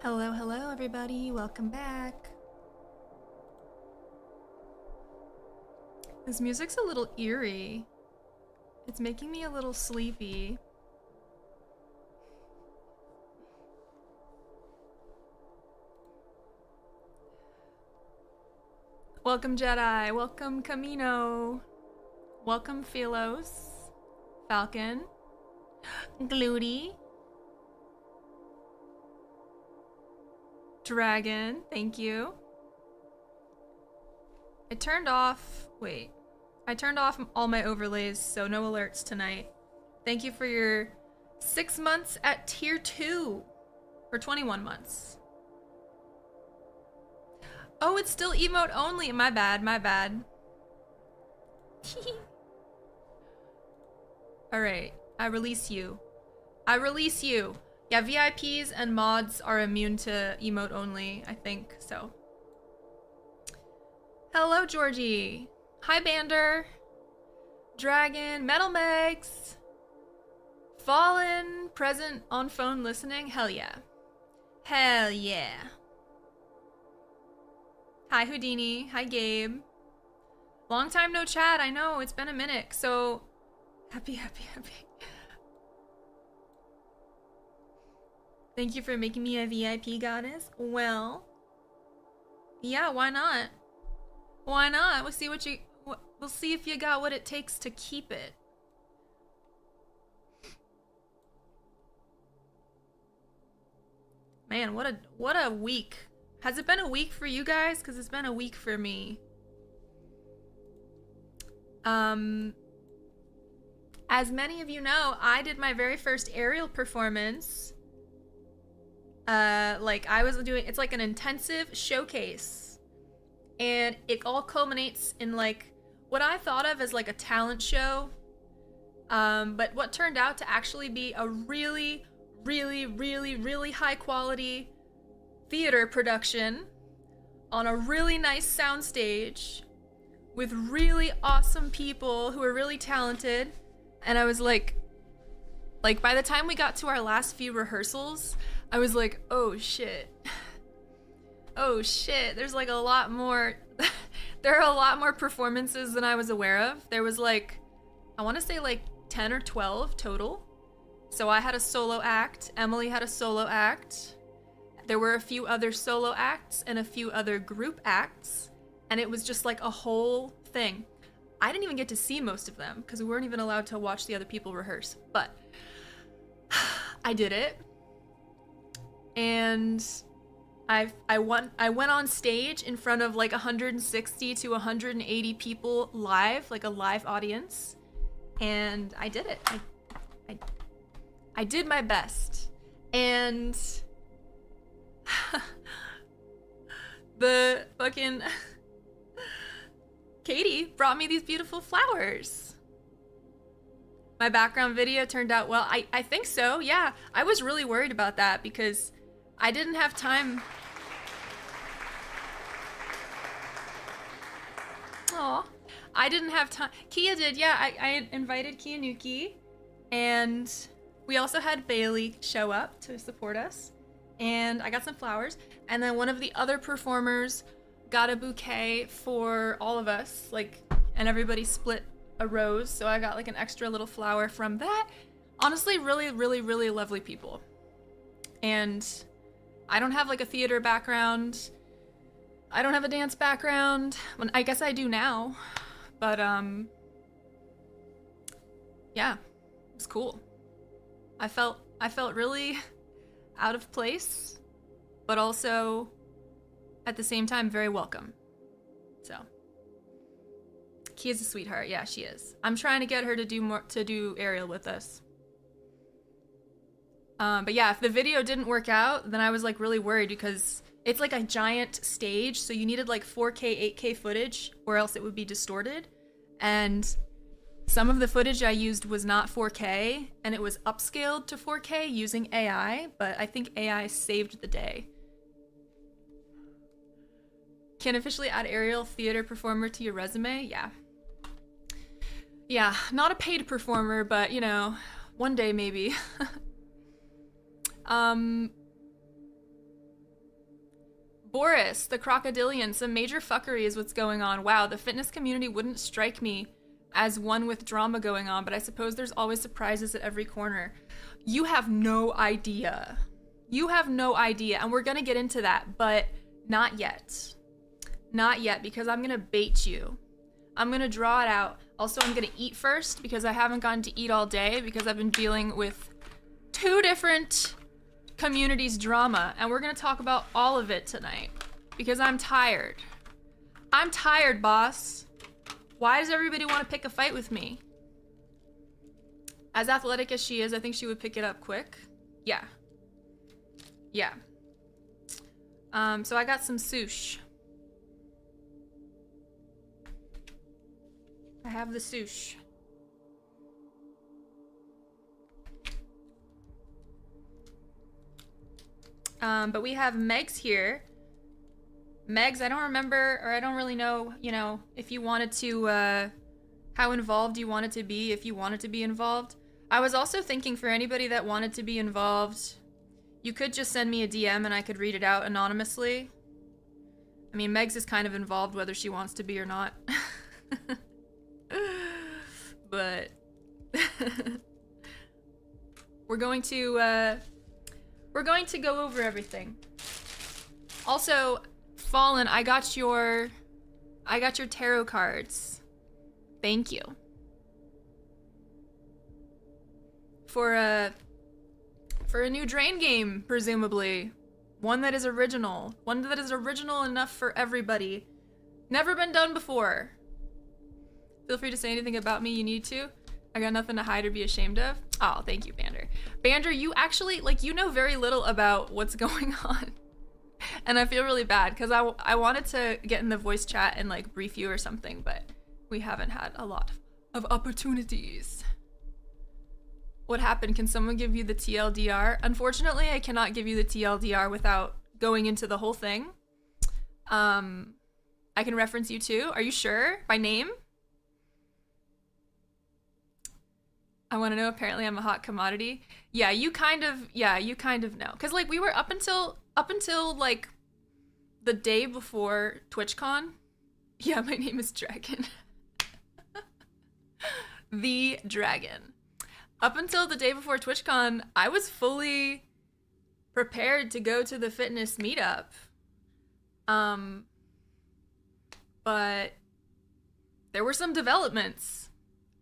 Hello, hello, everybody. Welcome back. This music's a little eerie. It's making me a little sleepy. Welcome, Jedi. Welcome, Camino. Welcome, Philos. Falcon. Gluty. Dragon. Thank you. I turned off all my overlays, so no alerts tonight. Thank you for your 6 months at tier 2 for 21 months. Oh, it's still emote only. My bad, my bad. All right, I release you. I release you. Yeah, VIPs and mods are immune to emote only, I think, so. Hello, Georgie. Hi, Bander. Dragon, Metal Megs. Fallen, present on phone listening. Hell yeah. Hell yeah. Hi, Houdini. Hi, Gabe. Long time no chat. I know, it's been a minute. So, happy. Thank you for making me a VIP goddess. Well, yeah, why not? Why not? We'll see we'll see if you got what it takes to keep it. Man, what a week. Has it been a week for you guys? Because it's been a week for me. As many of you know, I did my very first aerial performance. It's like an intensive showcase. And it all culminates in like what I thought of as like a talent show. But what turned out to actually be a really high quality theater production on a really nice soundstage with really awesome people who are really talented. And I was like by the time we got to our last few rehearsals, I was like, oh shit. Oh shit, there's like a lot more there are a lot more performances than I was aware of. There was like, I want to say like 10 or 12 total. So I had a solo act, Emily had a solo act. There were a few other solo acts and a few other group acts, and it was just like a whole thing. I didn't even get to see most of them because we weren't even allowed to watch the other people rehearse, but I did it. And I went on stage in front of like 160 to 180 people live, like a live audience, and I did it. I did my best. And the fucking Katie brought me these beautiful flowers. My background video turned out well. I think so, yeah. I was really worried about that because I didn't have time. Aw, I didn't have time. Kia did, yeah. I invited Kianuki, and we also had Bailey show up to support us, and I got some flowers, and then one of the other performers got a bouquet for all of us, like, and everybody split a rose, so I got like an extra little flower from that. Honestly, really lovely people. And I don't have like a theater background. I don't have a dance background. Well, I guess I do now, but yeah, it was cool. I felt really out of place, but also at the same time very welcome. So Kia's a sweetheart. Yeah, she is. I'm trying to get her to do aerial with us. But yeah, if the video didn't work out, then I was like really worried because it's like a giant stage, so you needed like 4K, 8K footage or else it would be distorted. And some of the footage I used was not 4K, and it was upscaled to 4K using AI, but I think AI saved the day. Can officially add aerial theater performer to your resume? Yeah. Yeah, not a paid performer, but you know, one day maybe. Boris, the crocodilian, some major fuckery is what's going on. Wow, the fitness community wouldn't strike me as one with drama going on, but I suppose there's always surprises at every corner. You have no idea. You have no idea, and we're gonna get into that, but not yet. Not yet, because I'm gonna bait you. I'm gonna draw it out. Also, I'm gonna eat first, because I haven't gotten to eat all day, because I've been dealing with 2 different communities' drama, and we're gonna talk about all of it tonight, because I'm tired. I'm tired, boss. Why does everybody want to pick a fight with me? As athletic as she is, I think she would pick it up quick. Yeah. Yeah. So I got some sush. I have the sush. But we have Megs here. Megs, I don't remember, or I don't really know, you know, if you wanted to, how involved you wanted to be, if you wanted to be involved. I was also thinking for anybody that wanted to be involved, you could just send me a DM and I could read it out anonymously. I mean, Megs is kind of involved whether she wants to be or not. But we're going to go over everything. Also, Fallen, I got your tarot cards. Thank you. For a new Drain game, presumably. One that is original. One that is original enough for everybody. Never been done before. Feel free to say anything about me you need to. I got nothing to hide or be ashamed of. Oh, thank you, Bander. Bander, you actually, like, you know very little about what's going on. And I feel really bad, because I wanted to get in the voice chat and, like, brief you or something, but we haven't had a lot of opportunities. What happened? Can someone give you the TLDR? Unfortunately, I cannot give you the TLDR without going into the whole thing. I can reference you too. Are you sure? By name? I want to know. Apparently, I'm a hot commodity. Yeah, you kind of know. Because, like, we were up until like the day before TwitchCon. Yeah, my name is Dragon. The Dragon. Up until the day before TwitchCon, I was fully prepared to go to the fitness meetup. But there were some developments,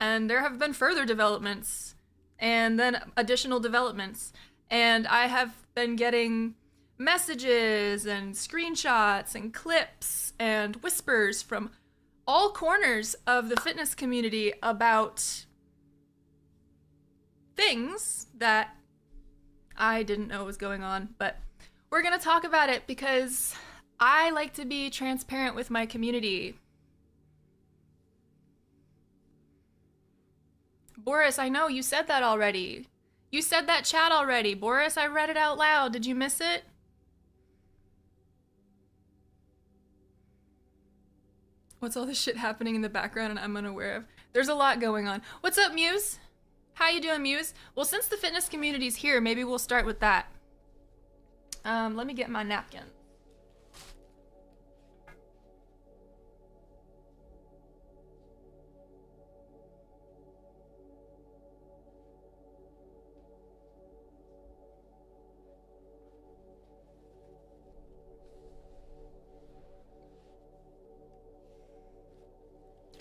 and there have been further developments, and then additional developments, and I have been getting messages and screenshots and clips and whispers from all corners of the fitness community about things that I didn't know was going on, but we're gonna talk about it because I like to be transparent with my community. Boris, I know you said that already. You said that chat already. Boris, I read it out loud. Did you miss it? What's all this shit happening in the background and I'm unaware of? There's a lot going on. What's up, Muse? How you doing, Muse? Well, since the fitness community's here, maybe we'll start with that. Let me get my napkin.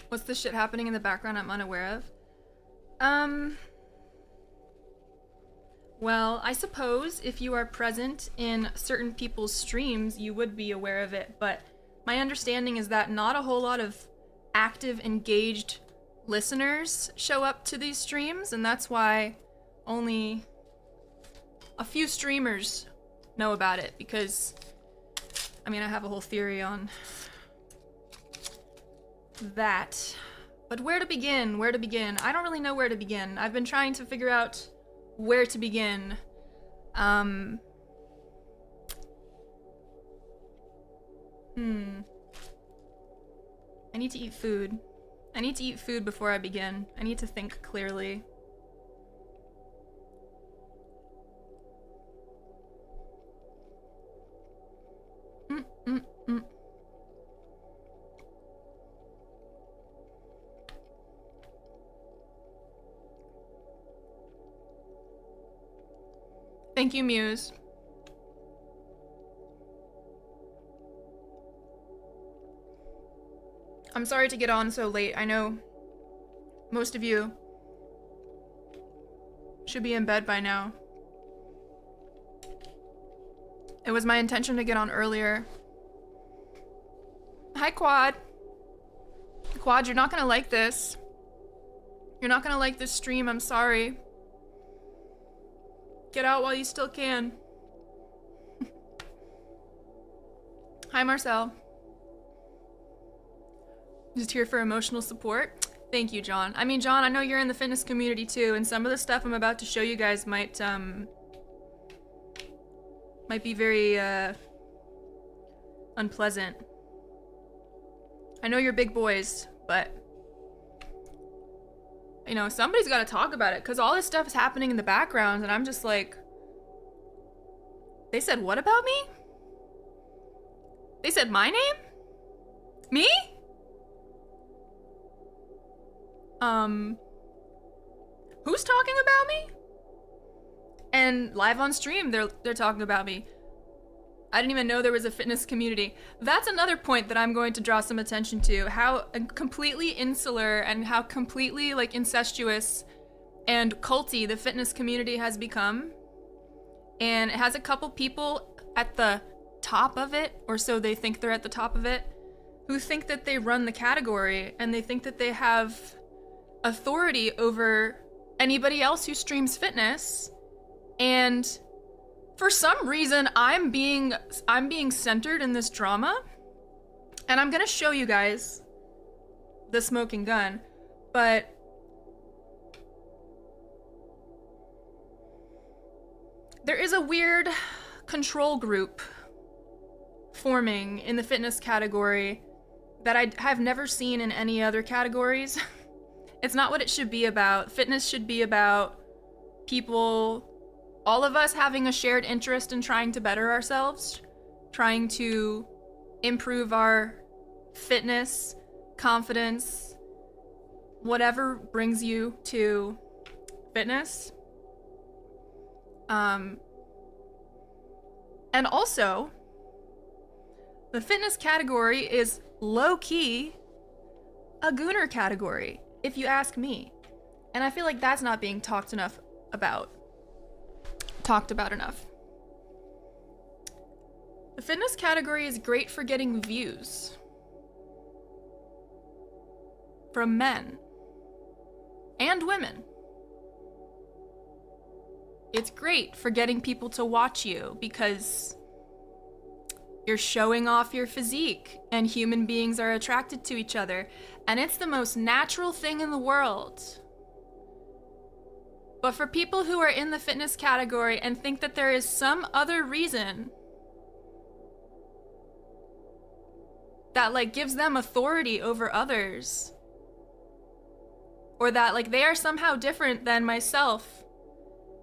What's the shit happening in the background I'm unaware of? Well, I suppose if you are present in certain people's streams, you would be aware of it, but my understanding is that not a whole lot of active, engaged listeners show up to these streams, and that's why only a few streamers know about it, because, I mean, I have a whole theory on that. But where to begin? Where to begin? I don't really know where to begin. I've been trying to figure out where to begin. I need to eat food. I need to eat food before I begin. I need to think clearly. Mm-mm-mm. Thank you, Muse. I'm sorry to get on so late. I know most of you should be in bed by now. It was my intention to get on earlier. Hi, Quad. Quad, you're not gonna like this. You're not gonna like this stream, I'm sorry. Get out while you still can. Hi, Marcel. Just here for emotional support. Thank you, John. I mean, John, I know you're in the fitness community too, and some of the stuff I'm about to show you guys might be very, unpleasant. I know you're big boys, but, you know, somebody's gotta talk about it, because all this stuff is happening in the background, and I'm just like, they said what about me? They said my name? Me? Who's talking about me? And live on stream, they're talking about me. I didn't even know there was a fitness community. That's another point that I'm going to draw some attention to. How completely insular and how completely, like, incestuous and culty the fitness community has become. And it has a couple people at the top of it, or so they think they're at the top of it, who think that they run the category, and they think that they have authority over anybody else who streams fitness. And for some reason, I'm being centered in this drama, and I'm gonna show you guys the smoking gun, but there is a weird control group forming in the fitness category that I have never seen in any other categories. It's not what it should be about. Fitness should be about people, all of us having a shared interest in trying to better ourselves, trying to improve our fitness, confidence, whatever brings you to fitness. And also, the fitness category is low-key a gooner category, if you ask me. And I feel like that's not being talked about enough. The fitness category is great for getting views from men and women. It's great for getting people to watch you because you're showing off your physique and human beings are attracted to each other, and it's the most natural thing in the world. But for people who are in the fitness category and think that there is some other reason that, like, gives them authority over others, or that, like, they are somehow different than myself,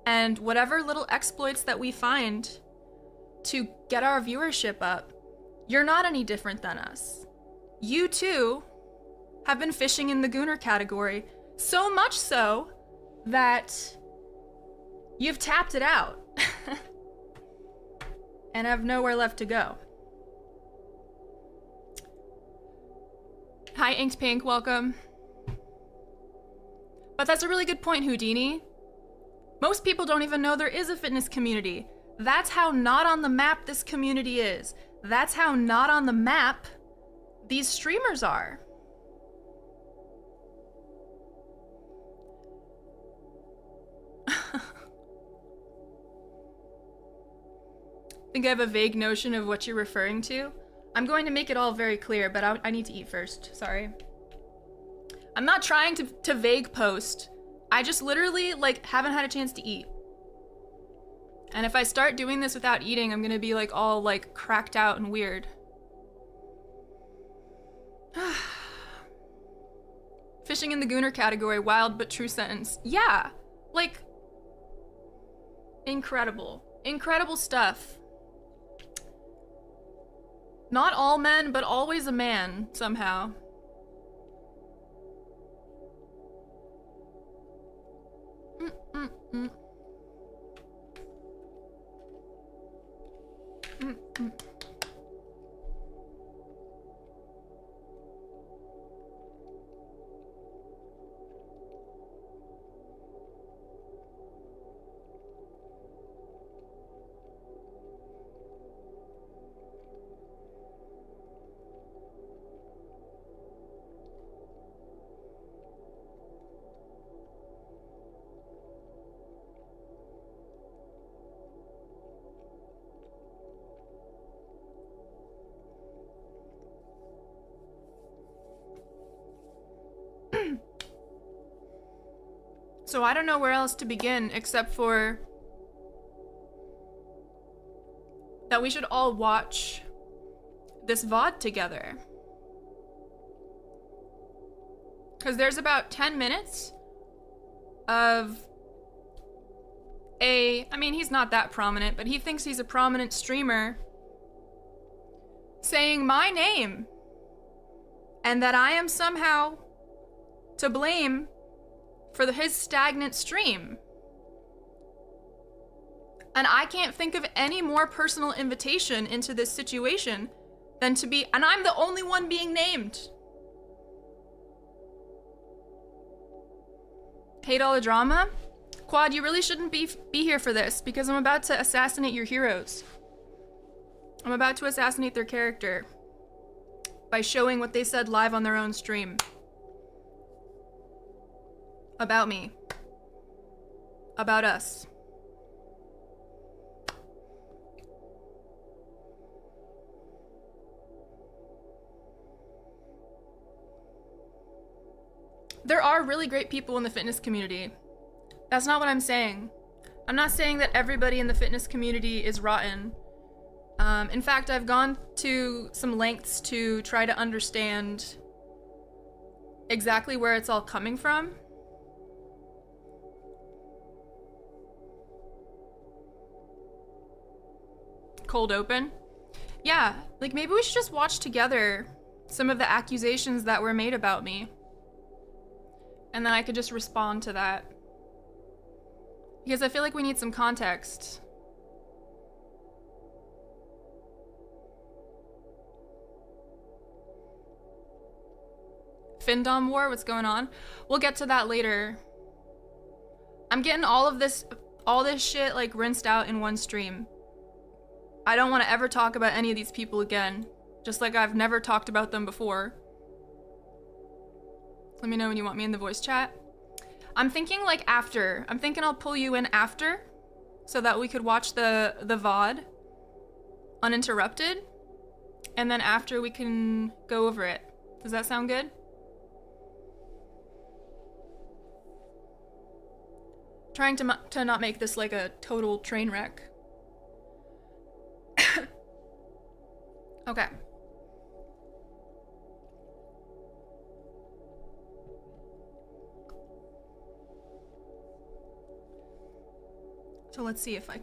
and whatever little exploits that we find to get our viewership up, you're not any different than us. You too have been fishing in the gooner category, so much so that you've tapped it out and have nowhere left to go. Hi, Inked Pink, welcome. But that's a really good point, Houdini. Most people don't even know there is a fitness community. That's how not on the map this community is. That's how not on the map these streamers are. I think I have a vague notion of what you're referring to. I'm going to make it all very clear, but I need to eat first. Sorry. I'm not trying to vague post. I just literally, like, haven't had a chance to eat. And if I start doing this without eating, I'm gonna be, like, all, like, cracked out and weird. Fishing in the gooner category, wild but true sentence. Yeah, like, incredible. Incredible stuff. Not all men, but always a man, somehow. Mm-mm-mm. Mm-mm. So I don't know where else to begin except for that we should all watch this VOD together. Because there's about 10 minutes of I mean, he's not that prominent, but he thinks he's a prominent streamer saying my name and that I am somehow to blame for his stagnant stream. And I can't think of any more personal invitation into this situation than to be, and I'm the only one being named. Hate all the drama? Quad, you really shouldn't be here for this, because I'm about to assassinate your heroes. I'm about to assassinate their character by showing what they said live on their own stream. About me. About us. There are really great people in the fitness community. That's not what I'm saying. I'm not saying that everybody in the fitness community is rotten. In fact, I've gone to some lengths to try to understand exactly where it's all coming from. Cold open? Yeah, like maybe we should just watch together some of the accusations that were made about me. And then I could just respond to that. Because I feel like we need some context. Findom war, what's going on? We'll get to that later. I'm getting all this shit like rinsed out in one stream. I don't want to ever talk about any of these people again. Just like I've never talked about them before. Let me know when you want me in the voice chat. I'm thinking like after. I'm thinking I'll pull you in after so that we could watch the VOD uninterrupted. And then after we can go over it. Does that sound good? Trying to not make this like a total train wreck. Okay. So let's see if I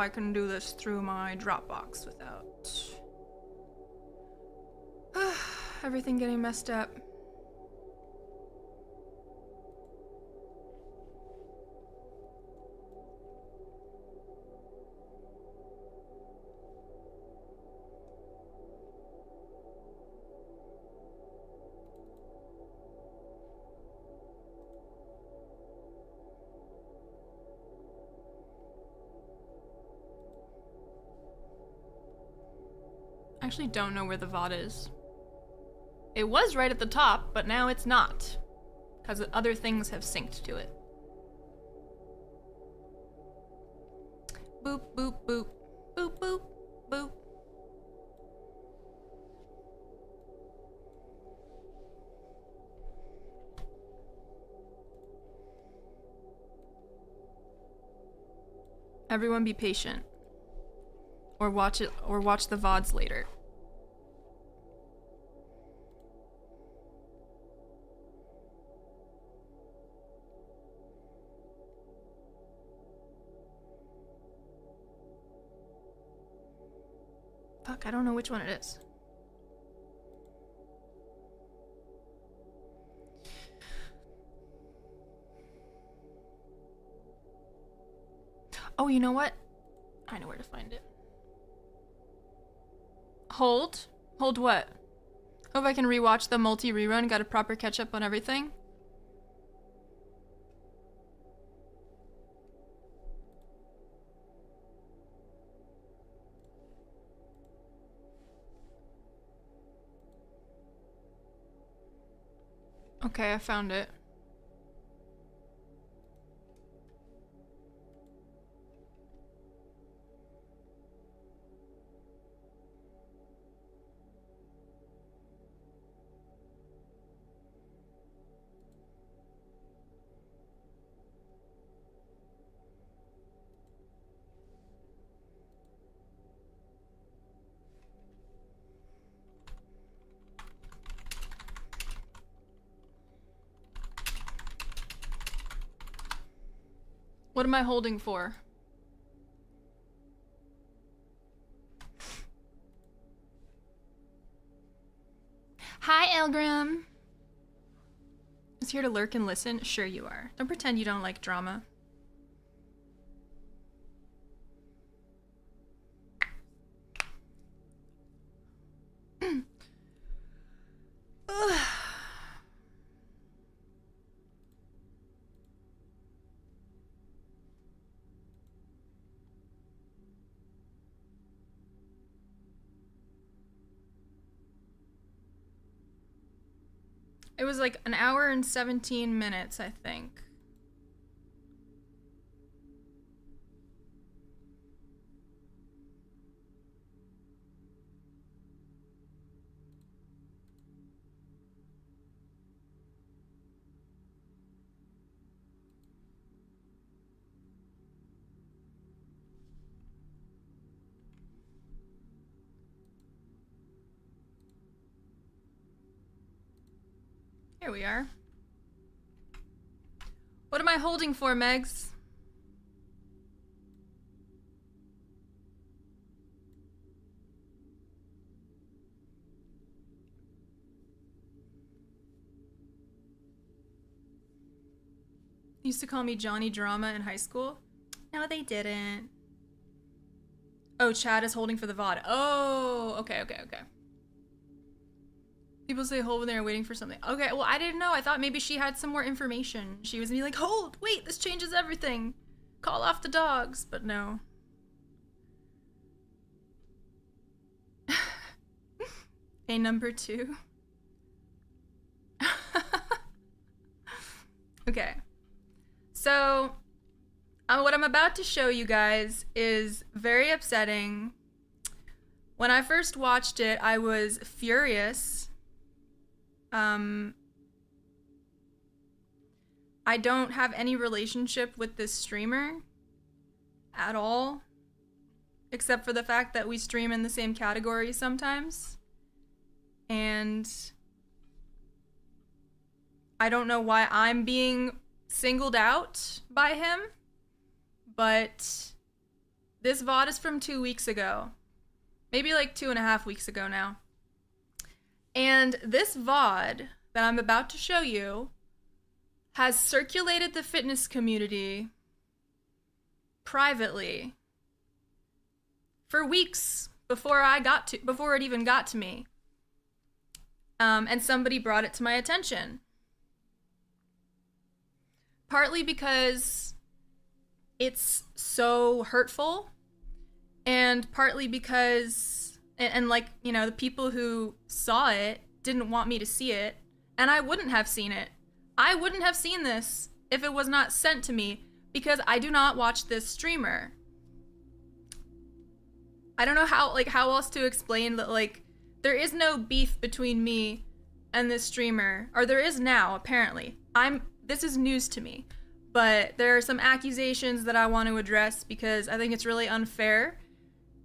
can do this through my Dropbox without everything getting messed up. I actually don't know where the VOD is. It was right at the top, but now it's not. Because other things have synced to it. Boop, boop, boop. Boop, boop, boop. Everyone be patient. Or watch the VODs later. Fuck, I don't know which one it is. Oh, you know what? I know where to find it. Hold? Hold what? Hope I can rewatch the multi-rerun, got a proper catch-up on everything. Okay, I found it. What am I holding for? Hi, Elgrim. Is here to lurk and listen? Sure you are. Don't pretend you don't like drama. It was like an hour and 17 minutes, I think. Here we are. What am I holding for, Megs? Used to call me Johnny Drama in high school. No, they didn't. Oh, Chad is holding for the VOD. Oh, okay. People say hold when they're waiting for something. Okay, well, I didn't know. I thought maybe she had some more information. She was gonna be like, hold, wait, this changes everything. Call off the dogs, but no. A number 2. Okay. So, what I'm about to show you guys is very upsetting. When I first watched it, I was furious. I don't have any relationship with this streamer at all, except for the fact that we stream in the same category sometimes. And I don't know why I'm being singled out by him, but this VOD is from 2 weeks ago. Maybe like 2.5 weeks ago now. And this VOD that I'm about to show you has circulated the fitness community privately for weeks before it even got to me. And somebody brought it to my attention. Partly because it's so hurtful, and partly because, and like, you know, the people who saw it didn't want me to see it, and I wouldn't have seen it. I wouldn't have seen this if it was not sent to me, because I do not watch this streamer. I don't know how else to explain that, like, there is no beef between me and this streamer, or there is now, apparently. This is news to me, but there are some accusations that I want to address because I think it's really unfair.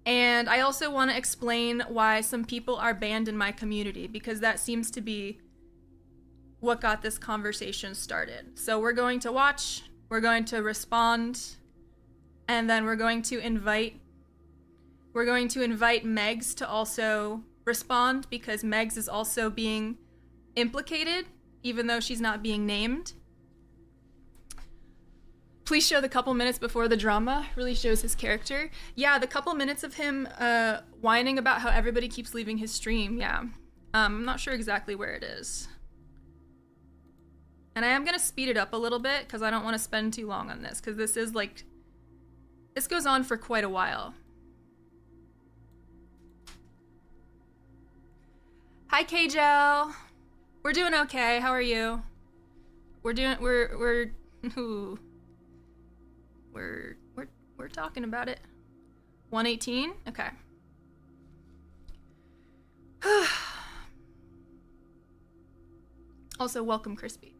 And I also want to explain why some people are banned in my community, because that seems to be what got this conversation started. So we're going to watch, we're going to respond, and then we're going to invite We're going to invite Megs to also respond because Megs is also being implicated, even though she's not being named. Please show the couple minutes before the drama. Really shows his character. Yeah, the couple minutes of him whining about how everybody keeps leaving his stream. Yeah. I'm not sure exactly where it is. And I am going to speed it up a little bit because I don't want to spend too long on this because this is like... This goes on for quite a while. Hi, K-Gel. We're doing okay. How are you? We're talking about it. 118? Okay. Also, welcome, Crispy.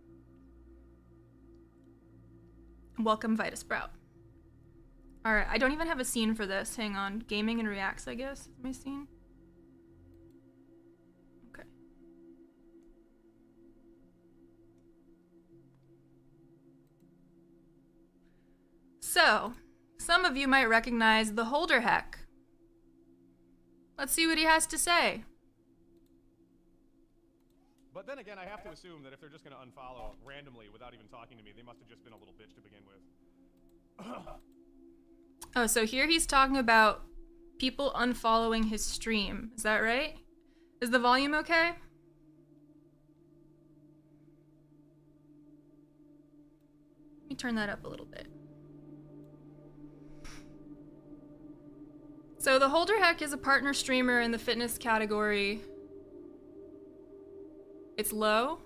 Welcome, Vita Sprout. Alright, I don't even have a scene for this. Hang on. Gaming and reacts, I guess, is my scene. Okay. So, some of you might recognize the Holder Heck. Let's see what he has to say. But then again, I have to assume that if they're just going to unfollow randomly without even talking to me, they must have just been a little bitch to begin with. Oh, so here he's talking about people unfollowing his stream. Is that right? Is the volume okay? Let me turn that up a little bit. So the Holder Heck is a partner streamer in the fitness category. It's low.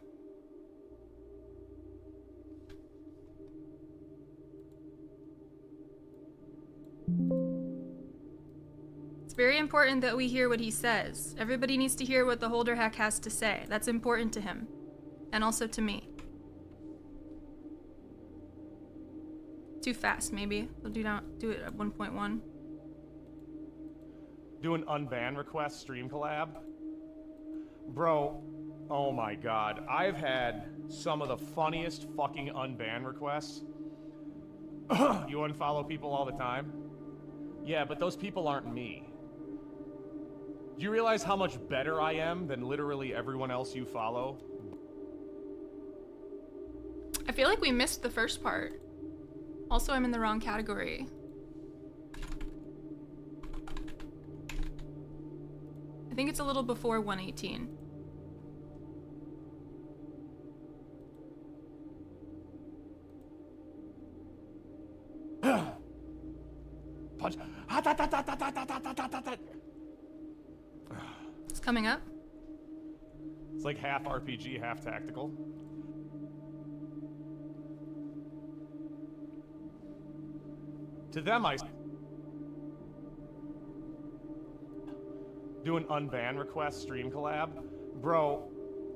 It's very important that we hear what he says. Everybody needs to hear what the Holder Heck has to say. That's important to him. And also to me. Too fast, maybe. We'll do it at 1.1. Do an unban request stream collab? Bro, oh my god. I've had some of the funniest fucking unban requests. You unfollow people all the time? Yeah, but those people aren't me. Do you realize how much better I am than literally everyone else you follow? I feel like we missed the first part. Also, I'm in the wrong category. I think it's a little before 118. Punch. It's coming up. It's like half RPG, half tactical. To them, I do an unban request stream collab. Bro,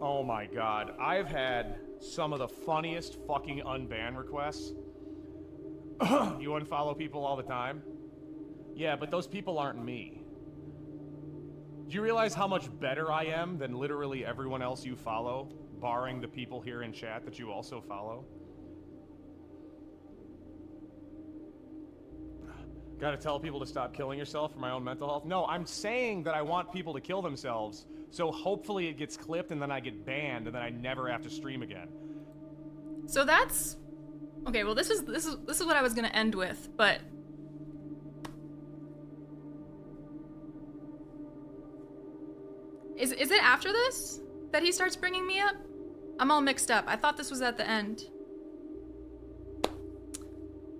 oh my god. I've had some of the funniest fucking unban requests. You unfollow people all the time? Yeah, but those people aren't me. Do you realize how much better I am than literally everyone else you follow, barring the people here in chat that you also follow? Gotta tell people to stop killing yourself for my own mental health? No, I'm saying that I want people to kill themselves, so hopefully it gets clipped and then I get banned and then I never have to stream again. So that's... Okay, well this is what I was gonna end with, but... Is it after this that he starts bringing me up? I'm all mixed up. I thought this was at the end.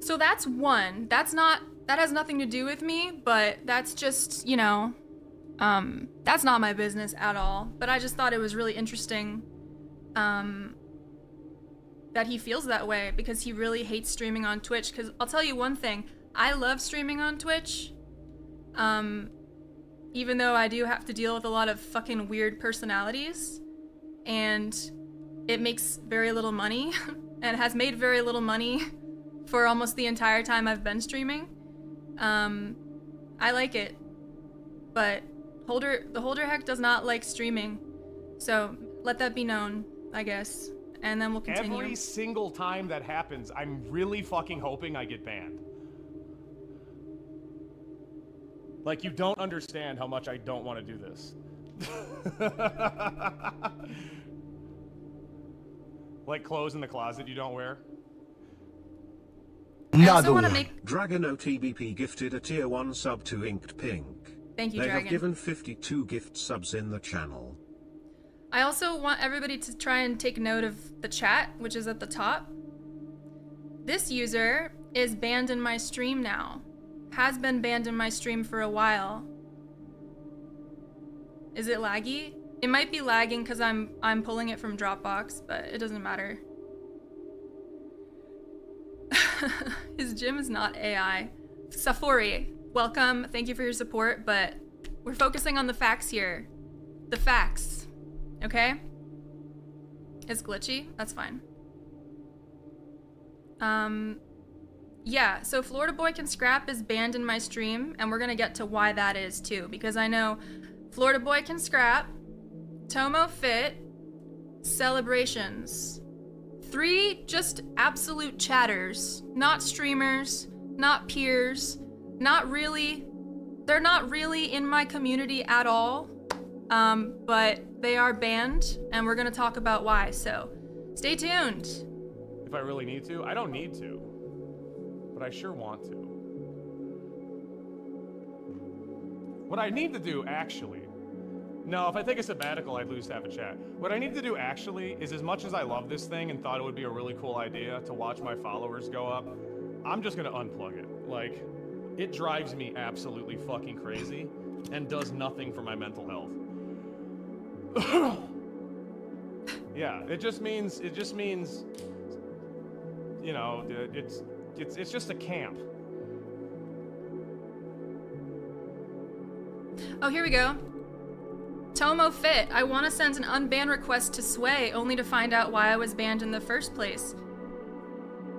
So that's one. That has nothing to do with me, but that's just, you know, that's not my business at all. But I just thought it was really interesting that he feels that way because he really hates streaming on Twitch. Because I'll tell you one thing, I love streaming on Twitch. Even though I do have to deal with a lot of fucking weird personalities, and it makes very little money, and has made very little money for almost the entire time I've been streaming. I like it, but the Holder Heck does not like streaming, so let that be known, I guess, and then we'll continue. Every single time that happens, I'm really fucking hoping I get banned. Like, you don't understand how much I don't want to do this. Like clothes in the closet you don't wear. I also want to make... Dragon OTBP gifted a tier 1 sub to Inked Pink. Thank you, They Dragon. have given 52 gift subs in the channel. I also want everybody to try and take note of the chat, which is at the top. This user is banned in my stream now. Has been banned in my stream for a while. Is it laggy? It might be lagging because I'm pulling it from Dropbox, but it doesn't matter. His gym is not AI. Safori, welcome. Thank you for your support, but we're focusing on the facts here. The facts. Okay? It's glitchy. That's fine. Yeah, so Florida Boy Can Scrap is banned in my stream, and we're gonna get to why that is too, because I know Florida Boy Can Scrap, Tomo Fit, Celebrations. 3 just absolute chatters, not streamers, not peers, they're not really in my community at all, but they are banned, and we're gonna talk about why, so stay tuned. If I really need to, I don't need to, but I sure want to. What I need to do, actually, no, if I take a sabbatical, I'd lose half a chat. What I need to do, actually, is as much as I love this thing and thought it would be a really cool idea to watch my followers go up, I'm just gonna unplug it. Like, it drives me absolutely fucking crazy and does nothing for my mental health. Yeah, it just means, you know, it's just a camp. Oh, here we go. Tomo Fit, I want to send an unban request to Sway, only to find out why I was banned in the first place.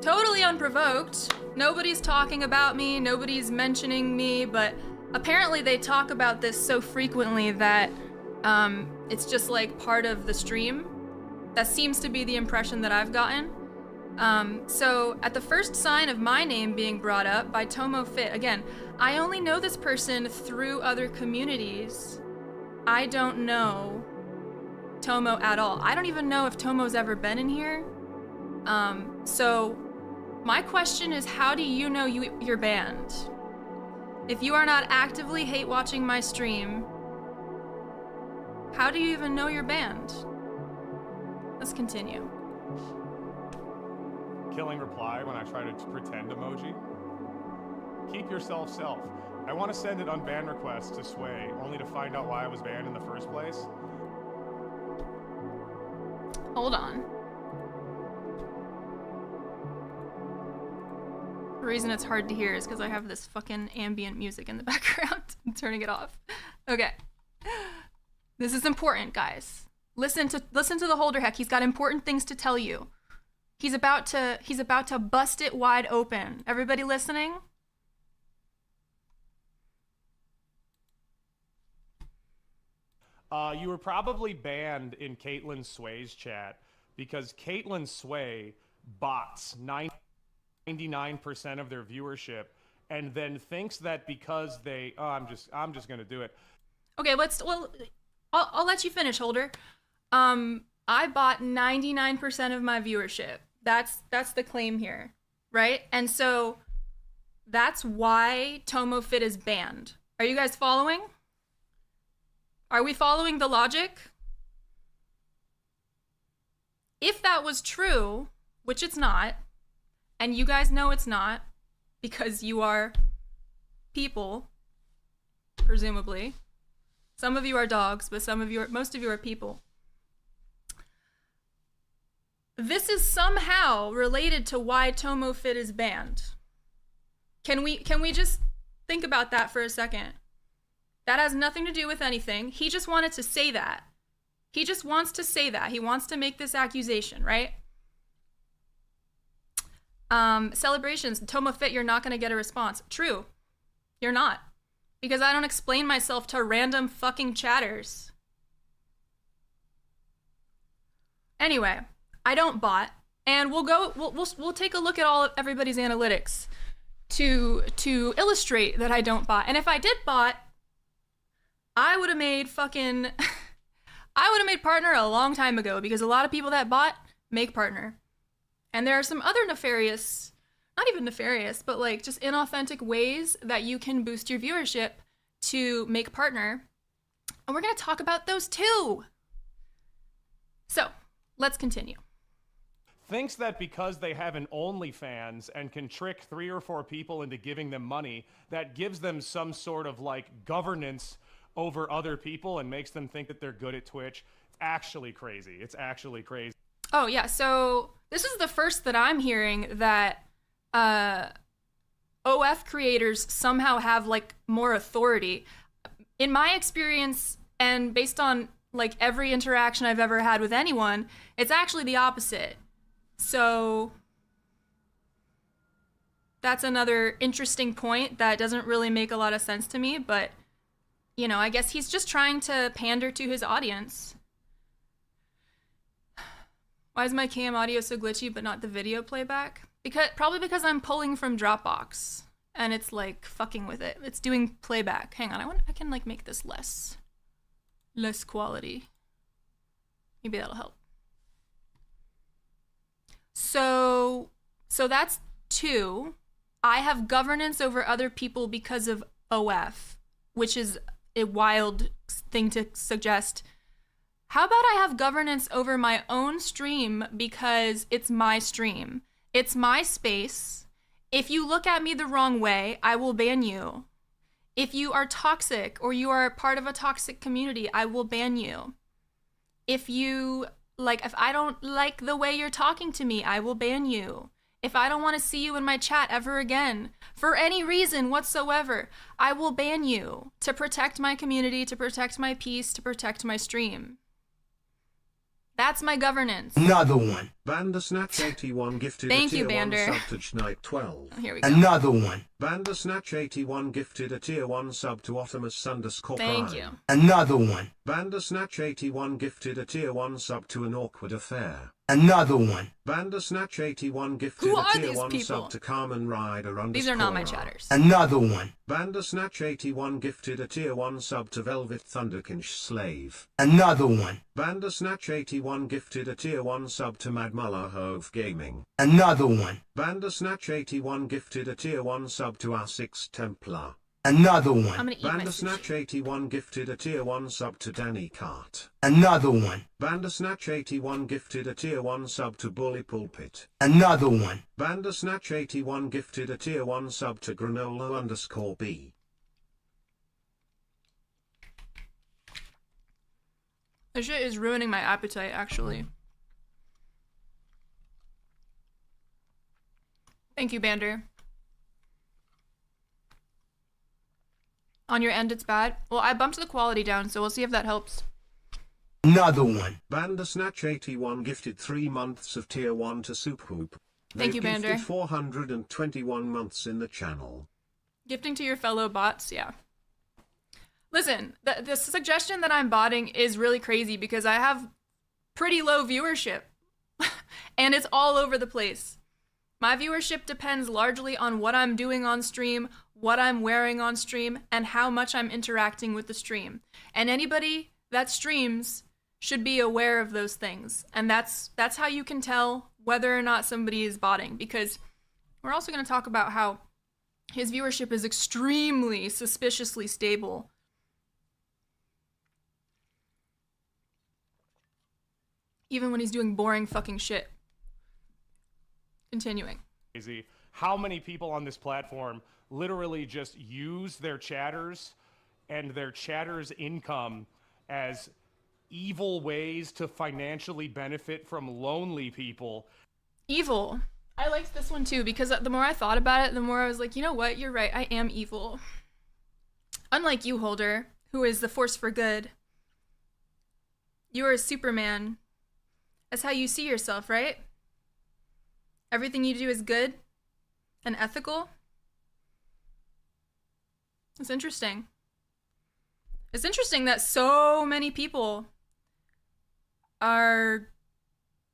Totally unprovoked. Nobody's talking about me, nobody's mentioning me, but apparently they talk about this so frequently that it's just like part of the stream. That seems to be the impression that I've gotten. So at the first sign of my name being brought up by Tomo Fit, again, I only know this person through other communities. I don't know Tomo at all. I don't even know if Tomo's ever been in here. So my question is, how do you know you're banned? If you are not actively hate watching my stream, how do you even know you're banned? Let's continue. Killing reply when I try to pretend emoji. Keep yourself self. I want to send an unban request to Sway, only to find out why I was banned in the first place. Hold on. The reason it's hard to hear is because I have this fucking ambient music in the background. I'm turning it off. Okay. This is important, guys. Listen to the holder heck. He's got important things to tell you. He's about to bust it wide open. Everybody listening? You were probably banned in Caitlyn Sway's chat because Caitlyn Sway bots 99% of their viewership and then thinks that because they I'm just gonna do it. Okay, I'll let you finish, Holder. I bought 99% of my viewership. That's the claim here, right? And so that's why Tomo Fit is banned. Are you guys following? Are we following the logic? If that was true, which it's not, and you guys know it's not, because you are people, presumably. Some of you are dogs, but most of you are people. This is somehow related to why Tomo Fit is banned. Can we just think about that for a second? That has nothing to do with anything. He just wanted to say that. He just wants to say that. He wants to make this accusation, right? Celebrations. Tomo Fit, you're not going to get a response. True. You're not. Because I don't explain myself to random fucking chatters. Anyway, I don't bot. And we'll take a look at everybody's analytics. to illustrate that I don't bot. And if I did bot, I would have made partner a long time ago, because a lot of people that bot make partner. And there are some other nefarious, not even nefarious, but like just inauthentic ways that you can boost your viewership to make partner. And we're going to talk about those too. So let's continue. Thinks that because they have an OnlyFans and can trick 3 or 4 people into giving them money, that gives them some sort of like governance over other people and makes them think that they're good at Twitch. It's actually crazy. It's actually crazy. Oh yeah, so this is the first that I'm hearing that OF creators somehow have like more authority. In my experience, and based on like every interaction I've ever had with anyone, it's actually the opposite. So that's another interesting point that doesn't really make a lot of sense to me, but you know, I guess he's just trying to pander to his audience. Why is my cam audio so glitchy but not the video playback? Probably because I'm pulling from Dropbox and it's like fucking with it. It's doing playback. Hang on, I can like make this less quality. Maybe that'll help. So that's 2. I have governance over other people because of OF, which is a wild thing to suggest. How about I have governance over my own stream because it's my stream? It's my space. If you look at me the wrong way, I will ban you. If you are toxic or you are part of a toxic community, I will ban you. If I don't like the way you're talking to me, I will ban you. If I don't want to see you in my chat ever again, for any reason whatsoever, I will ban you to protect my community, to protect my peace, to protect my stream. That's my governance. Another one. Bandersnatch81 gifted Thank a you, tier 1 Bander. sub to Night 12. Here we go. Another one. Bandersnatch81 gifted a tier 1 sub to Optimus_Prime. Thank you. Another one. Bandersnatch81 gifted a tier 1 sub to An Awkward Affair. Another one. Bandersnatch81 gifted Who a are tier these 1 people? sub to Carmen Rider _ These are not my chatters. Another one. Bandersnatch81 gifted a tier 1 sub to Velvet Thunderkinch Slave. Another one. Bandersnatch81 gifted a tier 1 sub to Mad Mullah Hove Gaming. Another one. Bandersnatch81 gifted a tier 1 sub to R6 Templar. Another one. I'm gonna eat my sushi. Bandersnatch81 gifted a tier 1 sub to Danny Cart. Another one. Bandersnatch81 gifted a tier 1 sub to Bully Pulpit. Another one. Bandersnatch81 gifted a tier 1 sub to Granola_B. This shit is ruining my appetite, actually. Thank you, Bander. On your end, it's bad? Well, I bumped the quality down, so we'll see if that helps. Another one. Bandersnatch81 gifted 3 months of tier 1 to Superhoop. Thank you, Bander. Gifted 421 months in the channel. Gifting to your fellow bots, yeah. Listen, the suggestion that I'm botting is really crazy because I have pretty low viewership. And it's all over the place. My viewership depends largely on what I'm doing on stream, what I'm wearing on stream, and how much I'm interacting with the stream. And anybody that streams should be aware of those things. And that's how you can tell whether or not somebody is botting, because we're also going to talk about how his viewership is extremely suspiciously stable. Even when he's doing boring fucking shit. Continuing. Crazy. How many people on this platform literally just use their chatters and their chatters' income as evil ways to financially benefit from lonely people? Evil. I liked this one too, because the more I thought about it, the more I was like, you know what, you're right, I am evil. Unlike you, Holder, who is the force for good. You are a Superman. That's how you see yourself, right? Everything you do is good and ethical. It's interesting. It's interesting that so many people are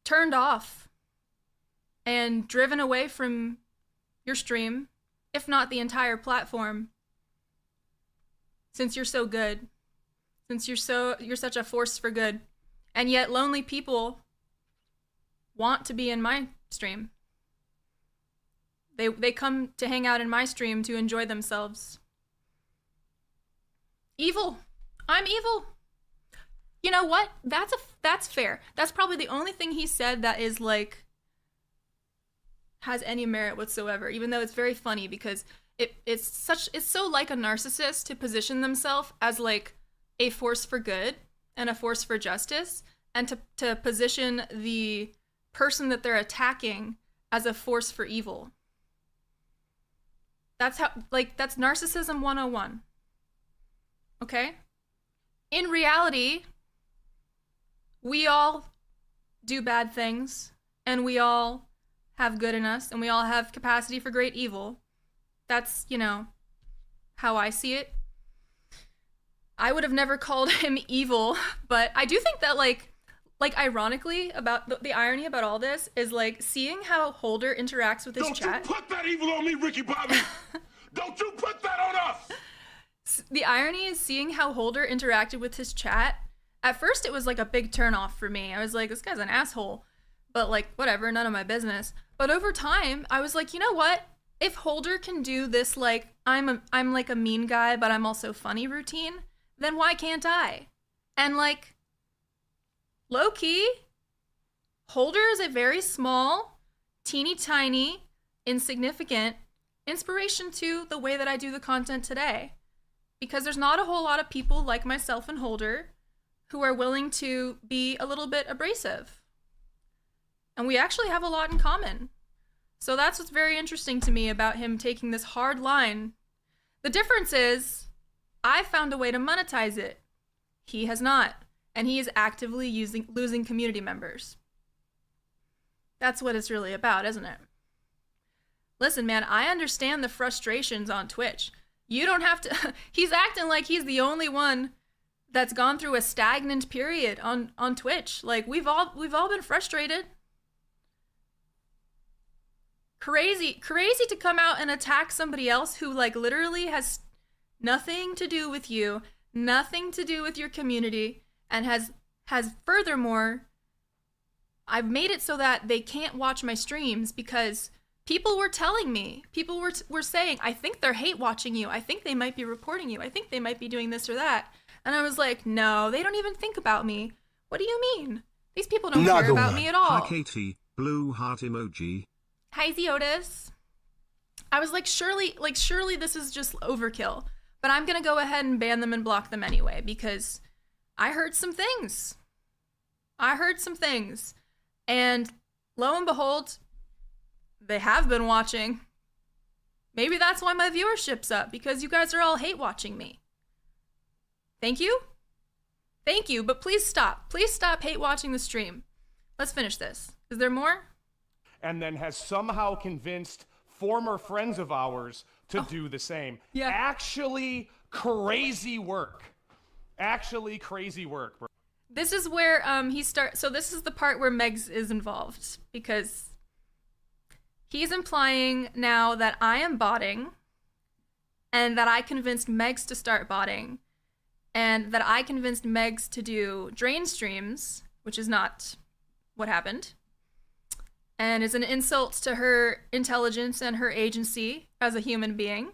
turned off and driven away from your stream if not the entire platform, since you're so good, since you're such a force for good, and yet lonely people want to be in my stream. They come to hang out in my stream to enjoy themselves. Evil. I'm evil. You know what? That's fair. That's probably the only thing he said that is like has any merit whatsoever, even though it's very funny because it's so like a narcissist to position themselves as like a force for good and a force for justice, and to position the person that they're attacking as a force for evil. That's narcissism 101. Okay? In reality, we all do bad things, and we all have good in us, and we all have capacity for great evil. That's, how I see it. I would have never called him evil, but I do think that, like ironically, about the irony about all this is, like, seeing how Holder interacts with his chat. Don't you put that evil on me, Ricky Bobby! Don't you put that on us! The irony is seeing how Holder interacted with his chat. At first, it was, like, a big turnoff for me. I was like, this guy's an asshole. But, like, whatever, none of my business. But over time, I was like, you know what? If Holder can do this, like, I'm like a mean guy, but I'm also funny routine, then why can't I? And, like, low-key, Holder is a very small, teeny tiny, insignificant inspiration to the way that I do the content today. Because there's not a whole lot of people like myself and Holder who are willing to be a little bit abrasive. And we actually have a lot in common. So that's what's very interesting to me about him taking this hard line. The difference is, I found a way to monetize it. He has not. And he is actively losing community members. That's what it's really about, isn't it? Listen, man, I understand the frustrations on Twitch. You don't have to... He's acting like he's the only one that's gone through a stagnant period on Twitch. Like, we've all been frustrated. Crazy to come out and attack somebody else who, like, literally has nothing to do with you, nothing to do with your community, and has furthermore, I've made it so that they can't watch my streams because people were telling me, people were saying, I think they're hate watching you. I think they might be reporting you. I think they might be doing this or that. And I was like, no, they don't even think about me. What do you mean? These people don't care about me at all. Hi, Katie. Blue heart emoji. Hi, Theotis. I was like, surely this is just overkill. But I'm going to go ahead and ban them and block them anyway because I heard some things. And lo and behold, they have been watching. Maybe that's why my viewership's up, because you guys are all hate watching me. Thank you, but please stop. Please stop hate watching the stream. Let's finish this. Is there more? And then has somehow convinced former friends of ours to do the same. Yeah. Actually crazy work, bro. This is where so this is the part where Megs is involved, because he's implying now that I am botting, and that I convinced Megs to start botting, and that I convinced Megs to do drain streams, which is not what happened, and is an insult to her intelligence and her agency as a human being.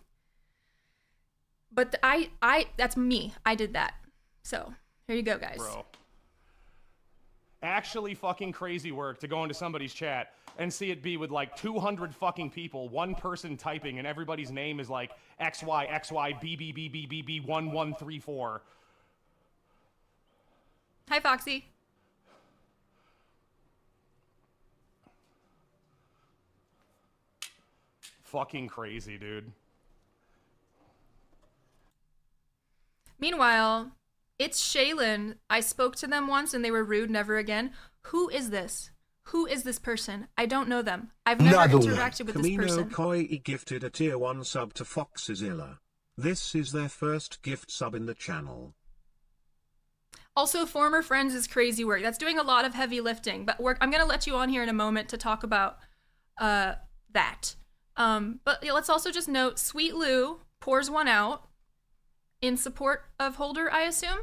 But that's me. I did that. So, here you go, guys. Bro. Actually fucking crazy work to go into somebody's chat and see it be with like 200 fucking people, one person typing, and everybody's name is like XYXYBBBBBB1134. Hi, Foxy. Fucking crazy, dude. Meanwhile, it's Shaylin. I spoke to them once and they were rude, never again. Who is this? Who is this person? I don't know them. I've never interacted with this person. Koi gifted a tier 1 sub to Foxzilla. This is their first gift sub in the channel. Also, former friends is crazy work. That's doing a lot of heavy lifting, but I'm going to let you on here in a moment to talk about that. But let's also just note Sweet Lou pours one out in support of Holder, I assume.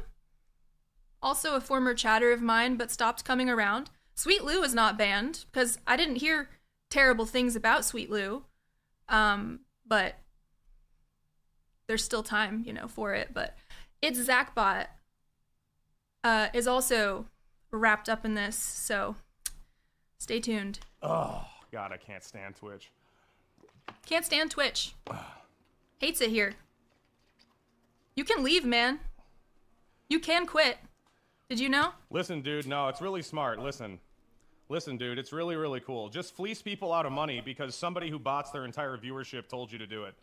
Also a former chatter of mine, but stopped coming around. Sweet Lou is not banned, because I didn't hear terrible things about Sweet Lou. But there's still time, for it. But it's Zachbot is also wrapped up in this, so stay tuned. Oh, God, I can't stand Twitch. Can't stand Twitch. Hates it here. You can leave, man. You can quit. Did you know? Listen, dude, no, it's really smart. Listen, dude, it's really, really cool. Just fleece people out of money because somebody who bots their entire viewership told you to do it.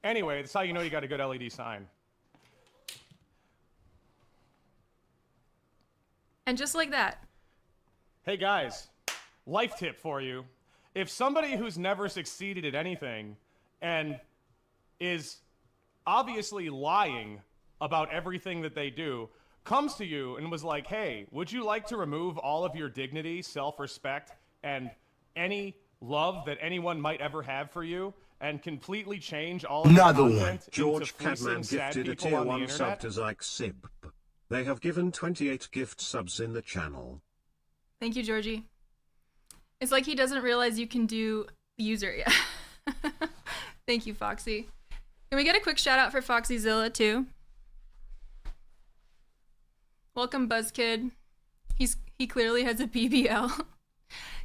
Anyway, that's how you know you got a good LED sign. And just like that. Hey, guys, life tip for you. If somebody who's never succeeded at anything and is obviously lying about everything that they do, comes to you and was like, hey, would you like to remove all of your dignity, self-respect, and any love that anyone might ever have for you, and completely change all of your content George into fleecing Cadman sad gifted a people tier on the 1 sub internet? to Zyke Sib. They have given 28 gift subs in the channel. Thank you, Georgie. It's like he doesn't realize you can do user yet. Thank you, Foxy. Can we get a quick shout out for FoxyZilla too? Welcome, Buzzkid. He clearly has a BBL.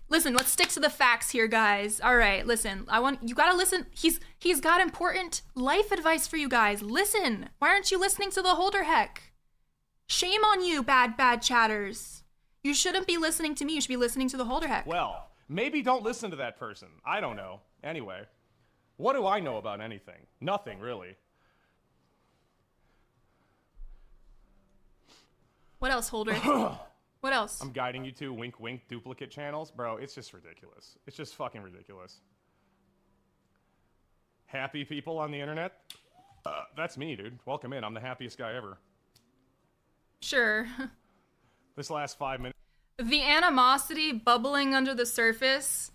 Listen, let's stick to the facts here, guys. All right, listen. You gotta listen. He's got important life advice for you guys. Listen. Why aren't you listening to the Holder Heck? Shame on you, bad chatters. You shouldn't be listening to me. You should be listening to the Holder Heck. Well, maybe don't listen to that person. I don't know. Anyway, what do I know about anything? Nothing, really. What else, Holder? What else? I'm guiding you to wink wink duplicate channels. Bro, it's just ridiculous. It's just fucking ridiculous. Happy people on the internet? That's me, dude. Welcome in. I'm the happiest guy ever. Sure. This last 5 minutes. The animosity bubbling under the surface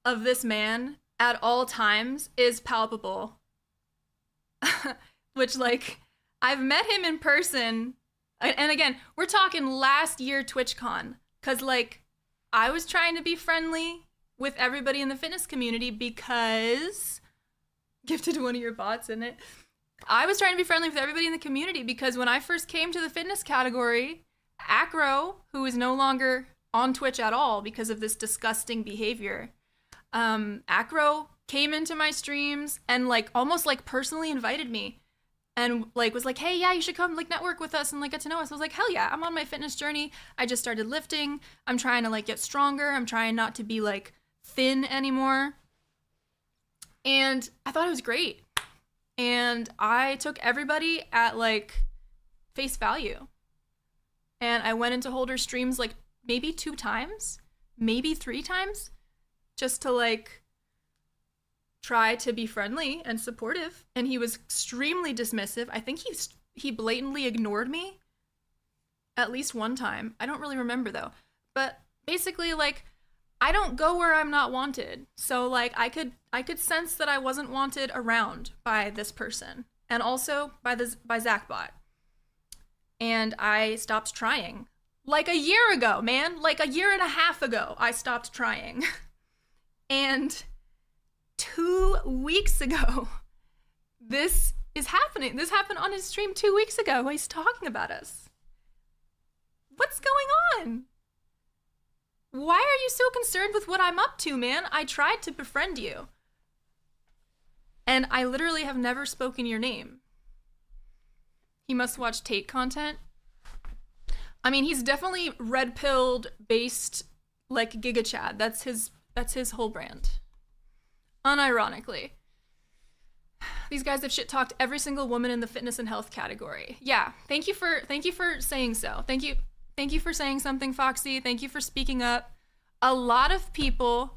of this man at all times is palpable. Which, like, I've met him in person. And again, we're talking last year TwitchCon. Because, like, I was trying to be friendly with everybody in the fitness community because... Gifted one of your bots, isn't it? I was trying to be friendly with everybody in the community because when I first came to the fitness category, Acro, who is no longer on Twitch at all because of this disgusting behavior, Acro came into my streams and, like, almost, like, personally invited me. And, like, was like, hey, yeah, you should come, like, network with us and, like, get to know us. I was like, hell yeah, I'm on my fitness journey. I just started lifting. I'm trying to, like, get stronger. I'm trying not to be, like, thin anymore. And I thought it was great. And I took everybody at, like, face value. And I went into Holder streams, like, maybe 2 times, maybe 3 times, just to, like, try to be friendly and supportive, and he was extremely dismissive. I think he blatantly ignored me at least one time. I don't really remember though. But basically, like, I don't go where I'm not wanted. So, like, I could sense that I wasn't wanted around by this person, and also by Zachbot. And I stopped trying. Like a year ago, man. Like a year and a half ago, I stopped trying. And 2 weeks ago, this is happening. This happened on his stream 2 weeks ago. He's talking about us. What's going on? Why are you so concerned with what I'm up to, man? I tried to befriend you. And I literally have never spoken your name. He must watch Tate content. I mean, he's definitely red-pilled based, like, Giga Chad. That's his whole brand. Unironically. These guys have shit-talked every single woman in the fitness and health category. Yeah, thank you for saying so. Thank you for saying something, Foxy. Thank you for speaking up. A lot of people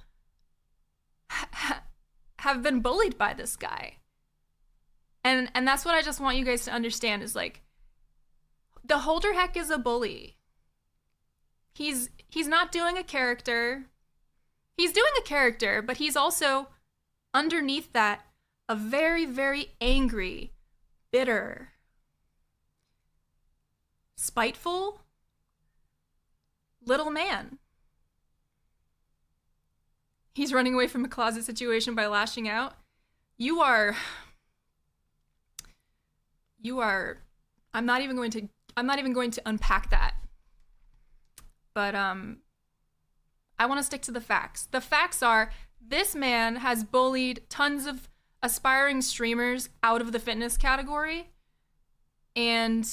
have been bullied by this guy. And that's what I just want you guys to understand is, like, the Holder Heck is a bully. He's not doing a character. He's doing a character, but he's also underneath that, a very, very angry, bitter, spiteful little man. He's running away from a closet situation by lashing out. You are, I'm not even going to unpack that. But I want to stick to the facts. The facts are, this man has bullied tons of aspiring streamers out of the fitness category, and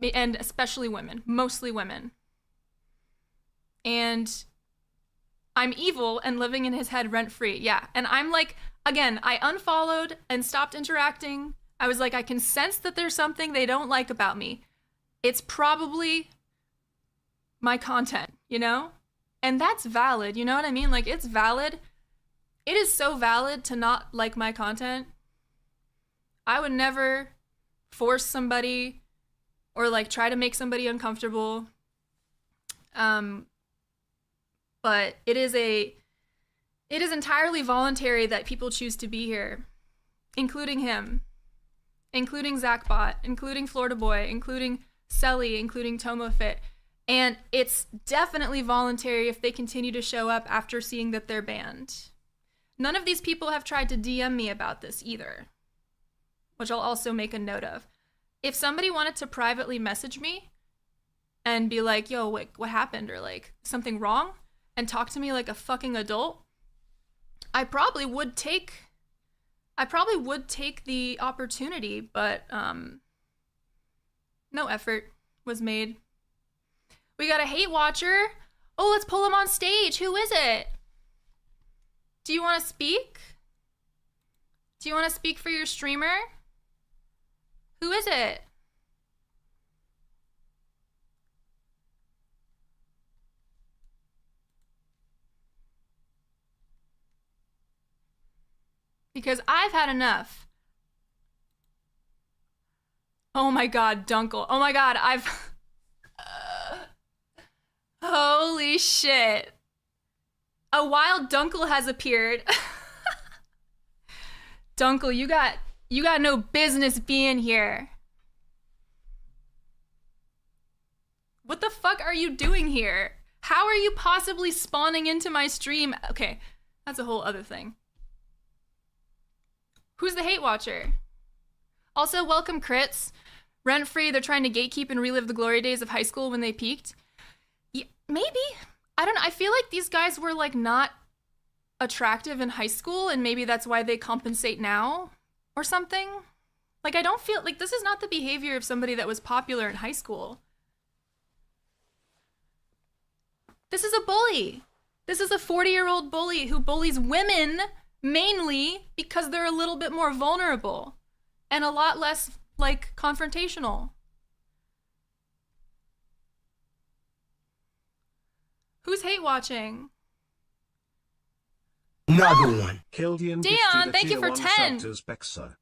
especially women, mostly women. And I'm evil and living in his head rent-free. Yeah, and I'm like, again, I unfollowed and stopped interacting. I was like, I can sense that there's something they don't like about me. It's probably my content, you know? And that's valid, you know what I mean? Like, it's valid. It is so valid to not like my content. I would never force somebody or like try to make somebody uncomfortable. But it is entirely voluntary that people choose to be here, including him, including Zachbot, including Florida Boy, including Selly, including TomoFit. And it's definitely voluntary if they continue to show up after seeing that they're banned. None of these people have tried to DM me about this either, which I'll also make a note of. If somebody wanted to privately message me and be like, yo, what happened? Or like, something wrong? And talk to me like a fucking adult, I probably would take the opportunity, but no effort was made. We got a hate watcher. Oh, let's pull him on stage. Who is it? Do you want to speak? Do you want to speak for your streamer? Who is it? Because I've had enough. Oh my god, Dunkel. Oh my god, holy shit. A wild Dunkel has appeared. Dunkel, you got no business being here. What the fuck are you doing here? How are you possibly spawning into my stream? Okay, that's a whole other thing. Who's the hate watcher? Also, welcome crits. Rent-free, they're trying to gatekeep and relive the glory days of high school when they peaked. Yeah, maybe. I don't know. I feel like these guys were like not attractive in high school, and maybe that's why they compensate now or something. Like, I don't feel like this is not the behavior of somebody that was popular in high school. This is a bully. This is a 40-year-old bully who bullies women mainly because they're a little bit more vulnerable and a lot less, like, confrontational. Who's hate watching? Another one. Kildian Dion, thank you for 10.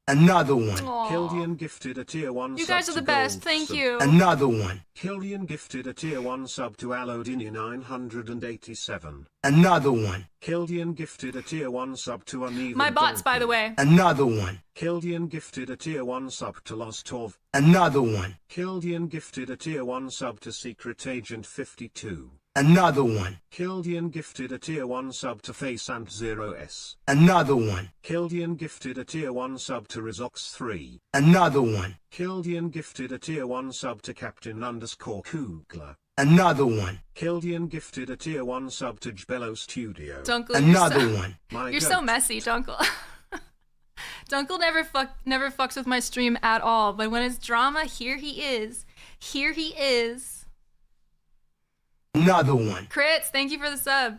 Another one. Aw. Kildian gifted a tier 1 You sub guys are to the best. Gold Thank sub. you. Another one. Kildian gifted a tier 1 sub to Alodinia 987. Another one. Kildian gifted a tier 1 sub to Uneven My bots, by the way. Another one. Kildian gifted a tier 1 sub to Lostov. Another one. Kildian gifted a tier 1 sub to Secret Agent 52. Another one. Kildian gifted a tier 1 sub to Faceant 0S. Another one. Kildian gifted a tier 1 sub to Rizox 3. Another one. Kildian gifted a tier 1 sub to Captain_Kugler. Another one. Kildian gifted a tier 1 sub to Jbello Studio. Dunkel, Another you're so, one. My you're goat. so messy, Dunkel. Dunkel never fucks with my stream at all, but when it's drama, here he is. Here he is. Another one. Crits, thank you for the sub.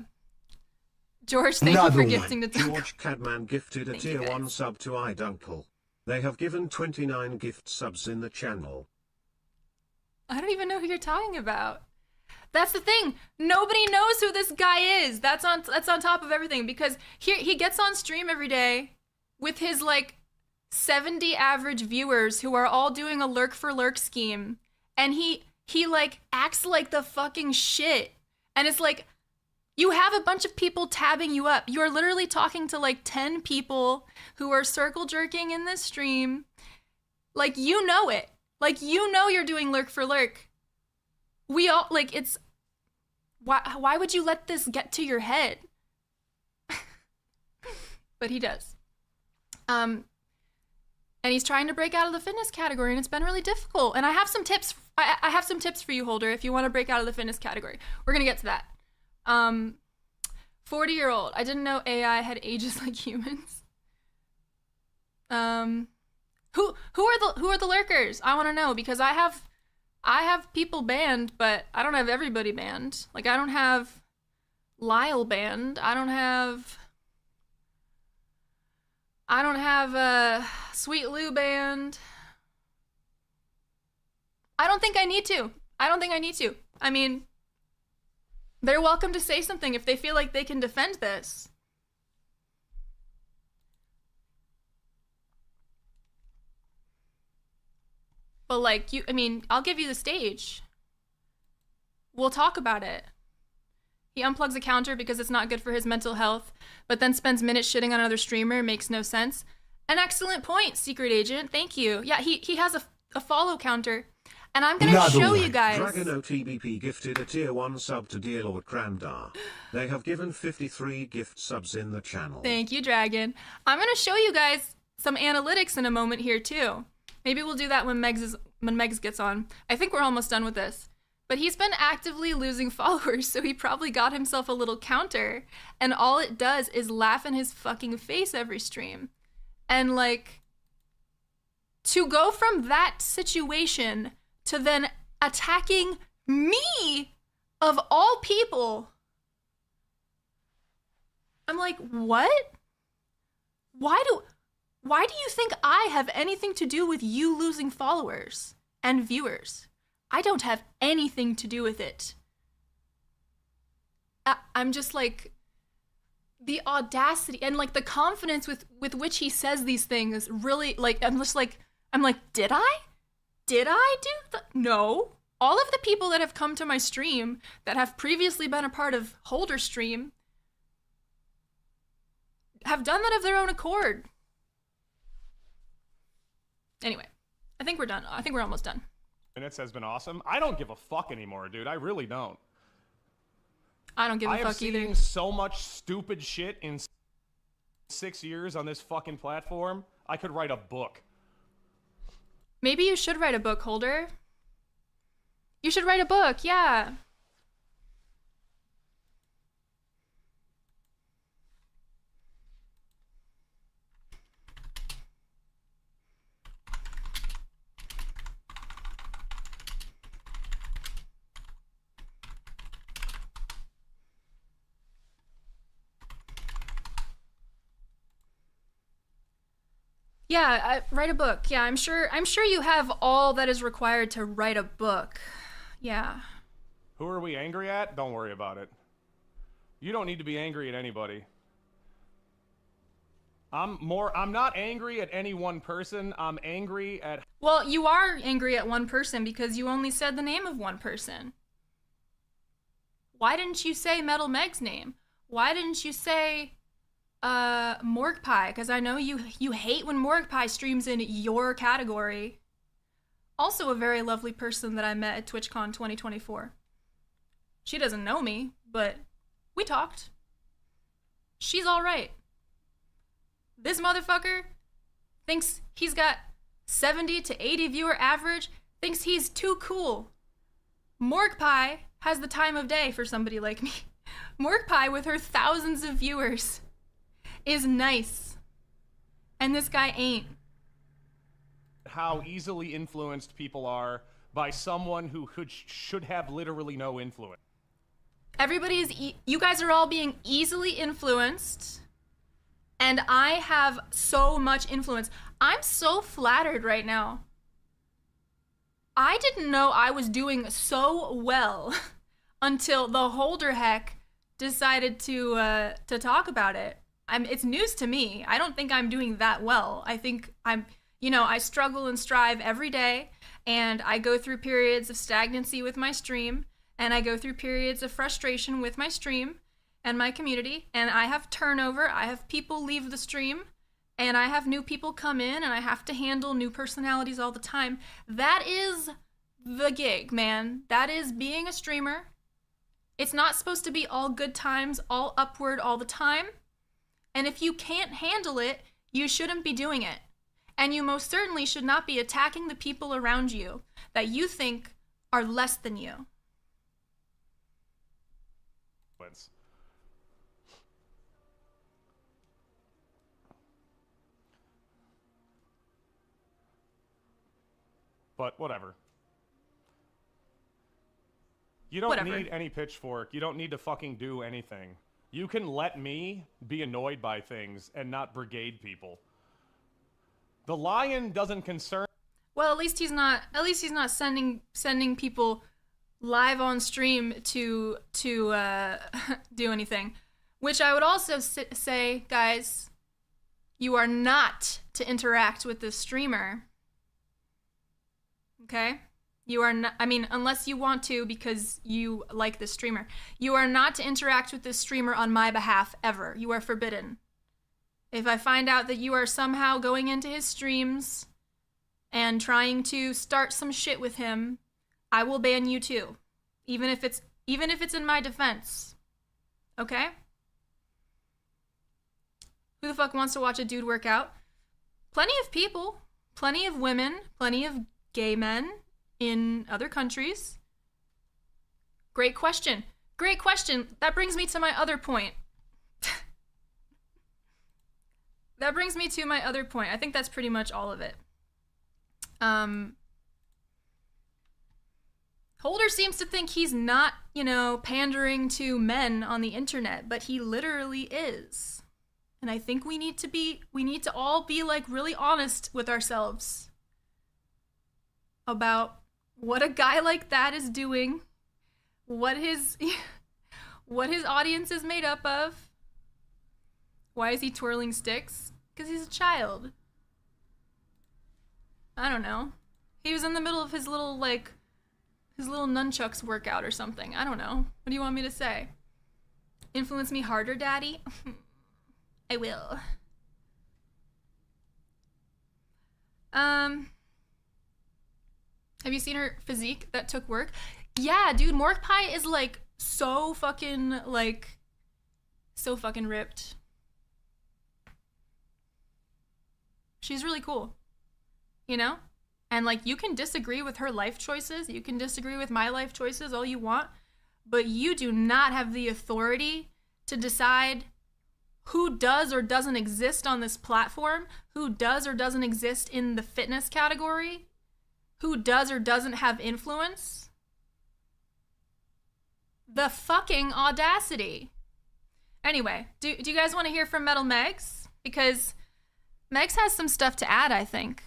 George, thank Another you for one. gifting the Dunkel. George Cadman gifted a Thank you, tier guys. 1 sub to iDunkle. They have given 29 gift subs in the channel. I don't even know who you're talking about. That's the thing. Nobody knows who this guy is. That's on top of everything, because he gets on stream every day with his like 70 average viewers who are all doing a lurk for lurk scheme, and he like acts like the fucking shit. And it's like, You have a bunch of people tabbing you up. You are literally talking to like 10 people who are circle jerking in this stream. Like, you know it. Like, you know you're doing lurk for lurk. We all, like, it's... Why would you let this get to your head? But he does. And he's trying to break out of the fitness category, and it's been really difficult. And I have some tips. I have some tips for you, Holder, if you want to break out of the fitness category. We're gonna get to that. 40-year-old. I didn't know AI had ages like humans. Who are the lurkers? I want to know, because I have people banned, but I don't have everybody banned. Like, I don't have Lyle banned. I don't have Sweet Lou banned. I don't think I need to. I mean, they're welcome to say something if they feel like they can defend this. But like, I'll give you the stage. We'll talk about it. He unplugs a counter because it's not good for his mental health, but then spends minutes shitting on another streamer. Makes no sense. An excellent point, Secret Agent. Thank you. Yeah, he has a follow counter. And I'm going to show you guys. Dragon OTBP gifted a tier 1 sub to Dear Lord Grandar. They have given 53 gift subs in the channel. Thank you, Dragon. I'm going to show you guys some analytics in a moment here, too. Maybe we'll do that when Megs gets on. I think we're almost done with this. But he's been actively losing followers, so he probably got himself a little counter, and all it does is laugh in his fucking face every stream. And like, to go from that situation to then attacking me, of all people, I'm like, what? Why do you think I have anything to do with you losing followers and viewers? I don't have anything to do with it. I'm just like, the audacity and like the confidence with which he says these things really, like, I'm like, did I do that? No. All of the people that have come to my stream that have previously been a part of Holder's stream have done that of their own accord. Anyway, I think we're done. I think we're almost done. Minutes has been awesome. I don't give a fuck anymore, dude. I really don't. I don't give a fuck either. I have seen so much stupid shit in 6 years on this fucking platform. I could write a book. Maybe you should write a book, Holder. You should write a book, yeah. Yeah, write a book. Yeah, I'm sure you have all that is required to write a book. Yeah. Who are we angry at? Don't worry about it. You don't need to be angry at anybody. I'm not angry at any one person. I'm angry at... Well, you are angry at one person because you only said the name of one person. Why didn't you say Metal Meg's name? Why didn't you say Morg Pie? Because I know you hate when Morg Pie streams in your category. Also a very lovely person that I met at TwitchCon 2024. She doesn't know me, but we talked. She's all right. This motherfucker thinks he's got 70 to 80 viewer average, thinks he's too cool. Morg Pie has the time of day for somebody like me. Morg Pie, with her thousands of viewers, is nice. And this guy ain't. How easily influenced people are by someone who should have literally no influence. You guys are all being easily influenced. And I have so much influence. I'm so flattered right now. I didn't know I was doing so well until the Holder heck decided to talk about it. It's news to me. I don't think I'm doing that well. I think I struggle and strive every day, and I go through periods of stagnancy with my stream, and I go through periods of frustration with my stream, and my community, and I have turnover. I have people leave the stream, and I have new people come in, and I have to handle new personalities all the time. That is the gig, man. That is being a streamer. It's not supposed to be all good times, all upward all the time. And if you can't handle it, you shouldn't be doing it. And you most certainly should not be attacking the people around you that you think are less than you. But whatever. You don't need any pitchfork. You don't need to fucking do anything. You can let me be annoyed by things and not brigade people. The lion doesn't concern. Well, at least he's not sending people live on stream to do anything. Which I would also say, guys, you are not to interact with this streamer. Okay? You are not, I mean, unless you want to because you like this streamer. You are not to interact with this streamer on my behalf ever. You are forbidden. If I find out that you are somehow going into his streams and trying to start some shit with him, I will ban you too. Even if it's in my defense. Okay? Who the fuck wants to watch a dude work out? Plenty of people, plenty of women, plenty of gay men in other countries. Great question. Great question. That brings me to my other point. I think that's pretty much all of it. Holder seems to think he's not, pandering to men on the internet, but he literally is. And I think we need to all be like really honest with ourselves about what a guy like that is doing, what his audience is made up of. Why is he twirling sticks? Because he's a child. I don't know. He was in the middle of his little nunchucks workout or something. I don't know. What do you want me to say? Influence me harder, daddy? I will. Have you seen her physique that took work? Yeah, dude, Mork Pie is so fucking ripped. She's really cool. And you can disagree with her life choices, you can disagree with my life choices all you want, but you do not have the authority to decide who does or doesn't exist on this platform, who does or doesn't exist in the fitness category, who does or doesn't have influence. The fucking audacity. Anyway, do you guys want to hear from Metal Megs? Because Megs has some stuff to add, I think.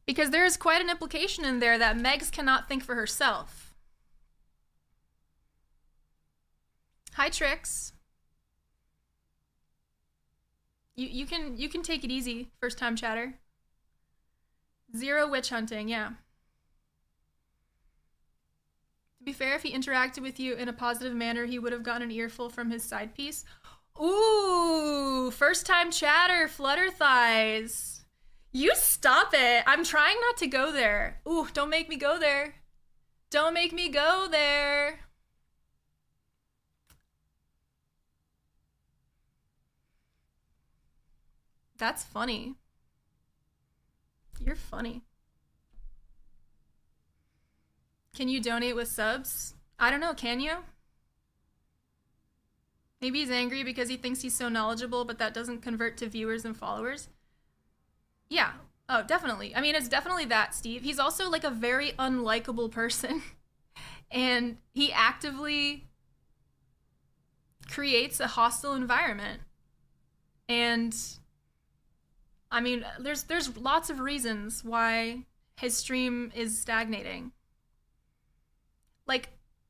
Because there is quite an implication in there that Megs cannot think for herself. Hi, Trix. You can take it easy, first time chatter. Zero witch hunting, yeah. To be fair, if he interacted with you in a positive manner, he would have gotten an earful from his side piece. Ooh, first time chatter, flutter thighs. You stop it. I'm trying not to go there. Ooh, don't make me go there. Don't make me go there. That's funny. You're funny. Can you donate with subs? I don't know, can you? Maybe he's angry because he thinks he's so knowledgeable, but that doesn't convert to viewers and followers. Yeah. Oh, definitely. I mean, it's definitely that, Steve. He's also a very unlikable person. And he actively creates a hostile environment. And I mean, there's lots of reasons why his stream is stagnating.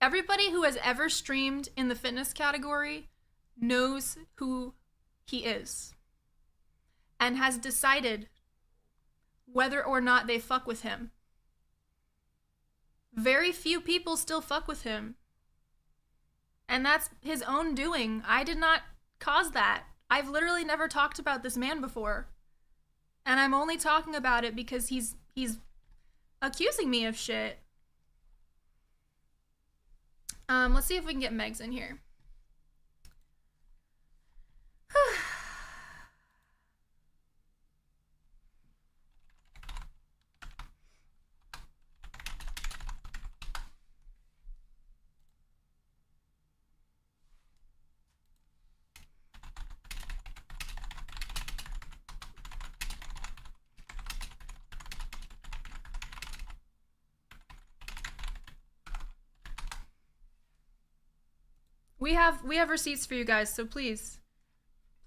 Everybody who has ever streamed in the fitness category knows who he is and has decided whether or not they fuck with him. Very few people still fuck with him. And that's his own doing. I did not cause that. I've literally never talked about this man before. And I'm only talking about it because he's accusing me of shit. Let's see if we can get Megs in here. We have receipts for you guys, so please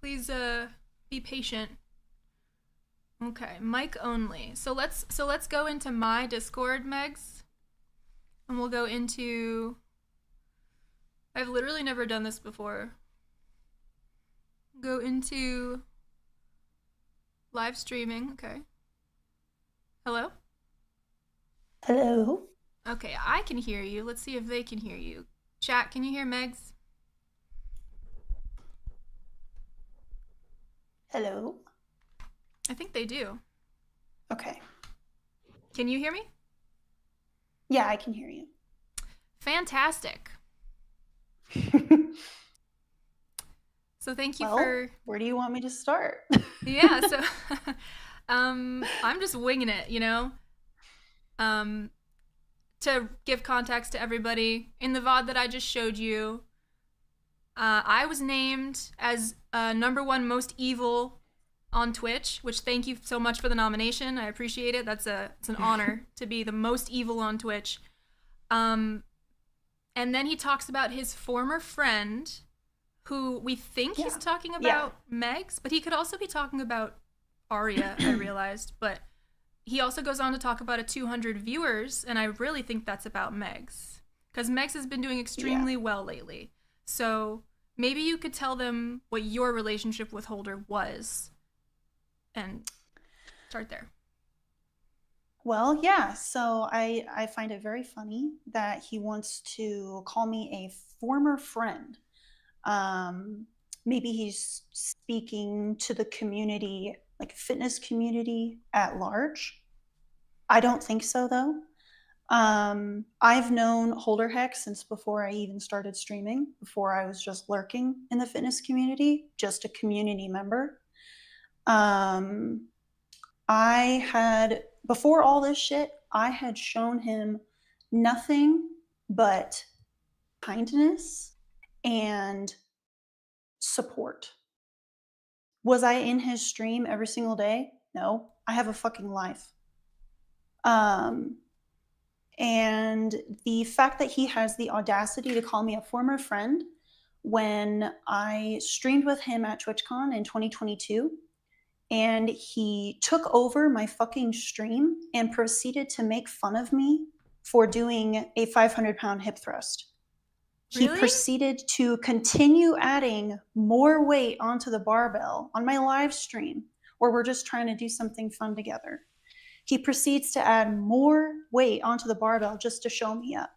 be patient. Okay, mic only. So let's go into my Discord, Megs. And we'll go into I've literally never done this before. Go into live streaming. Okay. Hello? Hello? Okay, I can hear you. Let's see if they can hear you. Chat, can you hear Megs? Hello? I think they do. Okay. Can you hear me? Yeah, I can hear you. Fantastic. So thank you Well, for where do you want me to start? yeah, so I'm just winging it, you know? To give context to everybody, in the VOD that I just showed you, I was named as #1 most evil on Twitch, which thank you so much for the nomination. I appreciate it. It's an honor to be the most evil on Twitch. And then he talks about his former friend, who we think he's talking about Megs, but he could also be talking about Arya, I realized. But he also goes on to talk about a 200 viewers, and I really think that's about Megs. Because Megs has been doing extremely well lately. So maybe you could tell them what your relationship with Holder was. And start there. Well, yeah, so I find it very funny that he wants to call me a former friend. Maybe he's speaking to the community, like fitness community at large. I don't think so, though. I've known Holder Heck since before I even started streaming, before I was just lurking in the fitness community, just a community member. Before all this shit, I had shown him nothing but kindness and support. Was I in his stream every single day? No, I have a fucking life. And the fact that he has the audacity to call me a former friend when I streamed with him at TwitchCon in 2022, and he took over my fucking stream and proceeded to make fun of me for doing a 500-pound hip thrust. He proceeded to continue adding more weight onto the barbell on my live stream where we're just trying to do something fun together. He proceeds to add more weight onto the barbell just to show me up.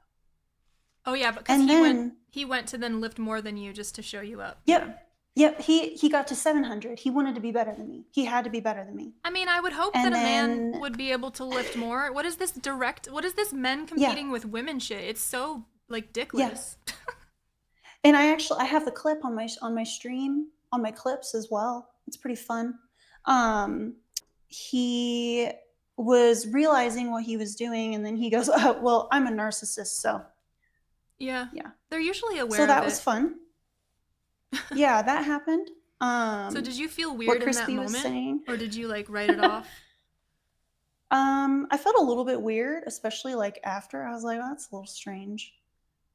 Oh yeah, because he went to then lift more than you just to show you up. Yep. Yep, he got to 700. He wanted to be better than me. He had to be better than me. I mean, I would hope that a man would be able to lift more. What is this men competing with women shit? It's so like dickless. Yeah. And I have the clip on my stream, on my clips as well. It's pretty fun. He was realizing what he was doing, and then he goes, "Oh, well, I'm a narcissist, so." Yeah. They're usually aware so that of was it. Fun. Yeah, that happened. So did you feel weird in that moment, or did you like write it off? I felt a little bit weird, especially like after. I was like, oh, that's a little strange.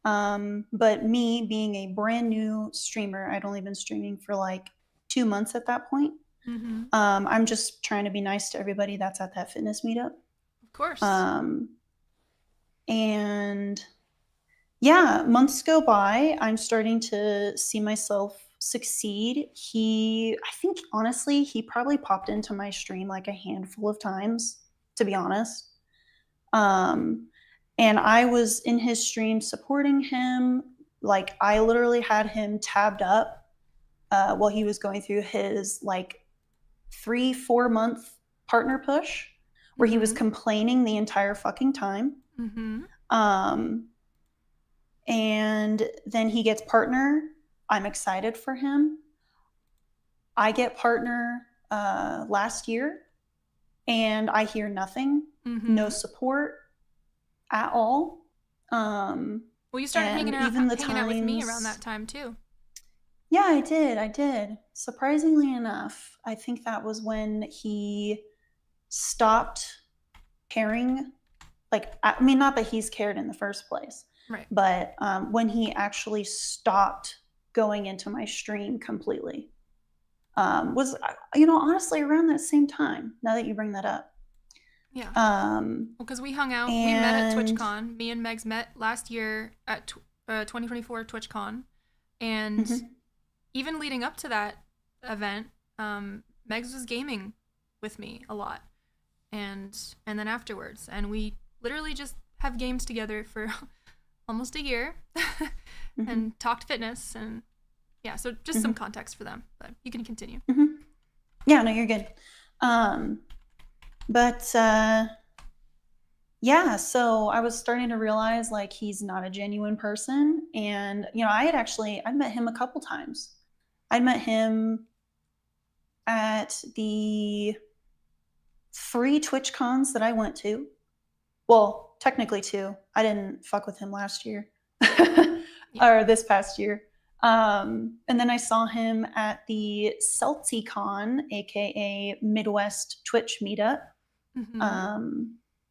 But me being a brand new streamer, I'd only been streaming for like 2 months at that point. Mm-hmm. I'm just trying to be nice to everybody that's at that fitness meetup. Of course. And yeah, months go by. I'm starting to see myself succeed. I think honestly, he probably popped into my stream like a handful of times, to be honest. And I was in his stream supporting him, Like, I literally had him tabbed up while he was going through his like 3-4 month partner push, where he was complaining the entire fucking time. And then he gets partner. I'm excited for him. I get partner last year, and I hear nothing, no support at all. Well, you started hanging out with me around that time too. Yeah, I did. Surprisingly enough, I think that was when he stopped caring. Like, I mean, not that he's cared in the first place, right? But when he actually stopped going into my stream completely, was, honestly around that same time. Now that you bring that up. Yeah. Well, because we hung out, we met at TwitchCon. Me and Megs met last year at 2024 TwitchCon, and even leading up to that event, Megs was gaming with me a lot, and then afterwards, and we literally just have games together for almost a year, and talked fitness, and yeah. So just some context for them, but you can continue. Yeah, no, you're good. But yeah, so I was starting to realize like he's not a genuine person. And, I'd met him a couple times. I'd met him at the 3 TwitchCons that I went to. Well, technically 2. I didn't fuck with him last year or this past year. And then I saw him at the CeltiCon, aka Midwest Twitch meetup.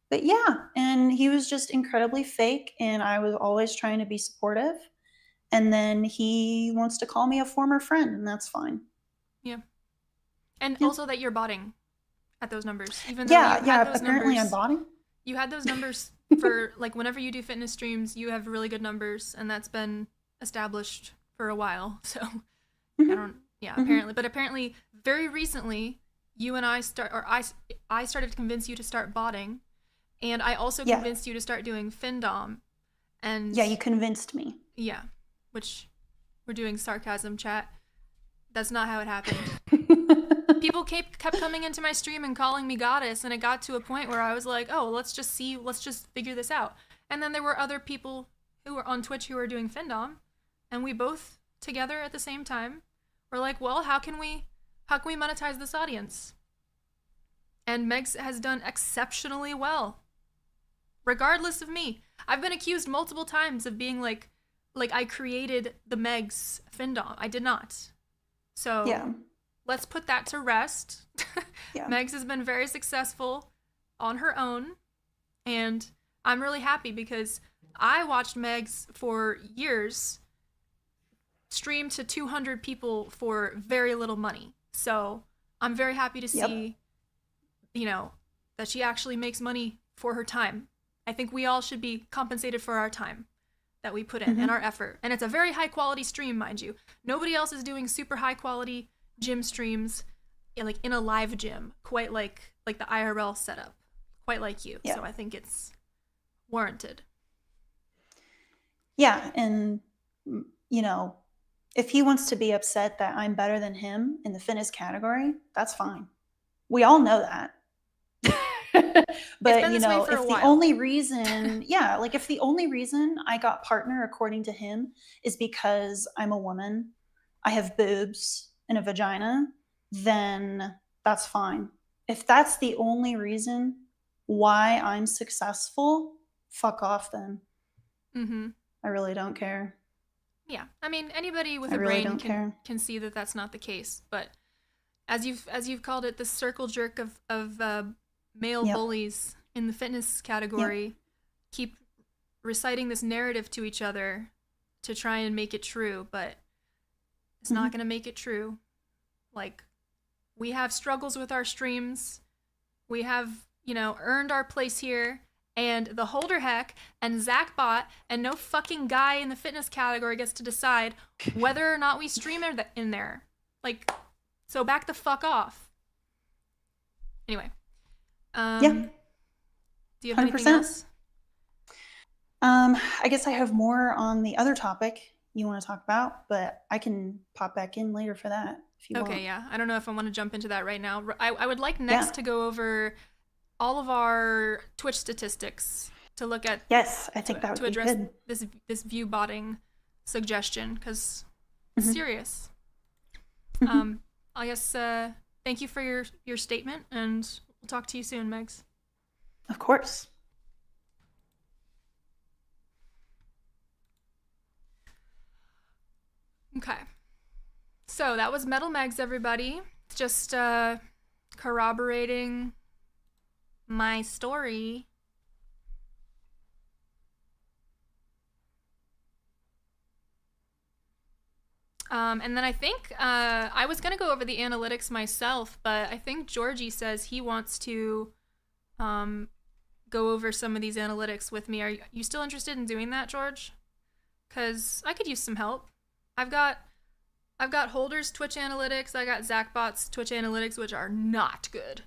But yeah, and he was just incredibly fake, and I was always trying to be supportive. And then he wants to call me a former friend, and that's fine. Yeah. And also that you're botting at those numbers. Even though apparently I'm botting. You had those numbers for like whenever you do fitness streams, you have really good numbers, and that's been established for a while. So apparently very recently you and I I started to convince you to start botting, and I also convinced you to start doing Findom. And yeah, you convinced me. Yeah, which we're doing sarcasm chat. That's not how it happened. People kept coming into my stream and calling me goddess, and it got to a point where I was like, oh, let's just figure this out. And then there were other people who were on Twitch who were doing Findom, and we both together at the same time were like, well, how can we monetize this audience? And Megs has done exceptionally well, regardless of me. I've been accused multiple times of being like I created the Megs Findom. I did not. So yeah. Let's put that to rest. Yeah. Megs has been very successful on her own, and I'm really happy because I watched Megs for years stream to 200 people for very little money. So I'm very happy to see, that she actually makes money for her time. I think we all should be compensated for our time that we put in and our effort. And it's a very high quality stream, mind you. Nobody else is doing super high quality gym streams in a live gym, quite like the IRL setup, quite like you. Yeah. So I think it's warranted. Yeah, and if he wants to be upset that I'm better than him in the fitness category, that's fine. We all know that. But if the only reason, if the only reason I got partner according to him is because I'm a woman, I have boobs and a vagina, then that's fine. If that's the only reason why I'm successful, fuck off then. I really don't care. Yeah, I mean, anybody with a brain can see that that's not the case. But as you've called it, the circle jerk of male bullies in the fitness category keep reciting this narrative to each other to try and make it true, but it's not going to make it true. Like, we have struggles with our streams. We have, earned our place here. And the holder heck and Zachbot and no fucking guy in the fitness category gets to decide whether or not we stream in there. Like, so back the fuck off. Anyway. Do you have 100%. Anything else? I guess I have more on the other topic. you want to talk about, but I can pop back in later for that if you want. Okay, yeah. I don't know if I want to jump into that right now. I would like next Yeah. to go over all of our Twitch statistics to look at. Yes, I think that would to be address good. this view botting suggestion, because Mhm. serious. Mhm. I guess thank you for your statement, and we'll talk to you soon, Megs. Of course. Okay. So that was Metal Megs, everybody. Just corroborating my story. And then I think I was gonna go over the analytics myself, but I think Georgie says he wants to go over some of these analytics with me. Are you still interested in doing that, George? Because I could use some help. I've got Holder's Twitch analytics, I got Zachbot's Twitch analytics, which are not good,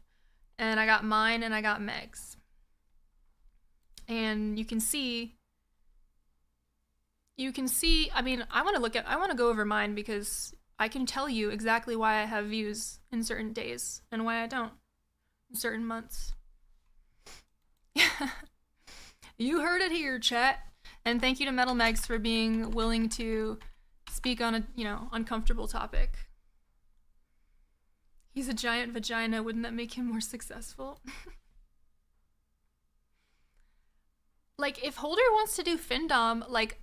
and I got mine, and I got Meg's. And you can see. I mean, I want to go over mine because I can tell you exactly why I have views in certain days and why I don't in certain months. You heard it here, chat. And thank you to Metal Megs for being willing to speak on a, uncomfortable topic. He's a giant vagina. Wouldn't that make him more successful? Like, if Holder wants to do Findom, like,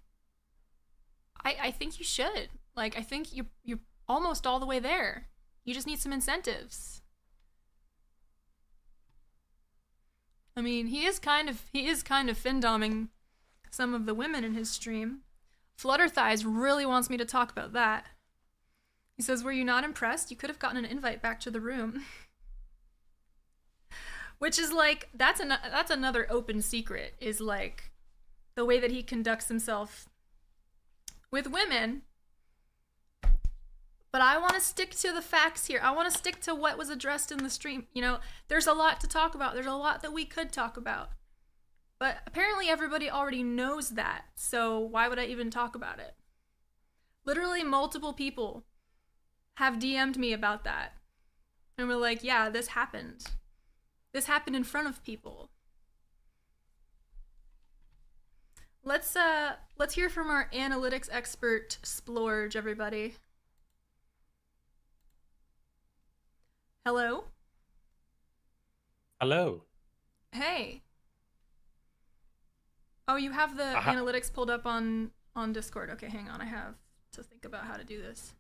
I think you should. Like, I think you're almost all the way there. You just need some incentives. I mean, he is kind of Findoming some of the women in his stream. Flutterthighs really wants me to talk about that. He says, "Were you not impressed? You could have gotten an invite back to the room." Which is like, that's another open secret, is like the way that he conducts himself with women. But I want to stick to the facts here. I want to stick to what was addressed in the stream. There's a lot to talk about. There's a lot that we could talk about. But apparently everybody already knows that. So why would I even talk about it? Literally multiple people have DM'd me about that. And we're like, yeah, this happened. This happened in front of people. Let's hear from our analytics expert, Splorge, everybody. Hello? Hello. Hey. Oh, you have the analytics pulled up on Discord. Okay, hang on. I have to think about how to do this.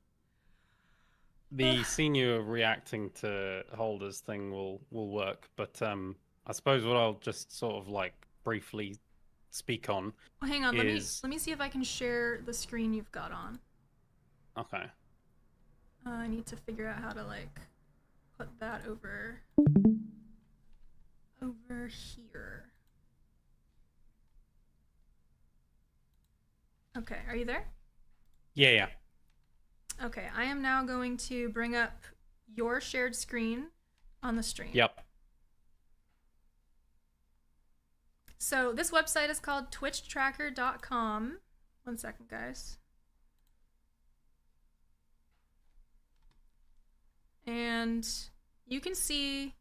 The senior reacting to Holder's thing will work, but I suppose what I'll just sort of like briefly speak on. Oh, hang on. Let me see if I can share the screen you've got on. Okay. I need to figure out how to like put that over here. Okay, are you there? Yeah. Okay, I am now going to bring up your shared screen on the stream. Yep. So this website is called twitchtracker.com. One second, guys. And you can see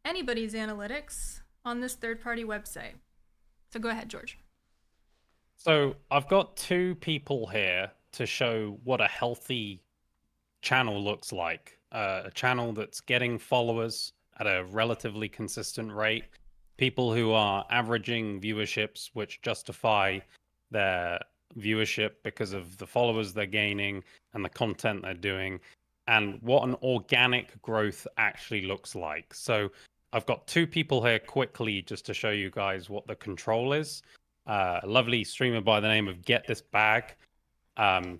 anybody's analytics on this third-party website. So go ahead, George. So I've got two people here to show what a healthy channel looks like. A channel that's getting followers at a relatively consistent rate. People who are averaging viewerships which justify their viewership because of the followers they're gaining and the content they're doing, and what an organic growth actually looks like. So I've got two people here quickly just to show you guys what the control is. A lovely streamer by the name of Get This Bag.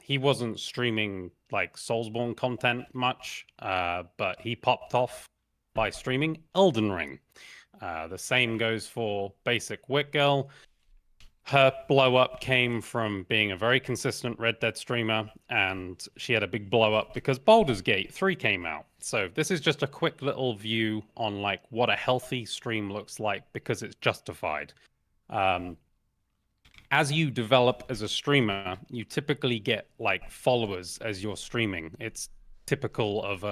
He wasn't streaming like Soulsborne content much, but he popped off by streaming Elden Ring. The same goes for Basic Wit Girl. Her blow up came from being a very consistent Red Dead streamer, and she had a big blow up because Baldur's Gate 3 came out. So this is just a quick little view on like what a healthy stream looks like because it's justified. as you develop as a streamer, you typically get like followers as you're streaming. It's typical of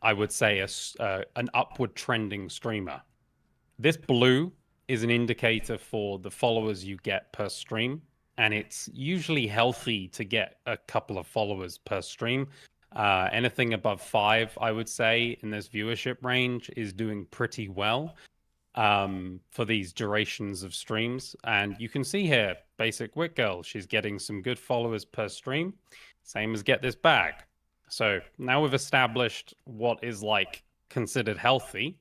I would say an upward trending streamer. This blue is an indicator for the followers you get per stream, and it's usually healthy to get a couple of followers per stream. Anything above 5, I would say, in this viewership range is doing pretty well for these durations of streams. And you can see here, Basic Wit Girl, she's getting some good followers per stream. Same as Get This Bag. So now we've established what is like considered healthy.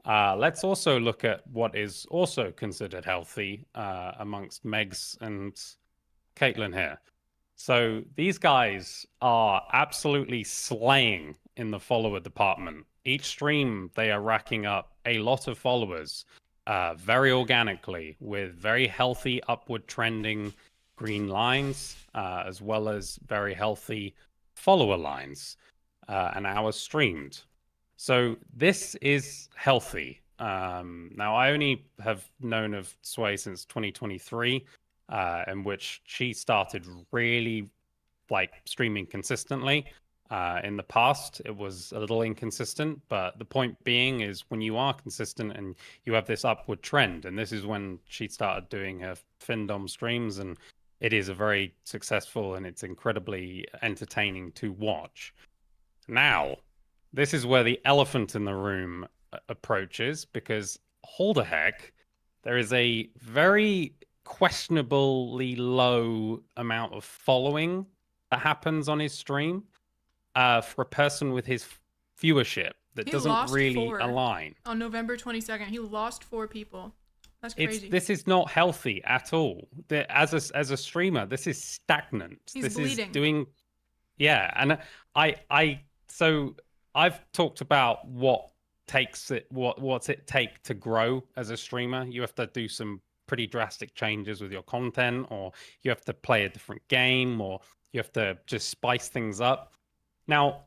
Let's also look at what is also considered healthy amongst Megs and Caitlyn here. So these guys are absolutely slaying in the follower department. Each stream, they are racking up a lot of followers very organically with very healthy upward trending green lines, as well as very healthy follower lines, and hours streamed. So this is healthy. Now, I only have known of Sway since 2023, in which she started really like streaming consistently. In the past, it was a little inconsistent, but the point being is when you are consistent and you have this upward trend, and this is when she started doing her Findom streams, and it is a very successful and it's incredibly entertaining to watch. Now, this is where the elephant in the room approaches, because hold the heck, there is a very questionably low amount of following that happens on his stream for a person with his viewership that doesn't really align. On November 22nd, he lost 4 people. That's crazy. This is not healthy at all. As a streamer, this is stagnant. He's bleeding. Is doing, yeah. And so I've talked about what's it take to grow as a streamer. You have to do some pretty drastic changes with your content, or you have to play a different game, or you have to just spice things up. Now,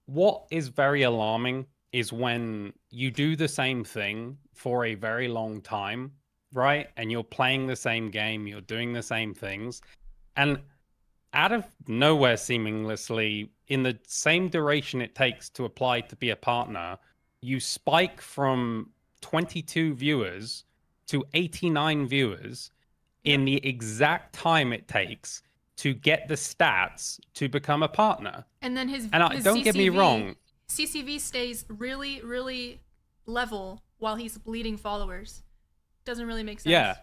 what is very alarming is when you do the same thing for a very long time, right? And you're playing the same game, you're doing the same things, and out of nowhere, seamlessly, in the same duration it takes to apply to be a partner, you spike from 22 viewers to 89 viewers in the exact time it takes to get the stats to become a partner. And then his don't CCV, get me wrong, CCV stays really, really level while he's bleeding followers. Doesn't really make sense. Yeah.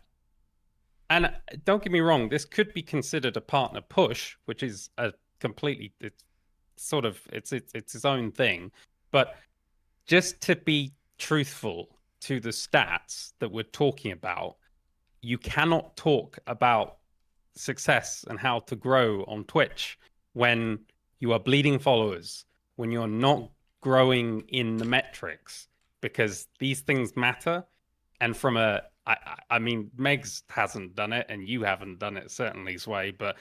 And don't get me wrong, this could be considered a partner push, which is a completely, it's its own thing. But just to be truthful to the stats that we're talking about, you cannot talk about success and how to grow on Twitch when you are bleeding followers, when you're not growing in the metrics, because these things matter. And from I mean, Megs hasn't done it, and you haven't done it, certainly, Sway, but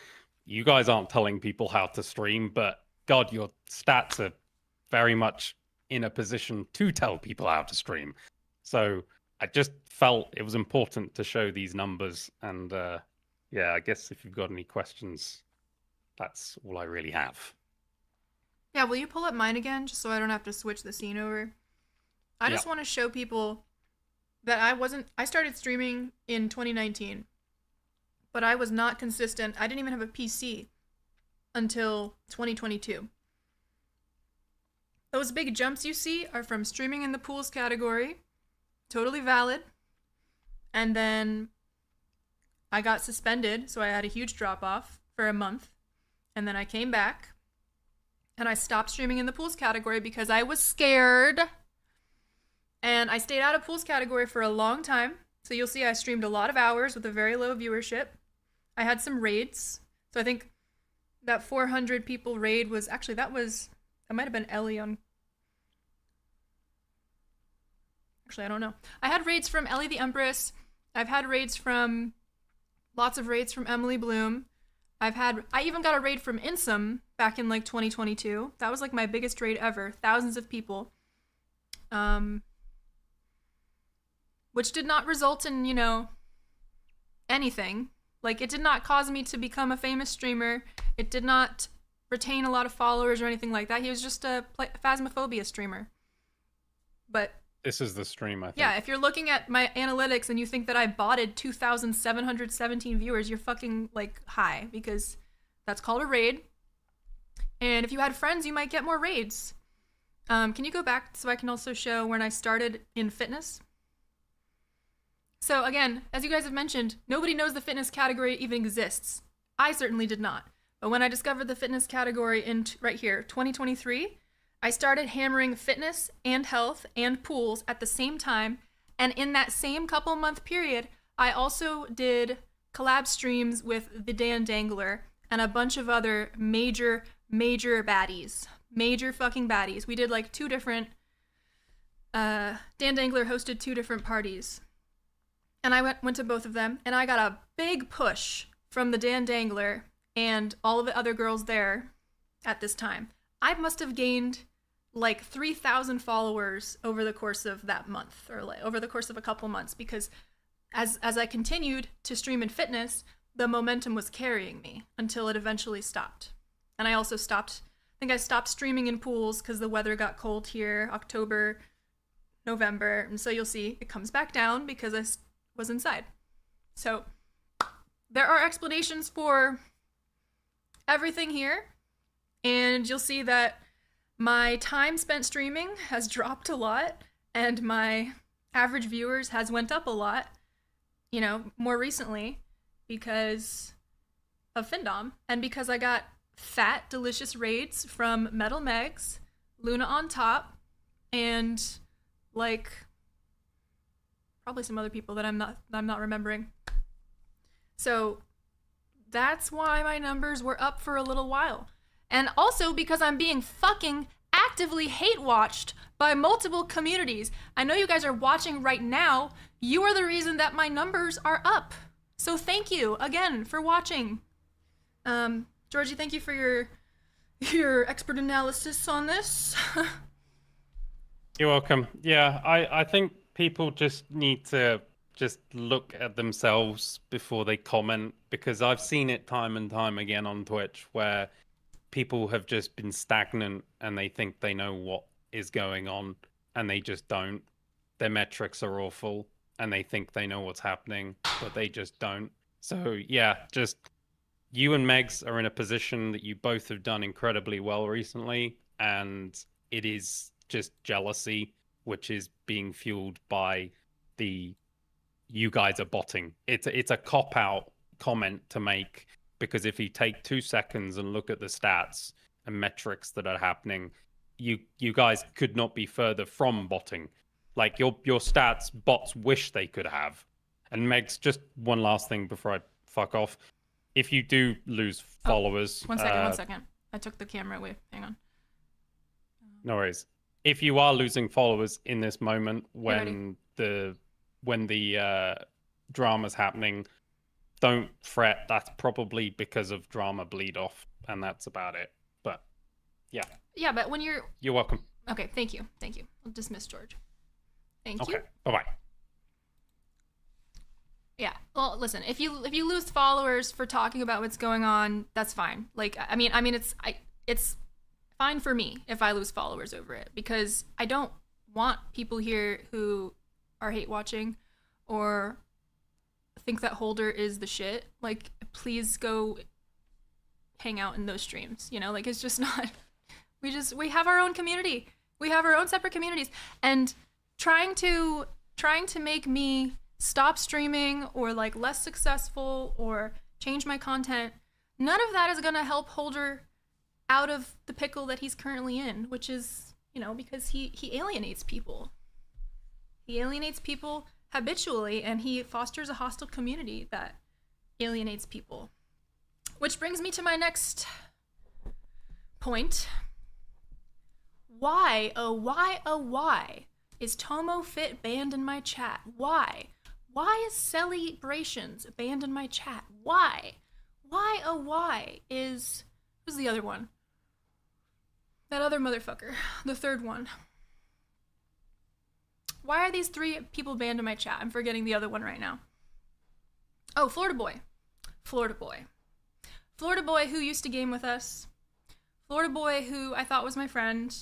you guys aren't telling people how to stream, but God, your stats are very much in a position to tell people how to stream. So I just felt it was important to show these numbers, and yeah, I guess if you've got any questions, that's all I really have. Yeah, will you pull up mine again, just so I don't have to switch the scene over? I just want to show people that I started streaming in 2019, but I was not consistent. I didn't even have a PC until 2022. Those big jumps you see are from streaming in the pools category, totally valid. And then I got suspended, so I had a huge drop off for a month. And then I came back and I stopped streaming in the pools category because I was scared. And I stayed out of pools category for a long time. So you'll see I streamed a lot of hours with a very low viewership. I had some raids. So I think that 400 people raid was actually, that might have been Ellie on. Actually, I don't know. I had raids from Ellie the Empress. I've had raids from, lots of raids from Emily Bloom. I even got a raid from Insum back in like 2022. That was like my biggest raid ever. Thousands of people. Which did not result in, anything. Like, it did not cause me to become a famous streamer. It did not retain a lot of followers or anything like that. He was just a Phasmophobia streamer. But this is the stream, I think. yeah, if you're looking at my analytics and you think that I botted 2,717 viewers, you're fucking, like, high, because that's called a raid. And if you had friends, you might get more raids. Can you go back so I can also show when I started in fitness? So again, as you guys have mentioned, nobody knows the fitness category even exists. I certainly did not. But when I discovered the fitness category in right here, 2023, I started hammering fitness and health and pools at the same time. And in that same couple month period, I also did collab streams with the Dan Dangler and a bunch of other major baddies. Major fucking baddies. We did like 2 different, Dan Dangler hosted 2 different parties. And I went to both of them, and I got a big push from the Dan Dangler and all of the other girls there at this time. I must have gained like 3,000 followers over the course of that month, or like over the course of a couple months, because as I continued to stream in fitness, the momentum was carrying me until it eventually stopped. And I also stopped, I think I stopped streaming in pools because the weather got cold here, October, November, and so you'll see it comes back down because I was inside. So there are explanations for everything here, and you'll see that my time spent streaming has dropped a lot, and my average viewers has went up a lot, you know, more recently because of Findom, and because I got fat, delicious raids from Metal Megs, Luna on Top, and like probably some other people that I'm not remembering. So that's why my numbers were up for a little while. And also because I'm being fucking actively hate watched by multiple communities. I know you guys are watching right now. You are the reason that my numbers are up. So thank you again for watching. Georgie, thank you for your expert analysis on this. You're welcome. Yeah, I think people just need to just look at themselves before they comment, because I've seen it time and time again on Twitch where people have just been stagnant and they think they know what is going on and they just don't. Their metrics are awful and they think they know what's happening, but they just don't. So yeah, just you and Megs are in a position that you both have done incredibly well recently, and it is just jealousy, which is being fueled by the you guys are botting. It's a cop-out comment to make, because if you take 2 seconds and look at the stats and metrics that are happening, you guys could not be further from botting. Like your stats, bots wish they could have. And Megs, just one last thing before I fuck off. If you do lose followers... One second. I took the camera away. Hang on. No worries. If you are losing followers in this moment when the drama's happening, don't fret. That's probably because of drama bleed off, and that's about it. But yeah. Yeah, but when you're welcome. Okay, thank you. I'll dismiss George. Thank you. Okay. Bye-bye. Yeah. Well, listen, if you lose followers for talking about what's going on, that's fine. Like, I mean it's fine for me if I lose followers over it, because I don't want people here who are hate watching or think that Holder is the shit. Like, please go hang out in those streams, you know? Like, it's just not... We have our own community. We have our own separate communities. And trying to make me stop streaming or, like, less successful or change my content, none of that is gonna help Holder out of the pickle that he's currently in, which is, you know, because he alienates people. He alienates people habitually, and he fosters a hostile community that alienates people. Which brings me to my next point. Why, oh why is Tomo Fit banned in my chat? Why? Why is Celebrations banned in my chat? Why? Why, oh why is... Who's the other one? That other motherfucker. The third one. Why are these 3 people banned in my chat? I'm forgetting the other one right now. Oh, Florida Boy. Florida Boy. Florida Boy who used to game with us. Florida Boy who I thought was my friend,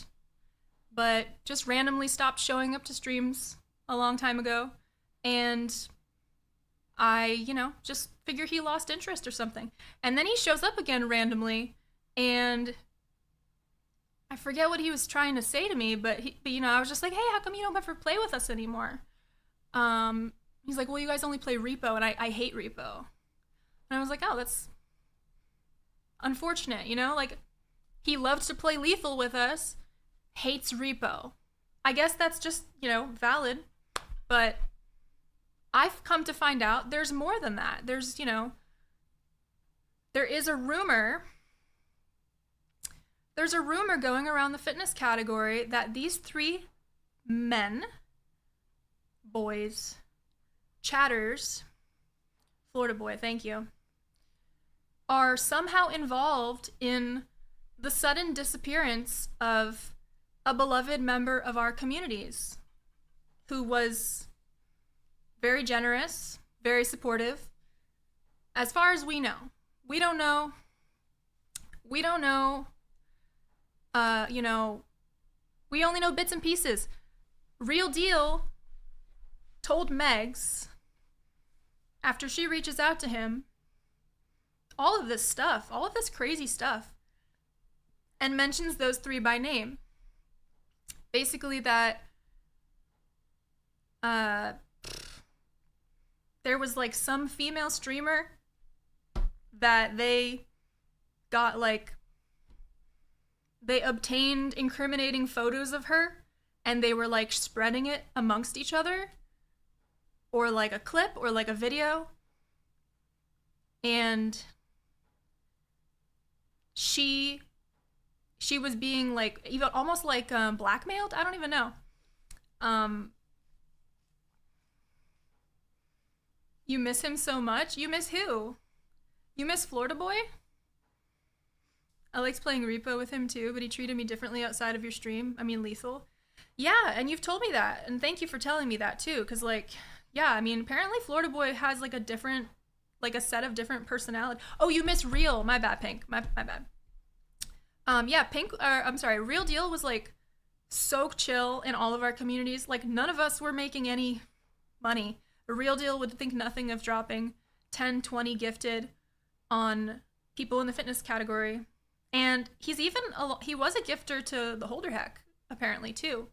but just randomly stopped showing up to streams a long time ago. And I, just figure he lost interest or something. And then he shows up again randomly, and I forget what he was trying to say to me, but I was just like, hey, how come you don't ever play with us anymore? He's like, well, you guys only play Repo, and I hate Repo. And I was like, oh, that's unfortunate, like, he loves to play Lethal with us, hates Repo. I guess that's just, valid, but I've come to find out there's more than that. There's, there is a rumor. There's a rumor going around the fitness category that these 3 men, boys, chatters, Florida Boy, thank you, are somehow involved in the sudden disappearance of a beloved member of our communities who was very generous, very supportive. As far as we know, we don't know. We only know bits and pieces. Real Deal told Megs, after she reaches out to him, all of this stuff, all of this crazy stuff, and mentions those 3 by name. Basically that there was like some female streamer that they got they obtained incriminating photos of her, and they were like spreading it amongst each other, or like a clip or like a video, and she was being like even almost like blackmailed. I don't even know. You miss him so much? You miss who? You miss Florida Boy? I liked playing Repo with him too, but he treated me differently outside of your stream. I mean, Lethal. Yeah, and you've told me that, and thank you for telling me that too, because apparently Florida Boy has like a different, like a set of different personality. Oh, you miss Real. My bad, Pink. My bad. Real Deal was like so chill in all of our communities. Like, none of us were making any money. A Real Deal would think nothing of dropping 10, 20 gifted on people in the fitness category. And he was a gifter to the Holder Heck, apparently, too.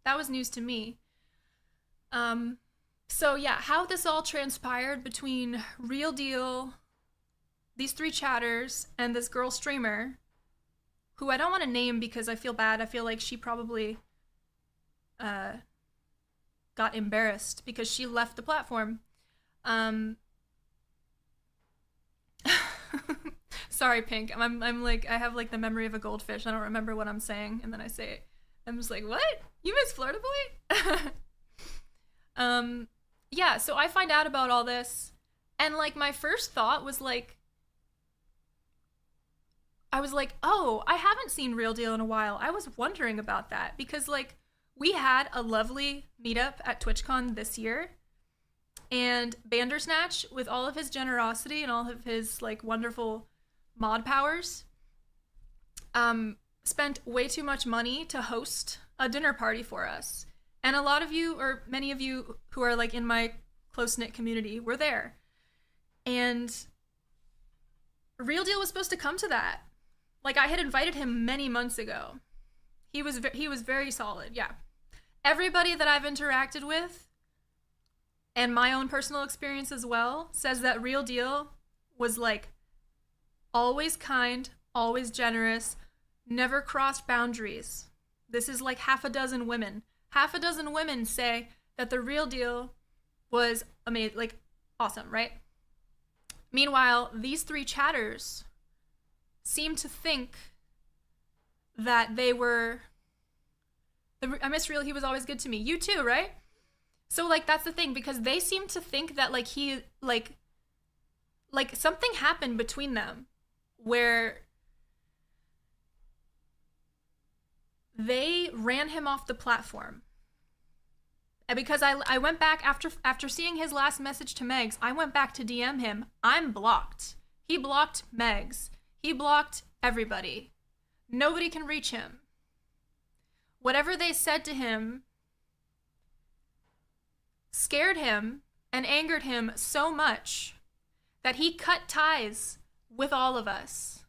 That was news to me. So yeah, how this all transpired between Real Deal, these 3 chatters, and this girl streamer, who I don't want to name because I feel bad. I feel like she probably got embarrassed because she left the platform. Sorry, Pink. I'm like, I have like the memory of a goldfish. I don't remember what I'm saying, and then I say it. I'm just like, what? You miss Florida Boy? Yeah, so I find out about all this, and like my first thought was like, oh, I haven't seen Real Deal in a while. I was wondering about that because like we had a lovely meetup at TwitchCon this year, and Bandersnatch, with all of his generosity and all of his like wonderful mod powers, spent way too much money to host a dinner party for us. And a lot of you, or many of you who are like in my close-knit community, were there. And Real Deal was supposed to come to that. Like, I had invited him many months ago. He was very solid, yeah. Everybody that I've interacted with, and my own personal experience as well, says that Real Deal was like always kind, always generous, never crossed boundaries. This is like half a dozen women. Half a dozen women say that the Real Deal was amazing, like awesome, right? Meanwhile, these 3 chatters seem to think that they were, I miss Real, he was always good to me. You too, right? So like that's the thing, because they seem to think that like he, like something happened between them where they ran him off the platform. And because I went back after seeing his last message to Megs, I went back to DM him. I'm blocked. He blocked Megs. He blocked everybody. Nobody can reach him. Whatever they said to him scared him and angered him so much that he cut ties with all of us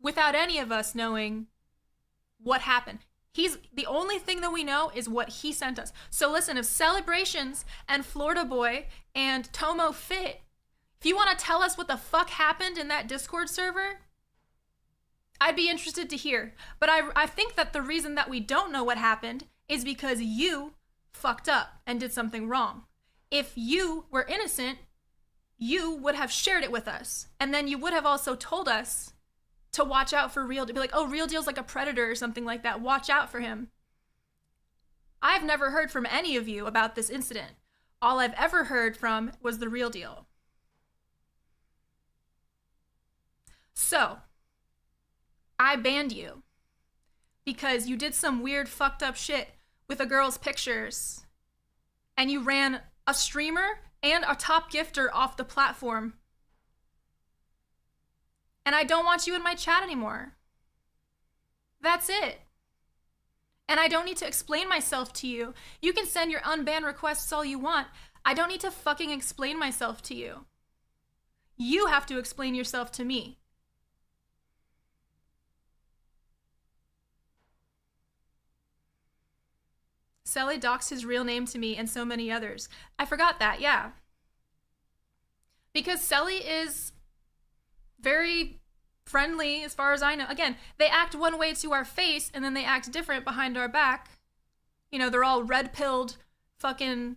without any of us knowing what happened. The only thing that we know is what he sent us. So listen, if Celebrations and Florida Boy and Tomo Fit, if you want to tell us what the fuck happened in that Discord server, I'd be interested to hear. But I think that the reason that we don't know what happened is because you fucked up and did something wrong. If you were innocent, you would have shared it with us. And then you would have also told us to watch out for Real Deal. Be like, oh, Real Deal's like a predator or something like that. Watch out for him. I've never heard from any of you about this incident. All I've ever heard from was the Real Deal. So, I banned you because you did some weird fucked up shit with a girl's pictures and you ran a streamer and a top gifter off the platform. And I don't want you in my chat anymore. That's it. And I don't need to explain myself to you. You can send your unban requests all you want. I don't need to fucking explain myself to you. You have to explain yourself to me. Selly doxed his real name to me and so many others. I forgot that, yeah. Because Selly is very friendly as far as I know. Again, they act one way to our face and then they act different behind our back. You know, they're all red-pilled fucking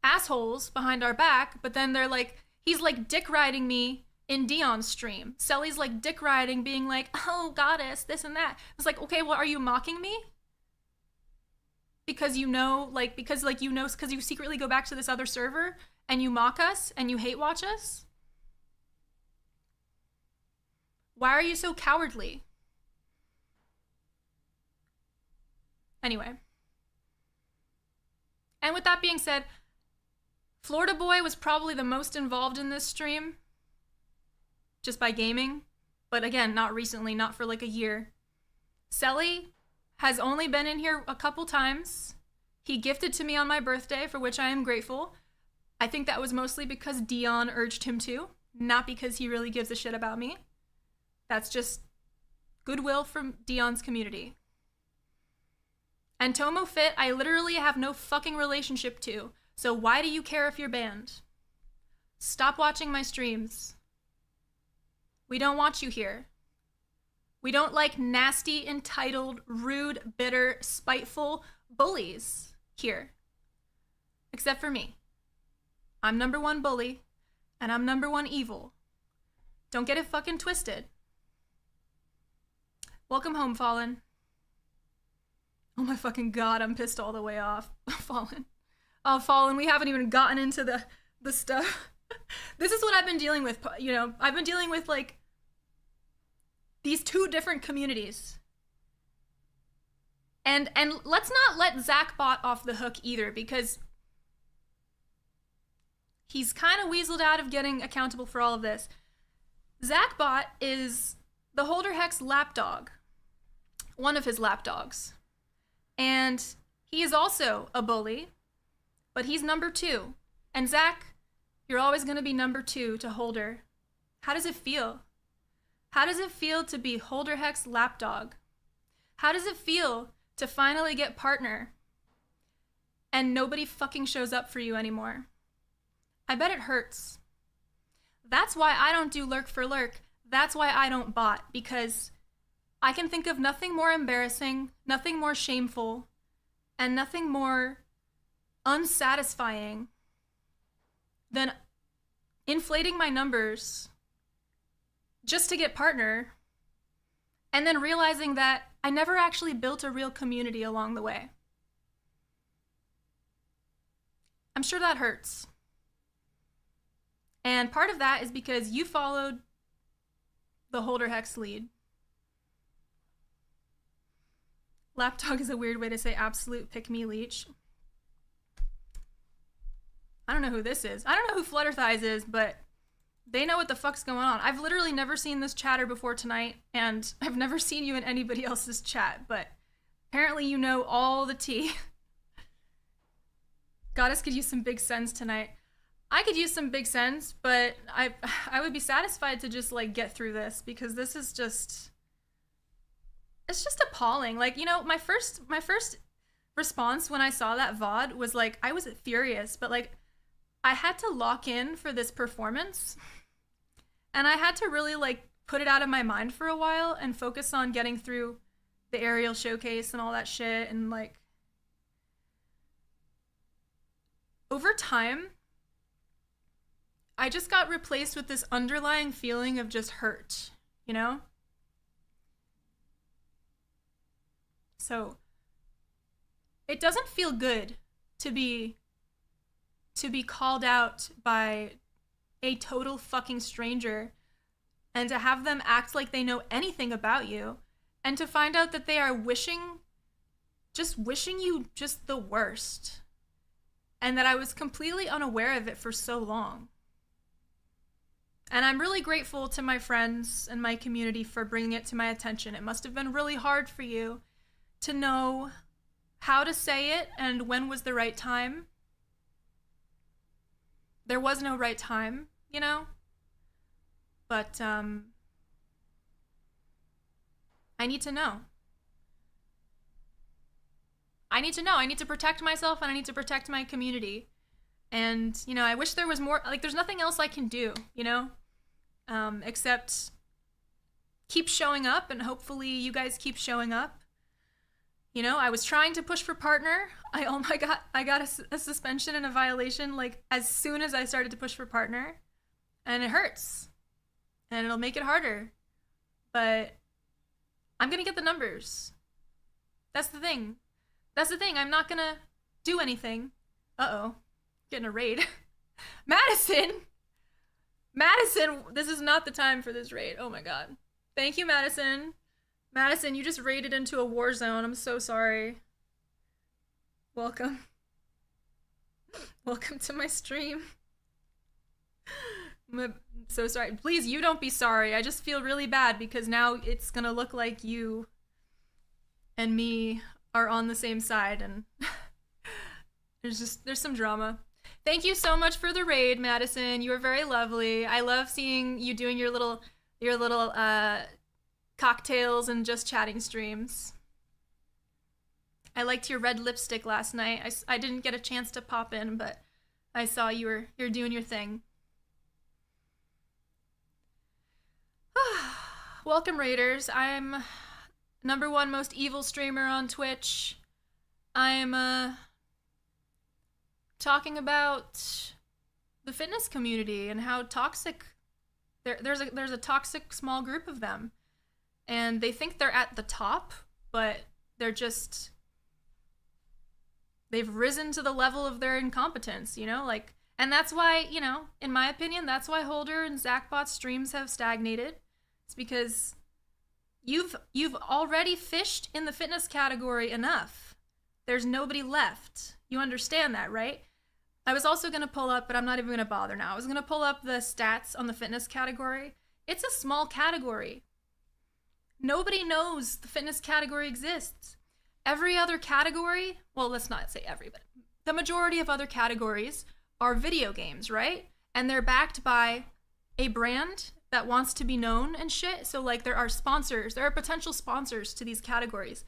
assholes behind our back, but then they're like, he's like dick riding me in Dion's stream. Selly's like dick riding, being like, oh, goddess, this and that. It's like, okay, well, are you mocking me? Because because you secretly go back to this other server and you mock us and you hate watch us? Why are you so cowardly? Anyway. And with that being said, Florida Boy was probably the most involved in this stream. Just by gaming. But again, not recently, not for like a year. Selly has only been in here a couple times. He gifted to me on my birthday, for which I am grateful. I think that was mostly because Dion urged him to, not because he really gives a shit about me. That's just goodwill from Dion's community. And Tomo Fit, I literally have no fucking relationship to, so why do you care if you're banned? Stop watching my streams. We don't want you here. We don't like nasty, entitled, rude, bitter, spiteful bullies here. Except for me. I'm #1 bully, and I'm #1 evil. Don't get it fucking twisted. Welcome home, Fallen. Oh my fucking god, I'm pissed all the way off. Fallen. Oh, Fallen, we haven't even gotten into the stuff. This is what I've been dealing with, you know. I've been dealing with, like, these two different communities. And let's not let Zachbot off the hook either, because he's kind of weaseled out of getting accountable for all of this. Zachbot is the Holder Hex lapdog. One of his lapdogs. And he is also a bully, but he's #2. And Zach, you're always going to be #2 to Holder. How does it feel? How does it feel to be Holder Hex lapdog? How does it feel to finally get partner and nobody fucking shows up for you anymore? I bet it hurts. That's why I don't do lurk for lurk. That's why I don't bot, because I can think of nothing more embarrassing, nothing more shameful, and nothing more unsatisfying than inflating my numbers just to get partner, and then realizing that I never actually built a real community along the way. I'm sure that hurts. And part of that is because you followed the Holder Hex lead. Lapdog is a weird way to say absolute pick-me leech. I don't know who this is. I don't know who Flutter Thighs is, but they know what the fuck's going on. I've literally never seen this chatter before tonight, and I've never seen you in anybody else's chat, but apparently you know all the tea. Goddess could use some big sends tonight. I could use some big sends, but I would be satisfied to just like get through this, because this is just, it's just appalling. Like, you know, my first response when I saw that VOD was like, I was furious, but like I had to lock in for this performance, and I had to really like put it out of my mind for a while and focus on getting through the aerial showcase and all that shit. And like over time, I just got replaced with this underlying feeling of just hurt, you know? So it doesn't feel good to be called out by a total fucking stranger, and to have them act like they know anything about you, and to find out that they are wishing you just the worst, and that I was completely unaware of it for so long. And I'm really grateful to my friends and my community for bringing it to my attention. It must have been really hard for you to know how to say it and when was the right time. There was no right time, you know? But, I need to know. I need to know. I need to protect myself, and I need to protect my community. And, you know, I wish there was more, like, there's nothing else I can do, you know? Except keep showing up, and hopefully you guys keep showing up. You know, I was trying to push for partner. I got a suspension and a violation like as soon as I started to push for partner, and it hurts, and it'll make it harder. But I'm gonna get the numbers. That's the thing. I'm not gonna do anything. Uh-oh, getting a raid. Madison, this is not the time for this raid. Oh my god. Thank you, Madison. Madison, you just raided into a war zone. I'm so sorry. Welcome. Welcome to my stream. I'm so sorry. Please, you don't be sorry. I just feel really bad because now it's gonna look like you and me are on the same side, and there's some drama. Thank you so much for the raid, Madison. You are very lovely. I love seeing you doing your little cocktails and just chatting streams. I liked your red lipstick last night. I didn't get a chance to pop in, but I saw you're doing your thing. Welcome, Raiders. I'm #1 most evil streamer on Twitch. I'm talking about the fitness community and how toxic there's a toxic small group of them, and they think they're at the top, but they've risen to the level of their incompetence, you know, like, and that's why, you know, in my opinion, that's why Holder and Zachbot's streams have stagnated. It's because you've already fished in the fitness category enough. There's nobody left. You understand that, right? I was also going to pull up, but I'm not even going to bother now. I was going to pull up the stats on the fitness category. It's a small category. Nobody knows the fitness category exists. Every other category, well, let's not say every, but the majority of other categories are video games, right? And they're backed by a brand that wants to be known and shit. So like there are sponsors, there are potential sponsors to these categories.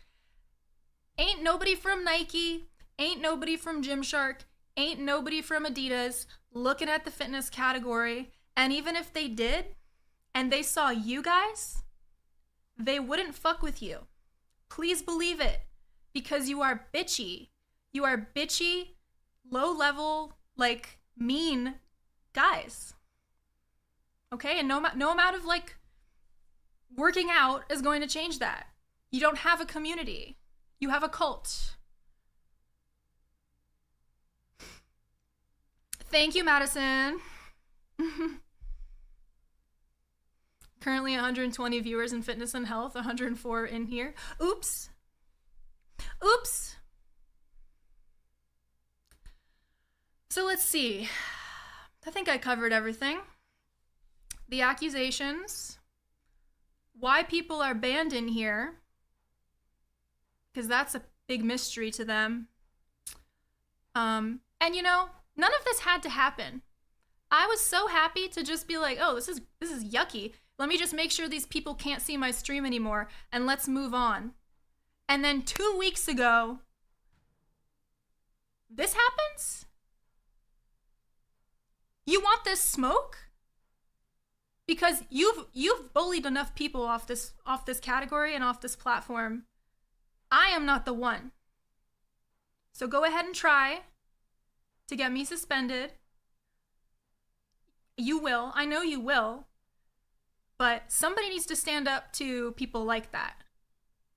Ain't nobody from Nike, ain't nobody from Gymshark, ain't nobody from Adidas looking at the fitness category. And even if they did, and they saw you guys, they wouldn't fuck with you. Please believe it, because you are bitchy. You are bitchy, low level, like mean guys. Okay, and no amount of like working out is going to change that. You don't have a community. You have a cult. Thank you, Madison. Currently 120 viewers in fitness and health, 104 in here. Oops. Oops. So let's see. I think I covered everything. The accusations, why people are banned in here, because that's a big mystery to them. And you know, none of this had to happen. I was so happy to just be like, oh, this is yucky. Let me just make sure these people can't see my stream anymore, and let's move on. And then 2 weeks ago, this happens? You want this smoke? Because you've bullied enough people off this category and off this platform. I am not the one. So go ahead and try to get me suspended. You will. I know you will. But somebody needs to stand up to people like that.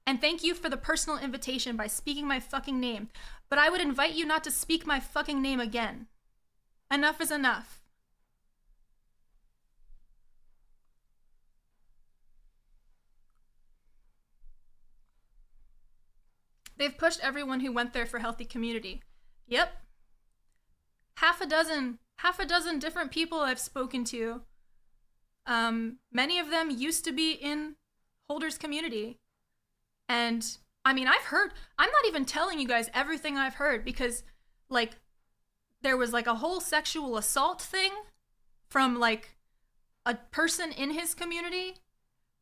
And thank you for the personal invitation by speaking my fucking name. But I would invite you not to speak my fucking name again. Enough is enough. They've pushed everyone who went there for healthy community. Yep. Half a dozen different people I've spoken to. Many of them used to be in Holder's community. And I mean, I'm not even telling you guys everything I've heard because like there was like a whole sexual assault thing from like a person in his community.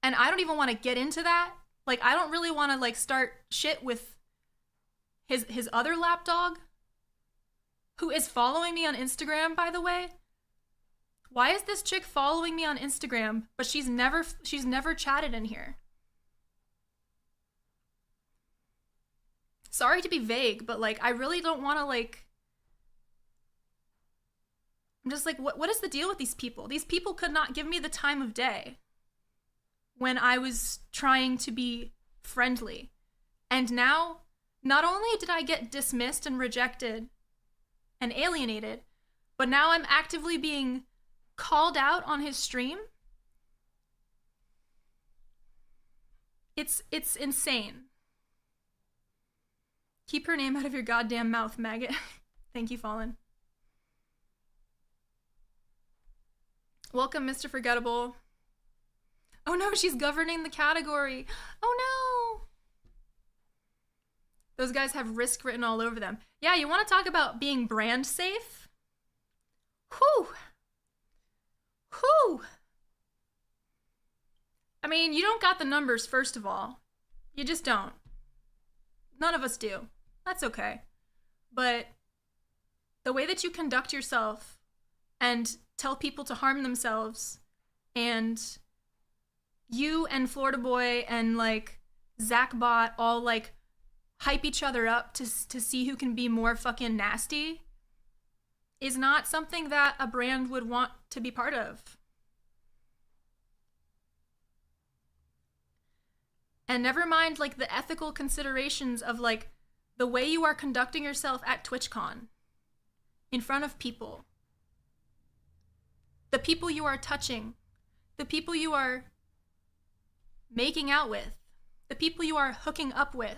And I don't even want to get into that. Like, I don't really want to like start shit with his other lapdog, who is following me on Instagram, by the way. Why is this chick following me on Instagram, but she's never chatted in here? Sorry to be vague, but like I really don't want to like. I'm just like, what is the deal with these people? These people could not give me the time of day when I was trying to be friendly. And now, not only did I get dismissed and rejected and alienated, but now I'm actively being called out on his stream. It's insane. Keep her name out of your goddamn mouth, maggot. Thank you, Fallen. Welcome, Mr. Forgettable. Oh no, she's governing the category. Oh no. Those guys have risk written all over them. Yeah, you want to talk about being brand safe? Whew. Whew. I mean, you don't got the numbers, first of all. You just don't. None of us do. That's okay. But the way that you conduct yourself and tell people to harm themselves, and you and Florida Boy and like Zachbot all like hype each other up to see who can be more fucking nasty, is not something that a brand would want to be part of. And never mind like the ethical considerations of like the way you are conducting yourself at TwitchCon in front of people. The people you are touching, the people you are making out with, the people you are hooking up with.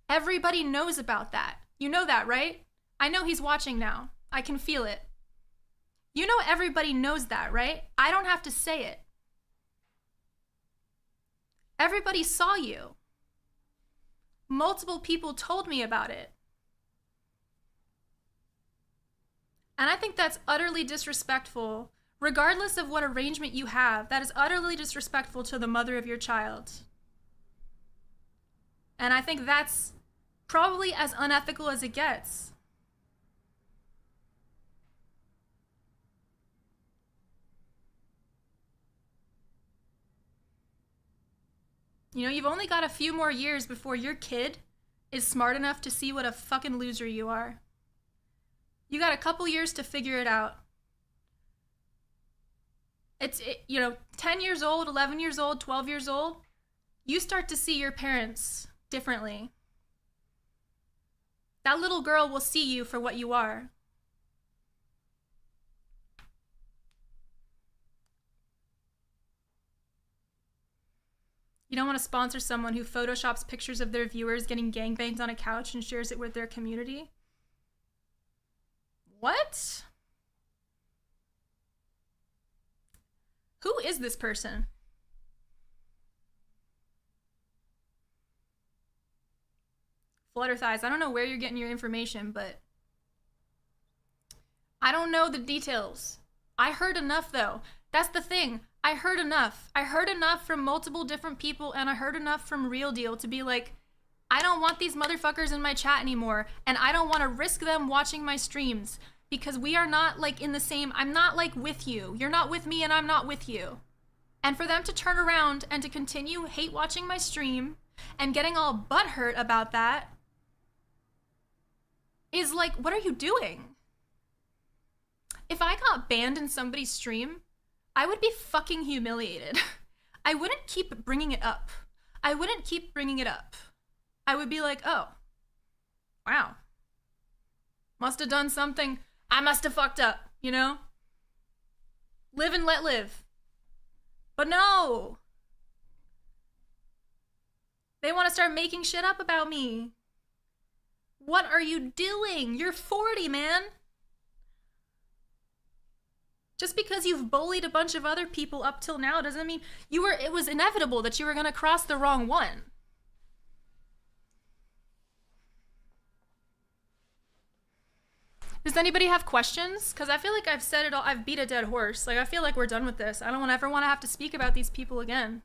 Everybody knows about that. You know that, right? I know he's watching now. I can feel it. You know everybody knows that, right? I don't have to say it. Everybody saw you. Multiple people told me about it. And I think that's utterly disrespectful. Regardless of what arrangement you have, that is utterly disrespectful to the mother of your child. And I think that's probably as unethical as it gets. You know, you've only got a few more years before your kid is smart enough to see what a fucking loser you are. You got a couple years to figure it out. You know, 10 years old, 11 years old, 12 years old, you start to see your parents differently. That little girl will see you for what you are. You don't want to sponsor someone who photoshops pictures of their viewers getting gangbanged on a couch and shares it with their community? What? Who is this person? Flutter thighs. I don't know where you're getting your information, but I don't know the details. I heard enough though. That's the thing. I heard enough. I heard enough from multiple different people, and I heard enough from Real Deal to be like, I don't want these motherfuckers in my chat anymore, and I don't want to risk them watching my streams because we are not like in the same, I'm not like with you. You're not with me and I'm not with you. And for them to turn around and to continue hate watching my stream and getting all butthurt about that is like, what are you doing? If I got banned in somebody's stream, I would be fucking humiliated. I wouldn't keep bringing it up. I wouldn't keep bringing it up. I would be like, oh, wow. Must have done something. I must have fucked up, you know? Live and let live. But no. They want to start making shit up about me. What are you doing? You're 40, man. Just because you've bullied a bunch of other people up till now doesn't mean it was inevitable that you were going to cross the wrong one. Does anybody have questions? Because I feel like I've said it all. I've beat a dead horse. Like, I feel like we're done with this. I don't ever want to have to speak about these people again.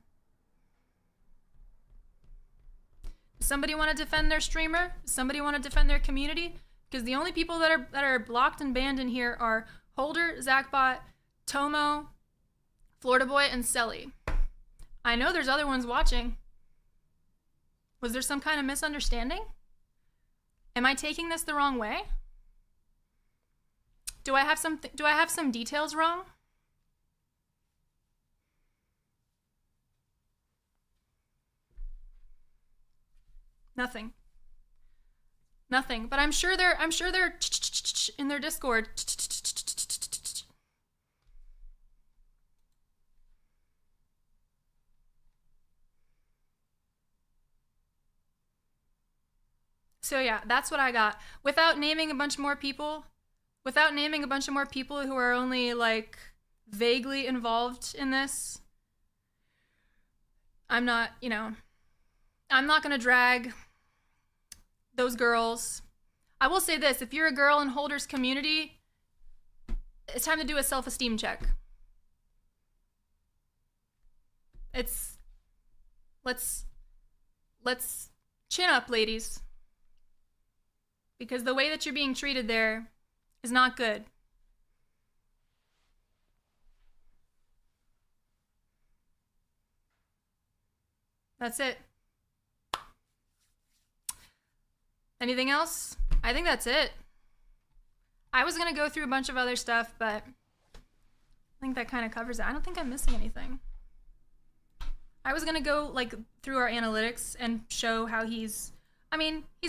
Does somebody want to defend their streamer? Does somebody want to defend their community? Because the only people that are blocked and banned in here are Holder, Zachbot, Tomo, Florida Boy, and Selly. I know there's other ones watching. Was there some kind of misunderstanding? Am I taking this the wrong way? Do I have some details wrong? Nothing. Nothing. But I'm sure they're in their Discord. So yeah, that's what I got. Without naming a bunch more people who are only like vaguely involved in this, I'm not gonna drag those girls. I will say this, if you're a girl in Holder's community, it's time to do a self-esteem check. Let's chin up, ladies. Because the way that you're being treated there is not good. That's it. Anything else? I think that's it. I was gonna go through a bunch of other stuff, but I think that kind of covers it. I don't think I'm missing anything. I was gonna go like through our analytics and show how he's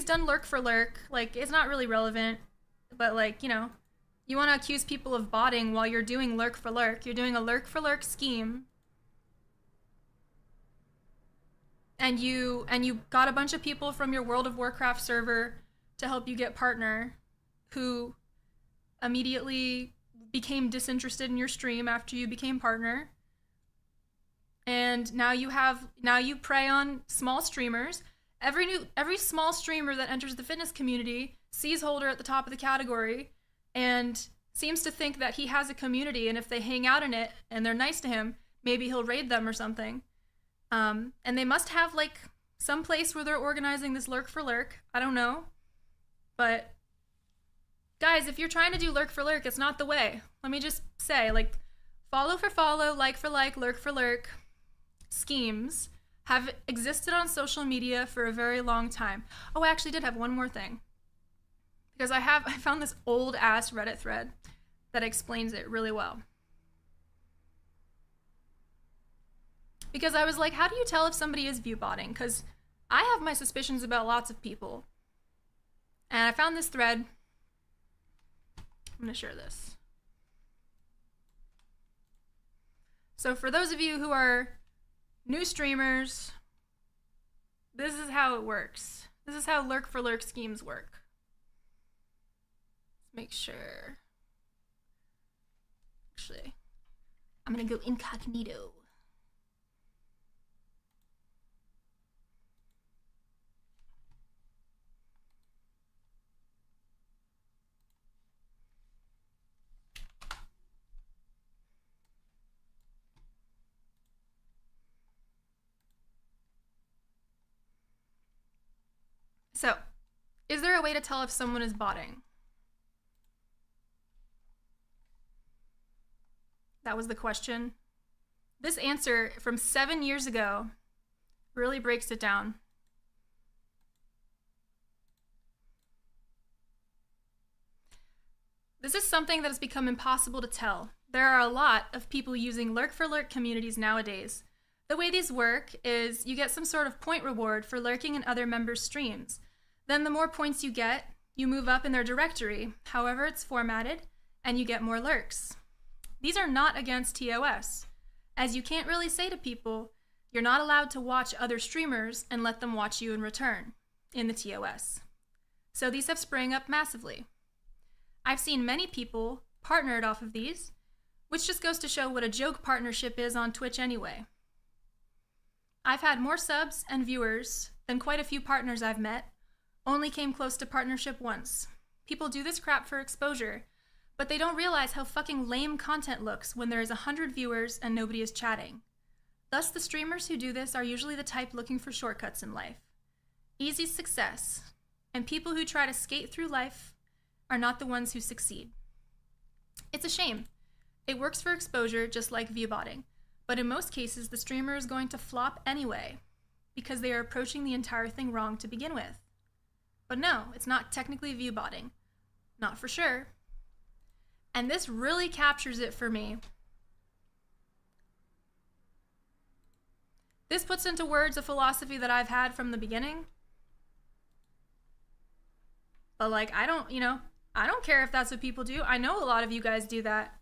done lurk for lurk. Like, it's not really relevant, but like, you know, you want to accuse people of botting while you're doing lurk for lurk. You're doing a lurk for lurk scheme. And you got a bunch of people from your World of Warcraft server to help you get partner who immediately became disinterested in your stream after you became partner. And now you prey on small streamers. Every small streamer that enters the fitness community sees Holder at the top of the category and seems to think that he has a community, and if they hang out in it and they're nice to him, maybe he'll raid them or something. And they must have like some place where they're organizing this lurk for lurk. I don't know. But guys, if you're trying to do lurk for lurk, it's not the way. Let me just say, like, follow for follow, like for like, lurk for lurk schemes have existed on social media for a very long time. Oh, I actually did have one more thing. Because I found this old ass Reddit thread that explains it really well. Because I was like, how do you tell if somebody is view botting? Because I have my suspicions about lots of people. And I found this thread. I'm gonna share this. So for those of you who are new streamers, this is how it works. This is how lurk for lurk schemes work. Let's make sure. Actually, I'm gonna go incognito. So, is there a way to tell if someone is botting? That was the question. This answer from 7 years ago really breaks it down. This is something that has become impossible to tell. There are a lot of people using lurk for lurk communities nowadays. The way these work is you get some sort of point reward for lurking in other members' streams. Then the more points you get, you move up in their directory, however it's formatted, and you get more lurks. These are not against TOS, as you can't really say to people, you're not allowed to watch other streamers and let them watch you in return in the TOS. So these have sprang up massively. I've seen many people partnered off of these, which just goes to show what a joke partnership is on Twitch anyway. I've had more subs and viewers than quite a few partners I've met, only came close to partnership once. People do this crap for exposure, but they don't realize how fucking lame content looks when there is 100 viewers and nobody is chatting. Thus, the streamers who do this are usually the type looking for shortcuts in life. Easy success, and people who try to skate through life are not the ones who succeed. It's a shame. It works for exposure just like viewbotting, but in most cases the streamer is going to flop anyway because they are approaching the entire thing wrong to begin with. But no, it's not technically viewbotting. Not for sure. And this really captures it for me. This puts into words a philosophy that I've had from the beginning. But like, I don't care if that's what people do. I know a lot of you guys do that.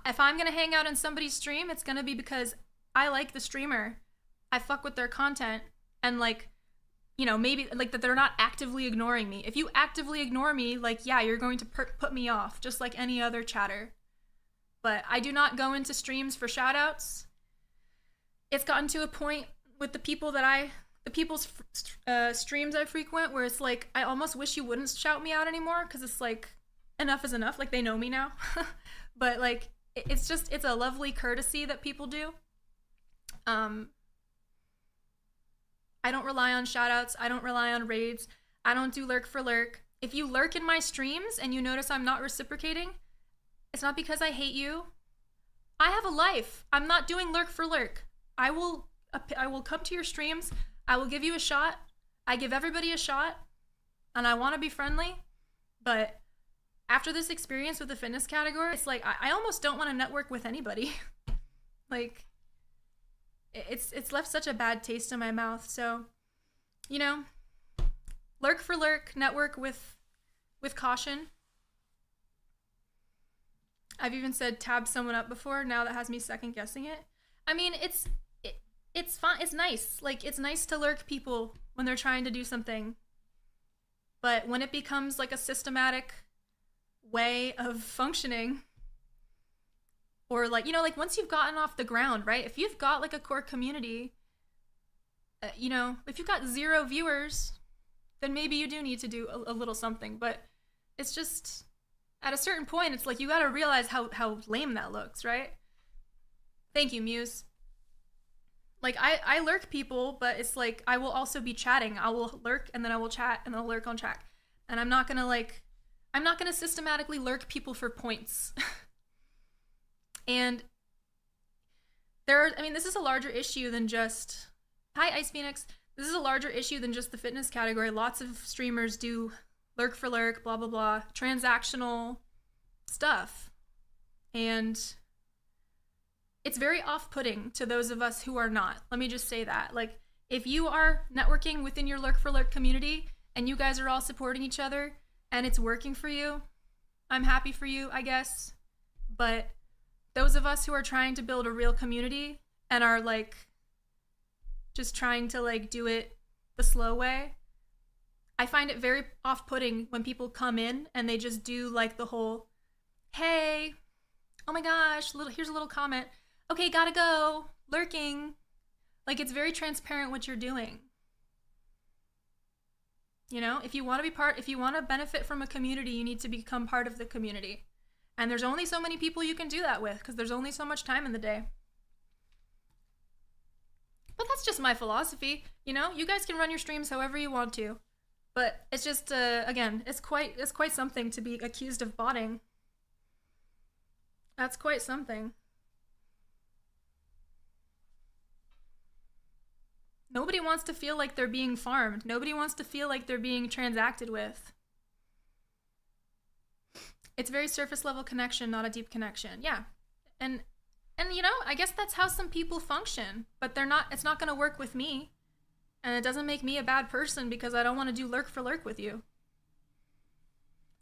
If I'm gonna hang out in somebody's stream, it's gonna be because I like the streamer. I fuck with their content, and like, maybe like that they're not actively ignoring me. If you actively ignore me, like, yeah, you're going to put me off, just like any other chatter. But I do not go into streams for shoutouts. It's gotten to a point with the people's streams I frequent where it's like, I almost wish you wouldn't shout me out anymore, because it's like, enough is enough. Like, they know me now. But like, it's a lovely courtesy that people do. I don't rely on shoutouts. I don't rely on raids. I don't do lurk for lurk. If you lurk in my streams and you notice I'm not reciprocating, it's not because I hate you. I have a life. I'm not doing lurk for lurk. I will come to your streams. I will give you a shot. I give everybody a shot, and I want to be friendly. But after this experience with the fitness category, it's like I almost don't want to network with anybody. Like, it's left such a bad taste in my mouth. So, lurk for lurk, network with caution. I've even said tab someone up before. Now that has me second guessing it. I mean, it's fun. It's nice. Like, it's nice to lurk people when they're trying to do something. But when it becomes like a systematic way of functioning, or like, like once you've gotten off the ground, right? If you've got like a core community, if you've got 0 viewers, then maybe you do need to do a little something. But it's just, at a certain point, it's like, you gotta realize how lame that looks, right? Thank you, Muse. Like, I lurk people, but it's like, I will also be chatting. I will lurk, and then I will chat, and then I'll lurk on chat. And I'm not gonna systematically lurk people for points. And this is a larger issue than just, hi Ice Phoenix, this is a larger issue than just the fitness category. Lots of streamers do lurk for lurk, blah, blah, blah, transactional stuff. And it's very off-putting to those of us who are not. Let me just say that. Like, if you are networking within your lurk for lurk community and you guys are all supporting each other and it's working for you, I'm happy for you, I guess. But those of us who are trying to build a real community and are like just trying to like do it the slow way, I find it very off-putting when people come in and they just do like the whole, hey, oh my gosh, here's a little comment. Okay, gotta go, lurking. Like, it's very transparent what you're doing. You know, if you want to benefit from a community, you need to become part of the community. And there's only so many people you can do that with because there's only so much time in the day. But that's just my philosophy. You know, you guys can run your streams however you want to. But it's just, again, it's quite something to be accused of botting. That's quite something. Nobody wants to feel like they're being farmed. Nobody wants to feel like they're being transacted with. It's very surface level connection, not a deep connection. Yeah. And you know, I guess that's how some people function, but it's not going to work with me. And it doesn't make me a bad person because I don't want to do lurk for lurk with you.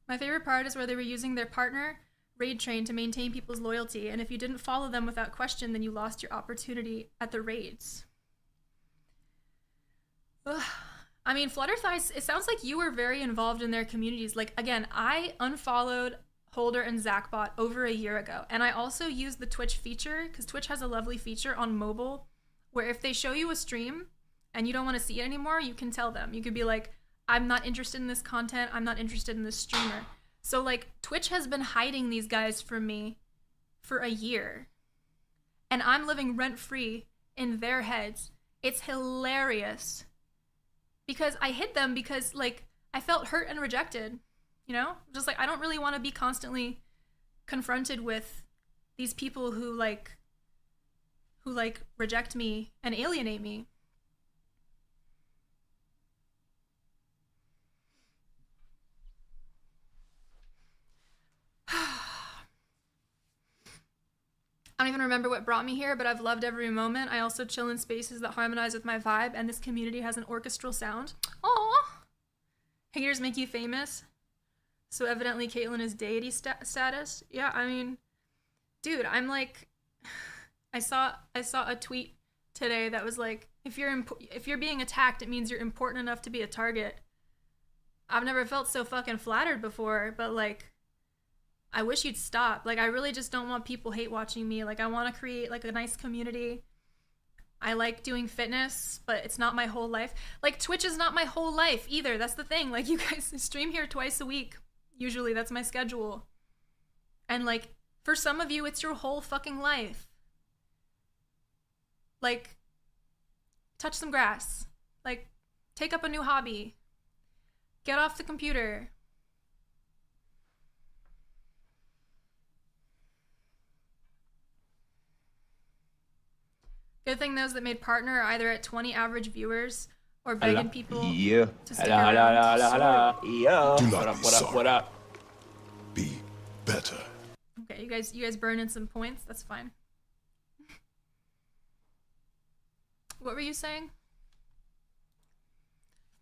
My favorite part is where they were using their partner raid train to maintain people's loyalty, and if you didn't follow them without question, then you lost your opportunity at the raids. Ugh. I mean, Flutterthighs, it sounds like you were very involved in their communities. Like, again, I unfollowed Holder and Zachbot over a year ago, and I also used the Twitch feature, because Twitch has a lovely feature on mobile, where if they show you a stream, and you don't want to see it anymore, you can tell them. You could be like, I'm not interested in this content, I'm not interested in this streamer. So, like, Twitch has been hiding these guys from me for a year. And I'm living rent-free in their heads. It's hilarious. Because I hid them because, like, I felt hurt and rejected. You know? Just like, I don't really want to be constantly confronted with these people who reject me and alienate me. I don't even remember what brought me here, but I've loved every moment. I also chill in spaces that harmonize with my vibe, and this community has an orchestral sound. Aww! Haters make you famous. So evidently Caitlyn is deity status. Yeah, I mean, dude, I'm like, I saw a tweet today that was like, if you're being attacked, it means you're important enough to be a target. I've never felt so fucking flattered before, but like, I wish you'd stop. Like, I really just don't want people hate watching me. Like, I want to create like a nice community. I like doing fitness, but it's not my whole life. Like, Twitch is not my whole life either. That's the thing. Like, you guys stream here twice a week. Usually that's my schedule. And like, for some of you, it's your whole fucking life. Like, touch some grass. Like, take up a new hobby. Get off the computer. Good thing those that made partner are either at 20 average viewers or begging people to stick around. Yeah. Do What not up, be what up, sorry. what up? Be better. Okay, you guys burn in some points. That's fine. What were you saying?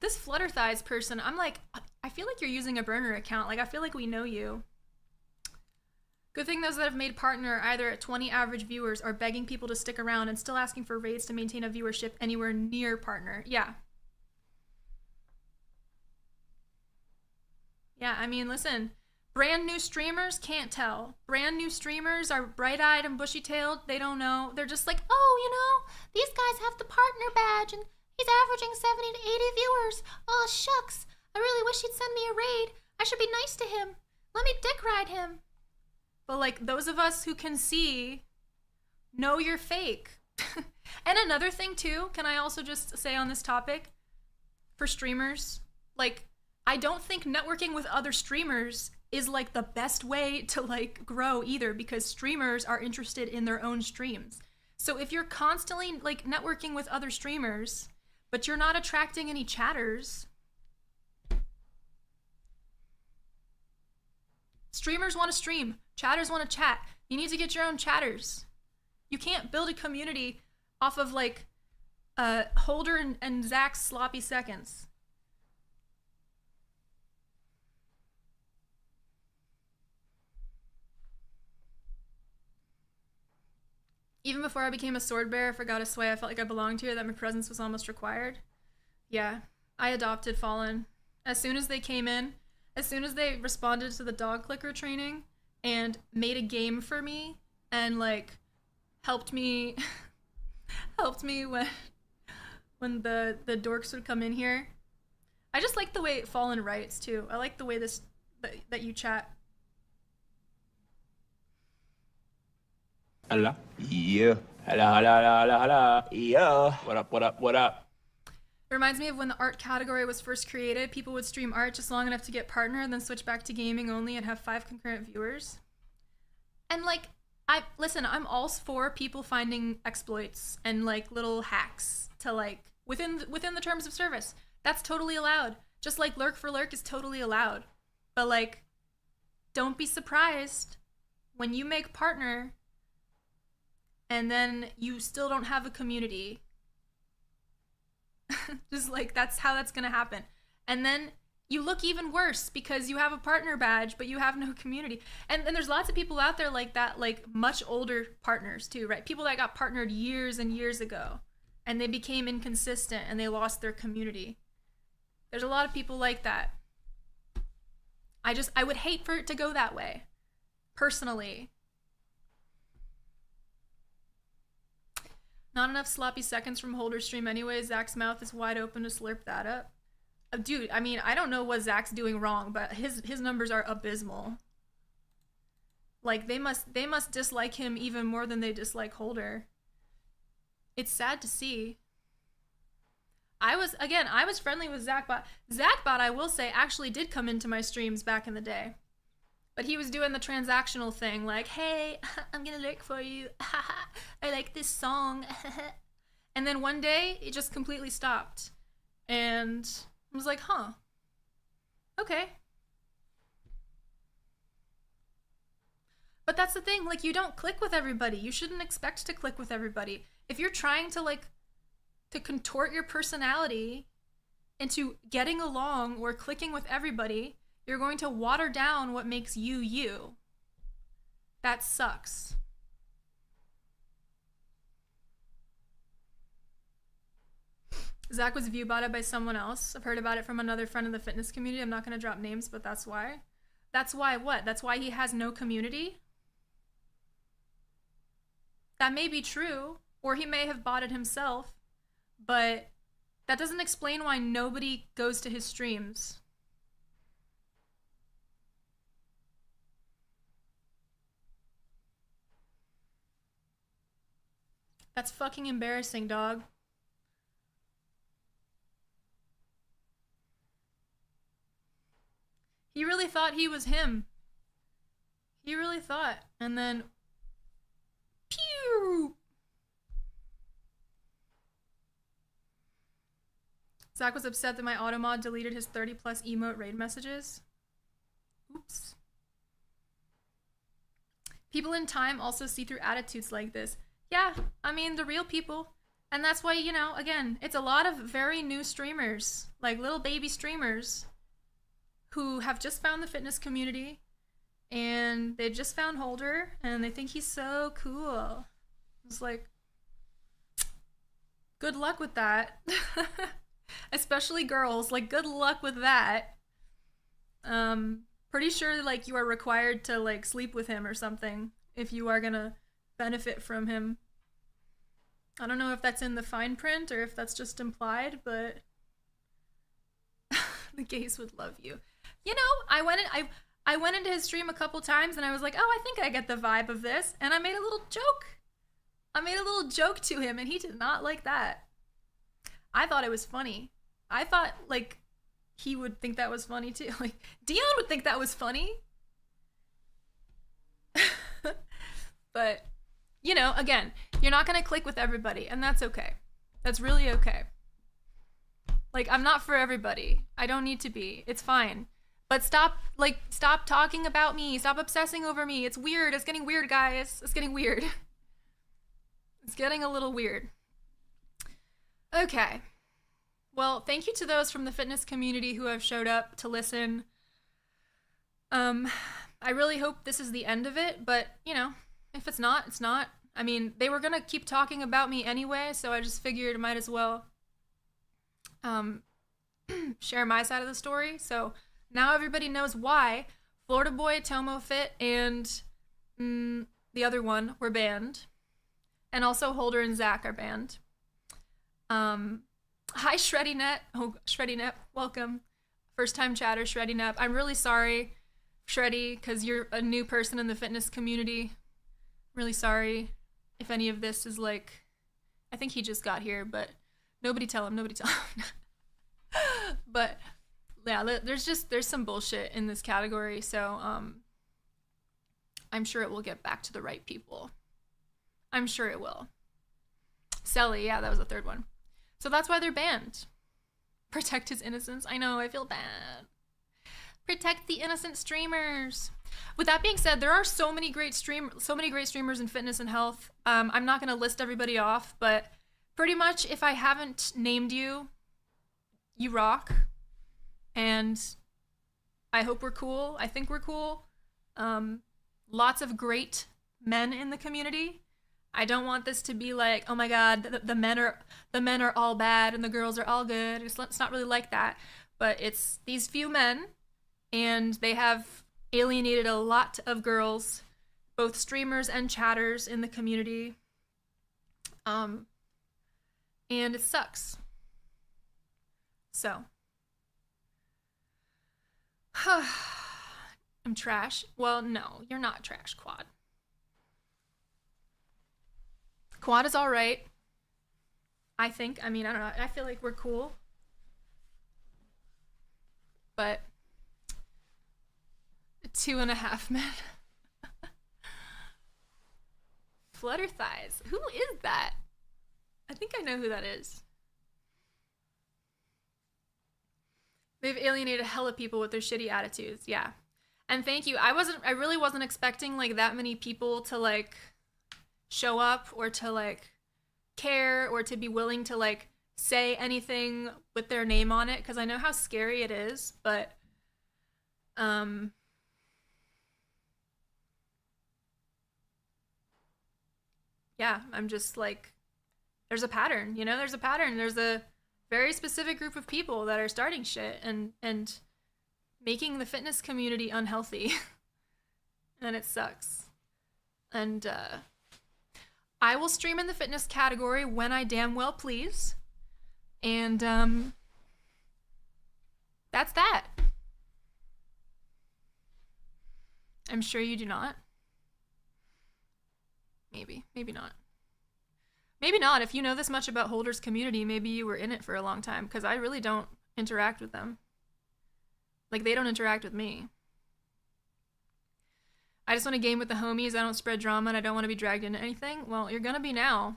This Flutterthighs person, I'm like, I feel like you're using a burner account. Like, I feel like we know you. Good thing those that have made partner are either at 20 average viewers or begging people to stick around and still asking for raids to maintain a viewership anywhere near partner. Yeah. Yeah, I mean, listen, brand new streamers can't tell. Brand new streamers are bright-eyed and bushy-tailed. They don't know. They're just like, oh, you know, these guys have the partner badge and he's averaging 70 to 80 viewers. Oh, shucks. I really wish he'd send me a raid. I should be nice to him. Let me dick ride him. But like, those of us who can see know you're fake. And another thing too, can I also just say on this topic, for streamers, like, I don't think networking with other streamers is like the best way to like grow either, because streamers are interested in their own streams. So if you're constantly like networking with other streamers, but you're not attracting any chatters, streamers want to stream, chatters want to chat. You need to get your own chatters. You can't build a community off of like Holder and Zach's sloppy seconds. Even before I became a sword bearer for Goddess Sway, I felt like I belonged here, that my presence was almost required. Yeah, I adopted Fallen. As soon as they came in, as soon as they responded to the dog clicker training and made a game for me and like helped me helped me when the dorks would come in here. I just like the way Fallen writes too. I like the way that you chat. Hello. Yeah. Hello, hello, hello, hello, hello. Yeah. What up, what up, what up? It reminds me of when the art category was first created. People would stream art just long enough to get partner and then switch back to gaming only and have 5 concurrent viewers. And like, I'm all for people finding exploits and like little hacks to like within the terms of service. That's totally allowed. Just like lurk for lurk is totally allowed. But like, don't be surprised when you make partner and then you still don't have a community. Just like, that's how that's gonna happen. And then you look even worse because you have a partner badge, but you have no community. And there's lots of people out there like that, like much older partners too, right? People that got partnered years and years ago and they became inconsistent and they lost their community. There's a lot of people like that. I would hate for it to go that way, personally. Not enough sloppy seconds from Holder stream anyway. Zach's mouth is wide open to slurp that up. Dude, I mean, I don't know what Zach's doing wrong, but his numbers are abysmal. Like, they must dislike him even more than they dislike Holder. It's sad to see. I was friendly with Zachbot. Zachbot, I will say, actually did come into my streams back in the day. But he was doing the transactional thing, like, hey, I'm gonna lurk for you. I like this song. And then one day, it just completely stopped. And I was like, huh. Okay. But that's the thing, like, you don't click with everybody. You shouldn't expect to click with everybody. If you're trying to, like, to contort your personality into getting along or clicking with everybody, you're going to water down what makes you you. That sucks. Zach was viewbotted by someone else. I've heard about it from another friend in the fitness community. I'm not going to drop names, but that's why. That's why what? That's why he has no community? That may be true, or he may have bought it himself, but that doesn't explain why nobody goes to his streams. That's fucking embarrassing, dog. He really thought he was him. He really thought. And then... Pew! Zach was upset that my automod deleted his 30+ emote raid messages. Oops. People in time also see through attitudes like this. Yeah, I mean, the real people. And that's why, you know, again, it's a lot of very new streamers, like little baby streamers, who have just found the fitness community, and they just found Holder, and they think he's so cool. It's like, good luck with that. Especially girls, like, good luck with that. Pretty sure, like, you are required to, like, sleep with him or something if you are gonna benefit from him. I don't know if that's in the fine print or if that's just implied, but the gays would love you. You know, I went into his stream a couple times and I was like, oh, I think I get the vibe of this, and I made a little joke. I made a little joke to him and he did not like that. I thought it was funny. I thought, like, he would think that was funny too. Like, Dion would think that was funny. But, you know, again, you're not gonna click with everybody, and that's okay. That's really okay. Like, I'm not for everybody. I don't need to be. It's fine. But stop talking about me. Stop obsessing over me. It's weird. It's getting weird, guys. It's getting weird. It's getting a little weird. Okay. Well, thank you to those from the fitness community who have showed up to listen. I really hope this is the end of it, but, you know, if it's not, it's not. I mean, they were gonna keep talking about me anyway, so I just figured I might as well share my side of the story. So now everybody knows why Florida Boy, Tomo Fit, and the other one were banned. And also Holder and Zach are banned. Hi, ShreddyNet. Oh, ShreddyNet, welcome. First time chatter, ShreddyNet. I'm really sorry, Shreddy, because you're a new person in the fitness community. Really sorry if any of this is like, I think he just got here, but nobody tell him. But yeah, there's some bullshit in this category, so I'm sure it will get back to the right people. I'm sure it will. Selly, yeah, that was the third one. So that's why they're banned. Protect his innocence. I know, I feel bad. Protect the innocent streamers. With that being said, there are so many great streamers in fitness and health. I'm not gonna list everybody off, but pretty much if I haven't named you, you rock. And I hope we're cool. I think we're cool. Lots of great men in the community. I don't want this to be like, oh my god, the men are all bad and the girls are all good. It's not really like that. But it's these few men, and they have alienated a lot of girls, both streamers and chatters in the community. And it sucks. So. I'm trash. Well, no, you're not trash, Quad. Quad is alright. I think. I mean, I don't know. I feel like we're cool. But 2.5 men. Flutter thighs. Who is that? I think I know who that is. They've alienated hella people with their shitty attitudes. Yeah. And thank you. I really wasn't expecting like that many people to like show up or to like care or to be willing to like say anything with their name on it, because I know how scary it is, but yeah, I'm just like, there's a pattern, you know? There's a pattern. There's a very specific group of people that are starting shit and making the fitness community unhealthy. And it sucks. And I will stream in the fitness category when I damn well please. And that's that. I'm sure you do not. Maybe not. Maybe not. If you know this much about Holder's community, maybe you were in it for a long time, because I really don't interact with them. Like, they don't interact with me. I just want to game with the homies. I don't spread drama, and I don't want to be dragged into anything. Well, you're gonna be now.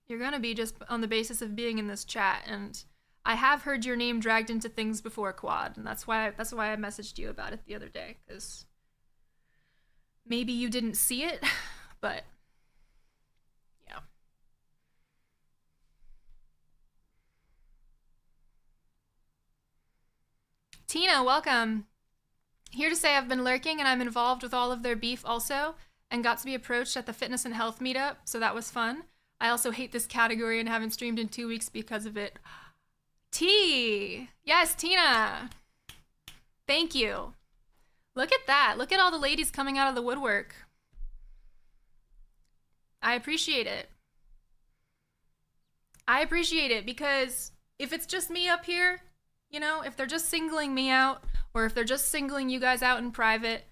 You're gonna be just on the basis of being in this chat, and I have heard your name dragged into things before, Quad, and that's why I messaged you about it the other day, because maybe you didn't see it, but yeah. Tina, welcome. Here to say I've been lurking and I'm involved with all of their beef also, and got to be approached at the fitness and health meetup, so that was fun. I also hate this category and haven't streamed in 2 weeks because of it. T! Yes, Tina! Thank you. Look at that. Look at all the ladies coming out of the woodwork. I appreciate it. I appreciate it, because if it's just me up here, you know, if they're just singling me out, or if they're just singling you guys out in private,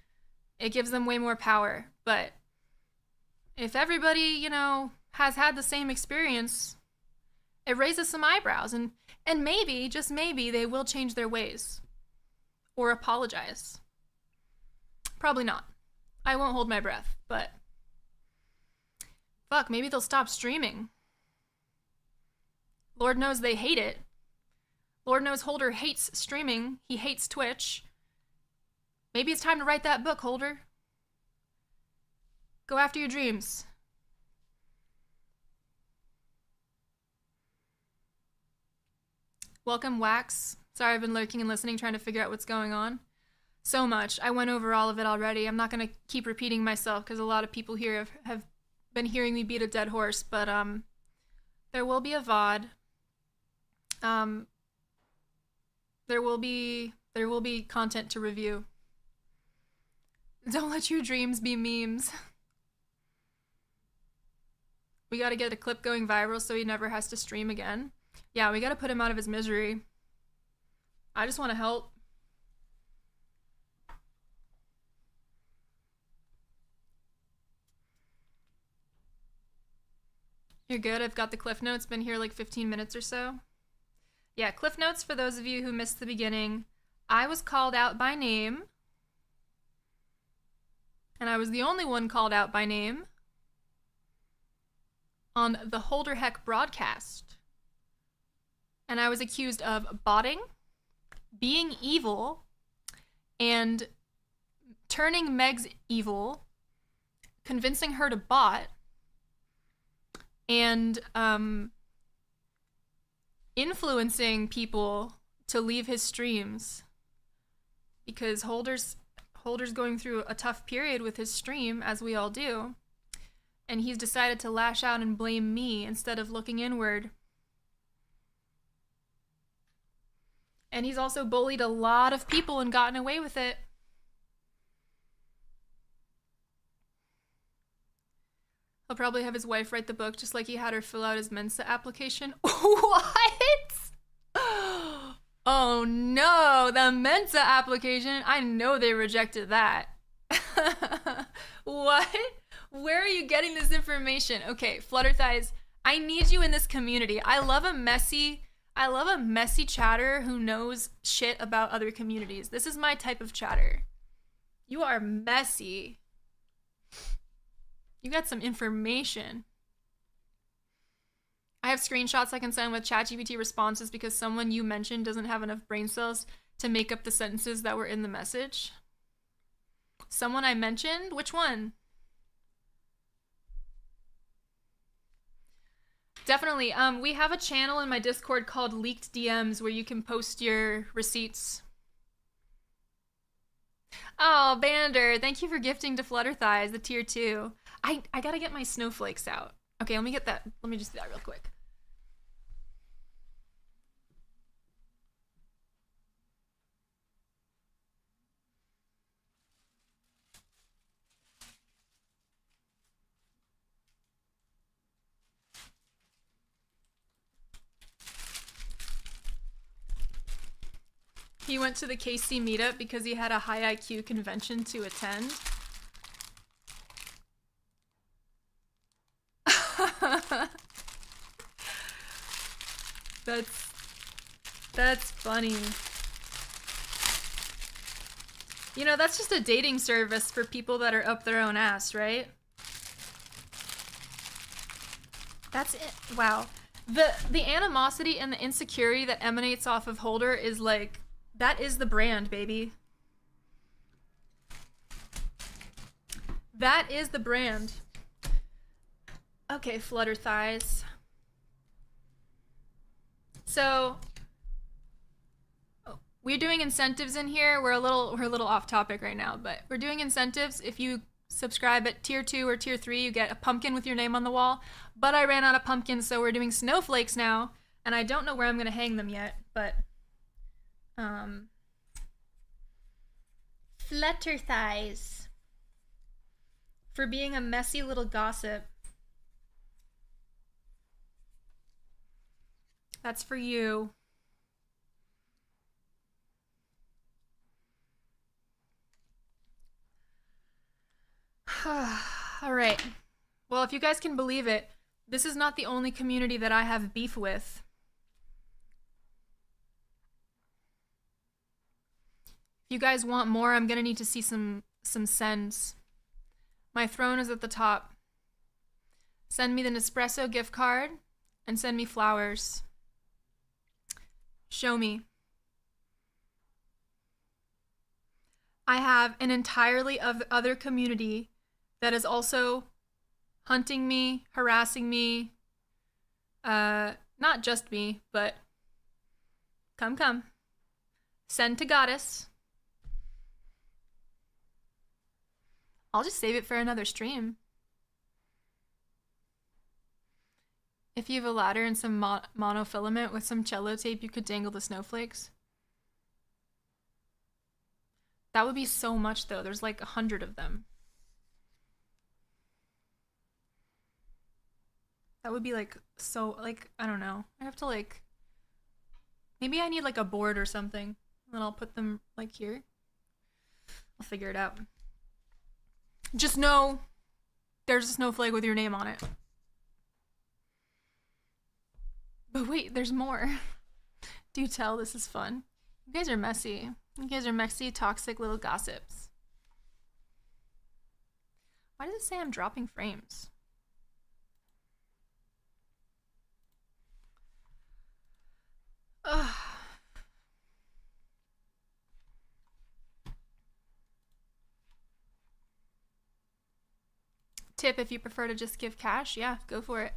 it gives them way more power. But if everybody, you know, has had the same experience, it raises some eyebrows, and maybe, just maybe, they will change their ways. Or apologize. Probably not. I won't hold my breath, but fuck, maybe they'll stop streaming. Lord knows they hate it. Lord knows Holder hates streaming. He hates Twitch. Maybe it's time to write that book, Holder. Go after your dreams. Welcome, Wax. Sorry, I've been lurking and listening, trying to figure out what's going on. So much. I went over all of it already. I'm not going to keep repeating myself, because a lot of people here have been hearing me beat a dead horse, but there will be a VOD. There will be content to review. Don't let your dreams be memes. We gotta get a clip going viral so he never has to stream again. Yeah, we gotta put him out of his misery. I just want to help. You're good. I've got the cliff notes. Been here like 15 minutes or so. Yeah, cliff notes for those of you who missed the beginning. I was called out by name. And I was the only one called out by name on the Holder Heck broadcast. And I was accused of botting, being evil, and turning Meg's evil, convincing her to bot, and influencing people to leave his streams because Holder's going through a tough period with his stream, as we all do, and he's decided to lash out and blame me instead of looking inward. And he's also bullied a lot of people and gotten away with it. He'll probably have his wife write the book just like he had her fill out his Mensa application. What? Oh no, the Mensa application. I know they rejected that. What? Where are you getting this information? Okay, Flutterthighs, I need you in this community. I love a messy chatter who knows shit about other communities. This is my type of chatter. You are messy. You got some information. I have screenshots I can send with ChatGPT responses because someone you mentioned doesn't have enough brain cells to make up the sentences that were in the message. Someone I mentioned? Which one? Definitely. We have a channel in my Discord called Leaked DMs where you can post your receipts. Oh, Bander, thank you for gifting to Flutterthighs, the tier 2. I gotta get my snowflakes out. Okay, let me get that. Let me just do that real quick. He went to the KC meetup because he had a high IQ convention to attend. That's funny. You know, that's just a dating service for people that are up their own ass, right? That's it. Wow. The animosity and the insecurity that emanates off of Holder is like, that is the brand, baby. That is the brand. Okay, Flutterthighs. So we're doing incentives in here. We're a little off topic right now, but we're doing incentives. If you subscribe at tier 2 or tier 3, you get a pumpkin with your name on the wall. But I ran out of pumpkins, so we're doing snowflakes now, and I don't know where I'm gonna hang them yet, but Flutterthighs for being a messy little gossip. That's for you. All right. Well, if you guys can believe it, this is not the only community that I have beef with. If you guys want more, I'm gonna need to see some sends. My throne is at the top. Send me the Nespresso gift card and send me flowers. Show me. I have an entirely other community that is also hunting me, harassing me. Not just me, but come. Send to Goddess. I'll just save it for another stream. If you have a ladder and some monofilament with some cello tape, you could dangle the snowflakes. That would be so much though. There's like 100 of them. That would be like so like I don't know. I have to like maybe I need like a board or something. And then I'll put them like here. I'll figure it out. Just know there's a snowflake with your name on it. But wait, there's more. Do tell, this is fun. You guys are messy. You guys are messy, toxic little gossips. Why does it say I'm dropping frames? Ugh. Tip if you prefer to just give cash. Yeah, go for it.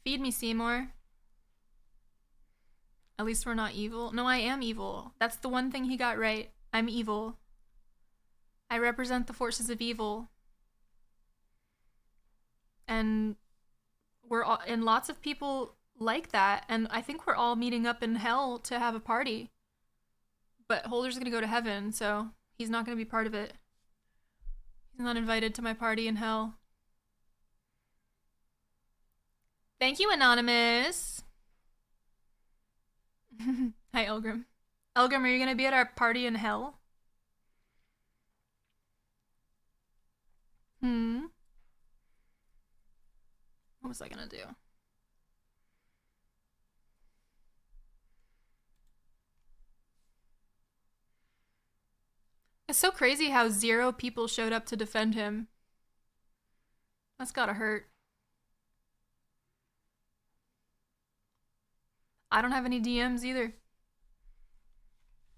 Feed me, Seymour. At least we're not evil. No, I am evil. That's the one thing he got right. I'm evil. I represent the forces of evil. And we're all, and lots of people like that, and I think we're all meeting up in hell to have a party. But Holder's gonna go to heaven, so he's not gonna be part of it. He's not invited to my party in hell. Thank you, Anonymous. Hi, Elgrim. Elgrim, are you gonna be at our party in hell? What was I gonna do? It's so crazy how 0 people showed up to defend him. That's gotta hurt. I don't have any DMs either.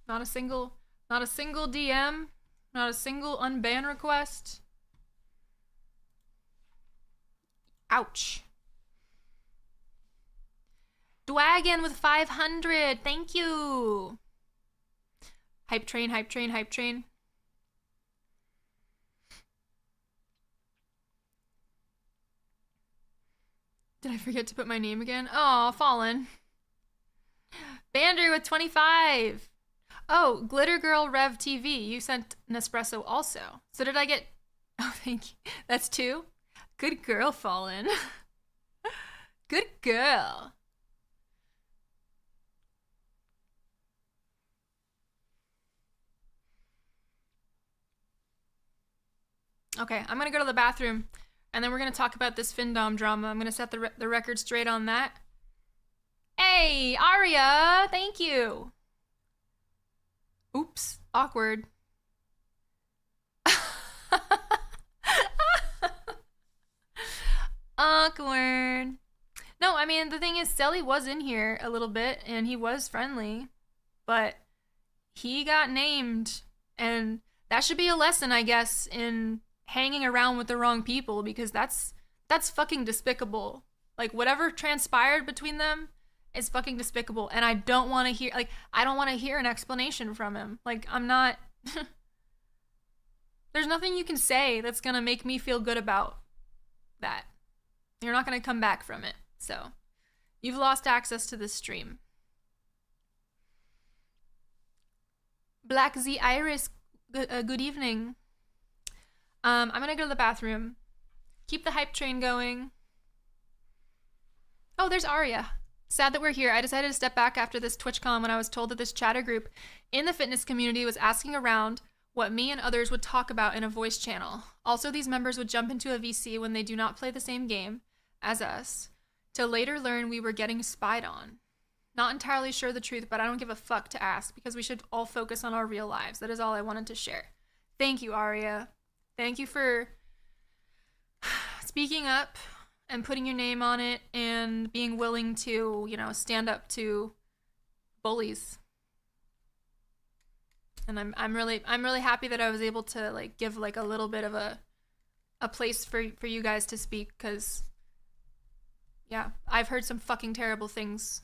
Not a single DM, not a single unban request. Ouch. Dwagon with 500, thank you. Hype train, hype train, hype train. Did I forget to put my name again? Oh, Fallen. Bander with 25. Oh, Glitter Girl Rev TV. You sent Nespresso also. So did I get... Oh, thank you. That's 2? Good girl, Fallen. Good girl. Okay, I'm gonna go to the bathroom, and then we're gonna talk about this Findom drama. I'm gonna set the record straight on that. Hey, Aria, thank you. Oops, awkward. Awkward. No, I mean, the thing is, Selly was in here a little bit, and he was friendly, but he got named, and that should be a lesson, I guess, in hanging around with the wrong people, because that's fucking despicable. Like, whatever transpired between them is fucking despicable, and I don't want to hear, like, I don't want to hear an explanation from him. Like, I'm not... There's nothing you can say that's gonna make me feel good about that. You're not gonna come back from it. So, you've lost access to this stream. Black Z Iris, good evening. I'm gonna go to the bathroom. Keep the hype train going. Oh, there's Aria. Sad that we're here. I decided to step back after this TwitchCon when I was told that this chatter group in the fitness community was asking around what me and others would talk about in a voice channel. Also, these members would jump into a VC when they do not play the same game as us, to later learn we were getting spied on. Not entirely sure the truth, but I don't give a fuck to ask, because we should all focus on our real lives. That is all I wanted to share. Thank you, Aria. Thank you for speaking up and putting your name on it and being willing to, you know, stand up to bullies. And I'm really happy that I was able to, like, give, like, a little bit of a place for you guys to speak, because yeah, I've heard some fucking terrible things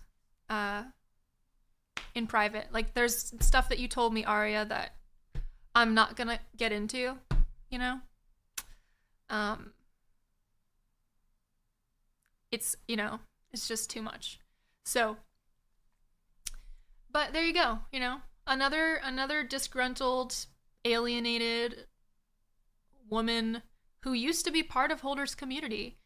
in private. Like, there's stuff that you told me, Aria, that I'm not gonna get into, you know? It's, you know, it's just too much. So, but there you go, you know? Another disgruntled, alienated woman who used to be part of Holder's community,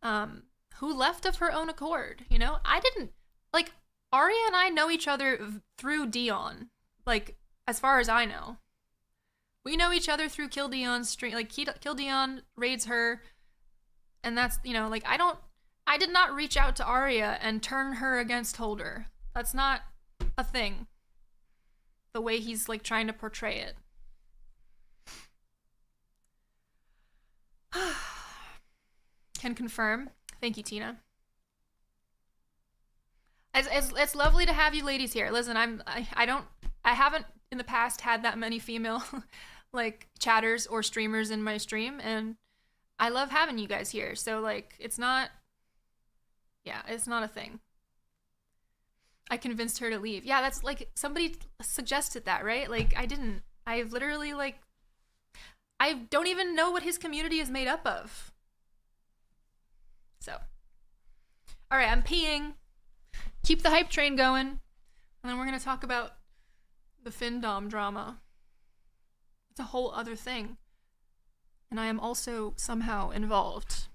who left of her own accord. You know, I didn't like Arya and I know each other through Dion. Like, as far as I know, we know each other through Kill Dion's stream. Like, Kill Dion raids her, and that's, you know, like, I did not reach out to Arya and turn her against Holder. That's not a thing. The way he's like trying to portray it. Can confirm. Thank you, Tina. It's lovely to have you ladies here. Listen, I haven't in the past had that many female like chatters or streamers in my stream, and I love having you guys here. So like, it's not a thing. I convinced her to leave. Yeah, that's like, somebody suggested that, right? Like, I've literally, like, I don't even know what his community is made up of. So, all right, I'm peeing. Keep the hype train going. And then we're going to talk about the Findom drama. It's a whole other thing. And I am also somehow involved.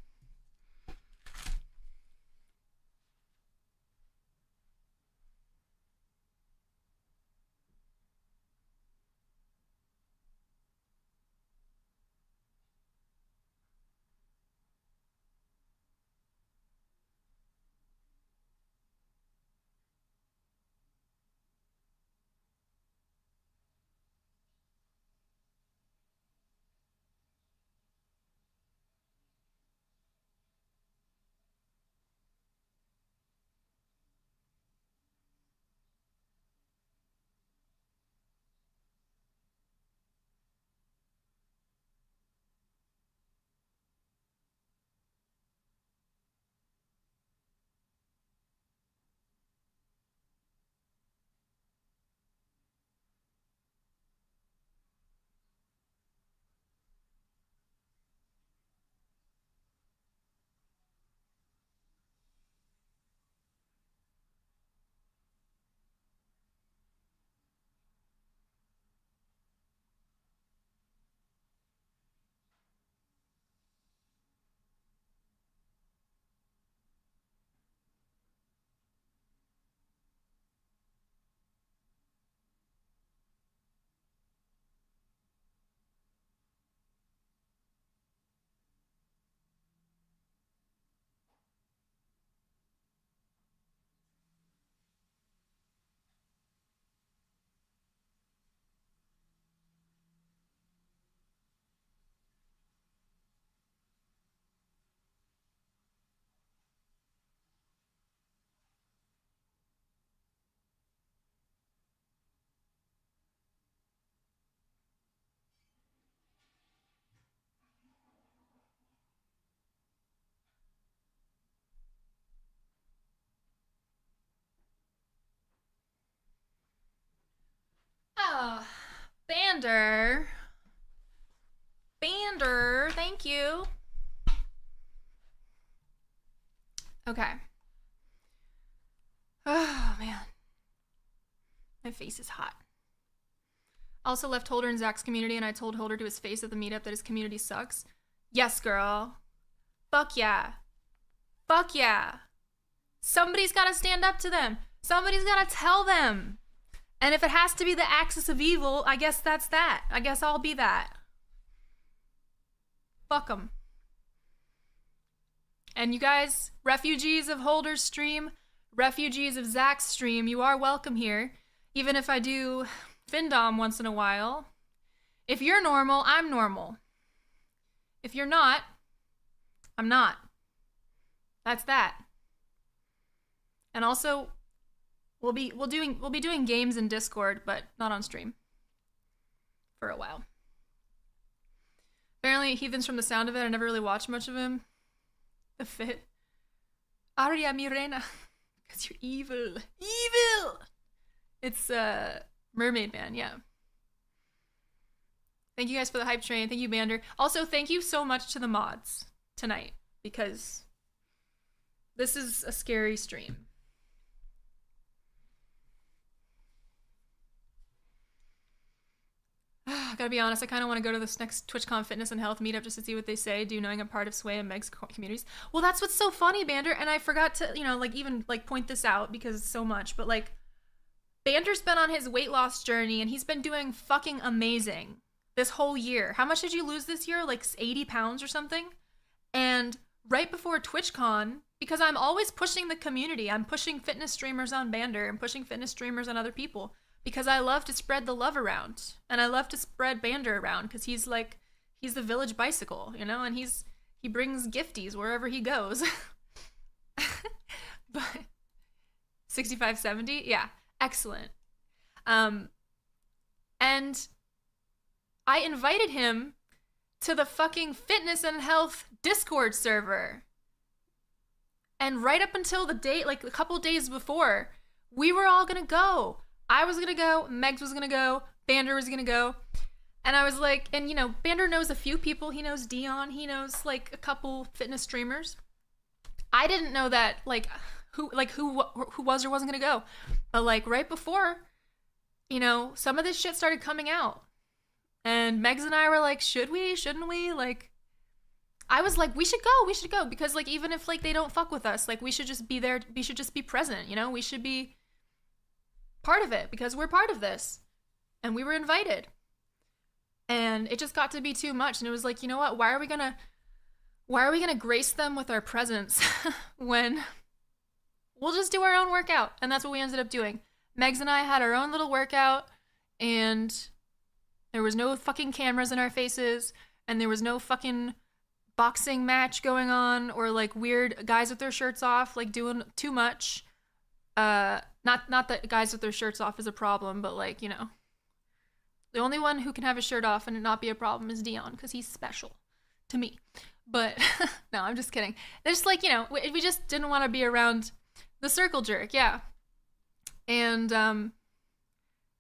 Oh, Bander. Bander, thank you. Okay. Oh, man. My face is hot. Also left Holder in Zach's community, and I told Holder to his face at the meetup that his community sucks. Yes, girl. Fuck yeah. Fuck yeah. Somebody's gotta stand up to them. Somebody's gotta tell them. And if it has to be the axis of evil, I guess that's that. I guess I'll be that. Fuck them. And you guys, refugees of Holder's stream, refugees of Zach's stream, you are welcome here. Even if I do Findom once in a while. If you're normal, I'm normal. If you're not, I'm not. That's that. And also, we'll be doing games in Discord, but not on stream for a while. Apparently, Heathens, from the sound of it, I never really watched much of him. The fit. Arya Mirena. Because you're evil. Evil! It's Mermaid Man, yeah. Thank you guys for the hype train. Thank you, Bander. Also, thank you so much to the mods tonight, because this is a scary stream. Gotta be honest, I kind of want to go to this next TwitchCon Fitness and Health meetup just to see what they say, do knowing I'm part of Sway and Meg's communities. Well, that's what's so funny, Bander, and I forgot to, like, even, like, point this out because it's so much, but, like, Bander's been on his weight loss journey, and he's been doing fucking amazing this whole year. How much did you lose this year? Like 80 pounds or something? And right before TwitchCon, because I'm always pushing the community, I'm pushing fitness streamers on Bander and pushing fitness streamers on other people, because I love to spread the love around, and I love to spread Bander around, because he's the village bicycle, and he brings gifties wherever he goes. But 65, 70, yeah, excellent. And I invited him to the fucking fitness and health Discord server. And right up until the date, like a couple days before, we were all gonna go. I was gonna go, Megs was gonna go, Bander was gonna go. And I was like, and Bander knows a few people. He knows Dion, he knows like a couple fitness streamers. I didn't know that who was or wasn't gonna go. But like right before, some of this shit started coming out. And Megs and I were like, should we? Shouldn't we? Like, I was like, we should go. Because like, even if like they don't fuck with us, like we should just be there. We should just be present, we should be part of it because we're part of this. And we were invited. And it just got to be too much. And it was like, you know what? Why are we gonna grace them with our presence when we'll just do our own workout? And that's what we ended up doing. Megs and I had our own little workout, and there was no fucking cameras in our faces, and there was no fucking boxing match going on, or like weird guys with their shirts off, like doing too much. Not that guys with their shirts off is a problem, but like, the only one who can have his shirt off and it not be a problem is Dion, because he's special to me. But no, I'm just kidding. There's like, we just didn't want to be around the circle jerk, yeah. And I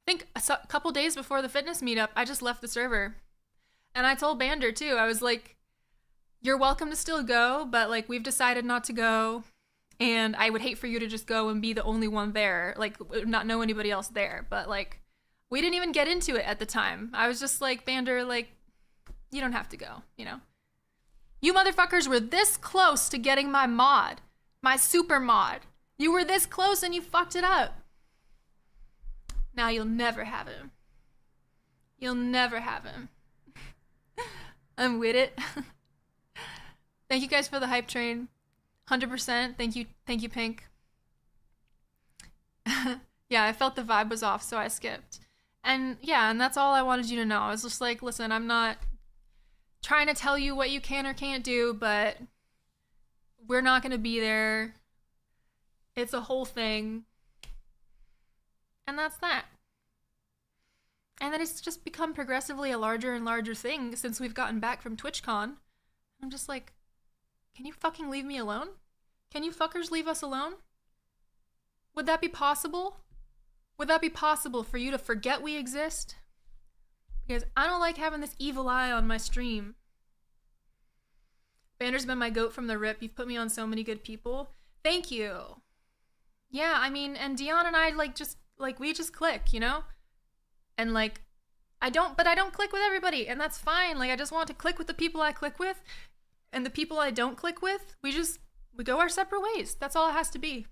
think a couple days before the fitness meetup, I just left the server. And I told Bander too, I was like, you're welcome to still go, but like we've decided not to go. And I would hate for you to just go and be the only one there, like not know anybody else there. But like, we didn't even get into it at the time. I was just like, Bander, like, you don't have to go, You motherfuckers were this close to getting my mod, my super mod. You were this close and you fucked it up. Now you'll never have him. You'll never have him. I'm with it. Thank you guys for the hype train. 100%. Thank you, Pink. Yeah, I felt the vibe was off, so I skipped. And yeah, and that's all I wanted you to know. I was just like, listen, I'm not trying to tell you what you can or can't do, but we're not going to be there. It's a whole thing. And that's that. And then it's just become progressively a larger and larger thing since we've gotten back from TwitchCon. I'm just like, can you fucking leave me alone? Can you fuckers leave us alone? Would that be possible? Would that be possible for you to forget we exist? Because I don't like having this evil eye on my stream. Bander's been my goat from the rip. You've put me on so many good people. Thank you. Yeah, I mean, and Dion and I we just click, And like, I don't click with everybody, and that's fine. Like, I just want to click with the people I click with, and the people I don't click with, we go our separate ways. That's all it has to be.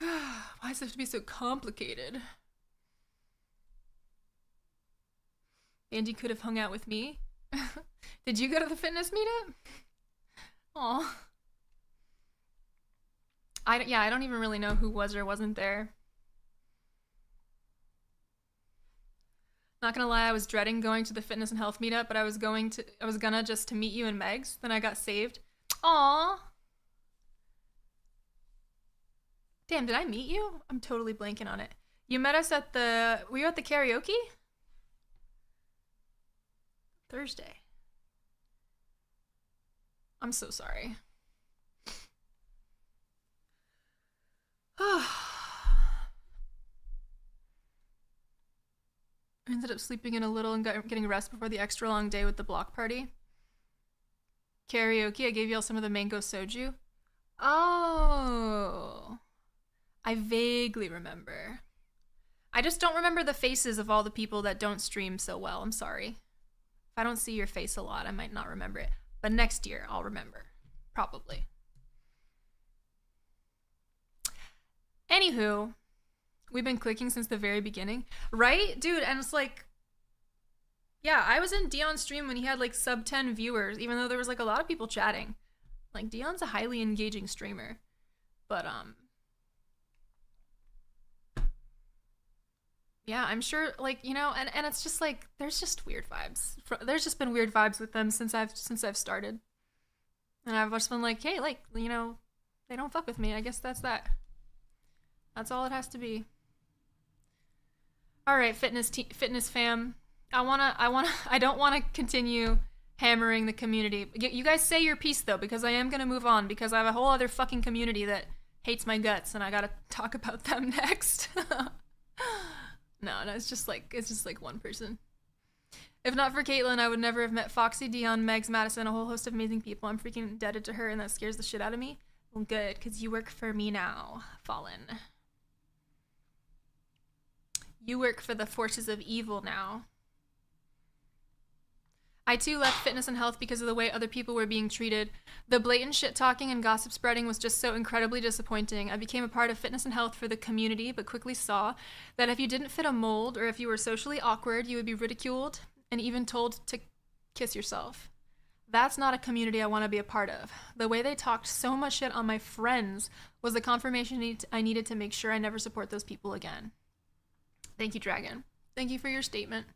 Why does it have to be so complicated? Andy could have hung out with me. Did you go to the fitness meetup? Aw. I don't even really know who was or wasn't there. Not gonna lie, I was dreading going to the fitness and health meetup, but I was gonna just to meet you and Megs. Then I got saved. Aww. Damn, did I meet you? I'm totally blanking on it. You met us were you at the karaoke? Thursday. I'm so sorry. I ended up sleeping in a little and getting rest before the extra long day with the block party. Karaoke, I gave y'all some of the mango soju. Oh. I vaguely remember. I just don't remember the faces of all the people that don't stream so well. I'm sorry. If I don't see your face a lot, I might not remember it. But next year, I'll remember. Probably. Anywho, we've been clicking since the very beginning. Right? Dude, and it's like... Yeah, I was in Dion's stream when he had like sub 10 viewers, even though there was like a lot of people chatting. Like, Dion's a highly engaging streamer. But, yeah, I'm sure, like, you know, and it's just like, there's just weird vibes. There's just been weird vibes with them since I've started. And I've just been like, hey, like, you know, they don't fuck with me. I guess that's that. That's all it has to be. All right, fitness fam. I don't want to continue hammering the community. You guys say your piece though, because I am going to move on because I have a whole other fucking community that hates my guts and I got to talk about them next. No, it's just like one person. If not for Caitlyn, I would never have met Foxy, Dion, Megs, Madison, a whole host of amazing people. I'm freaking indebted to her and that scares the shit out of me. Well, good, because you work for me now, Fallen. You work for the forces of evil now. I too left fitness and health because of the way other people were being treated. The blatant shit talking and gossip spreading was just so incredibly disappointing. I became a part of fitness and health for the community, but quickly saw that if you didn't fit a mold or if you were socially awkward, you would be ridiculed and even told to kiss yourself. That's not a community I want to be a part of. The way they talked so much shit on my friends was the confirmation I needed to make sure I never support those people again. Thank you, Dragon. Thank you for your statement.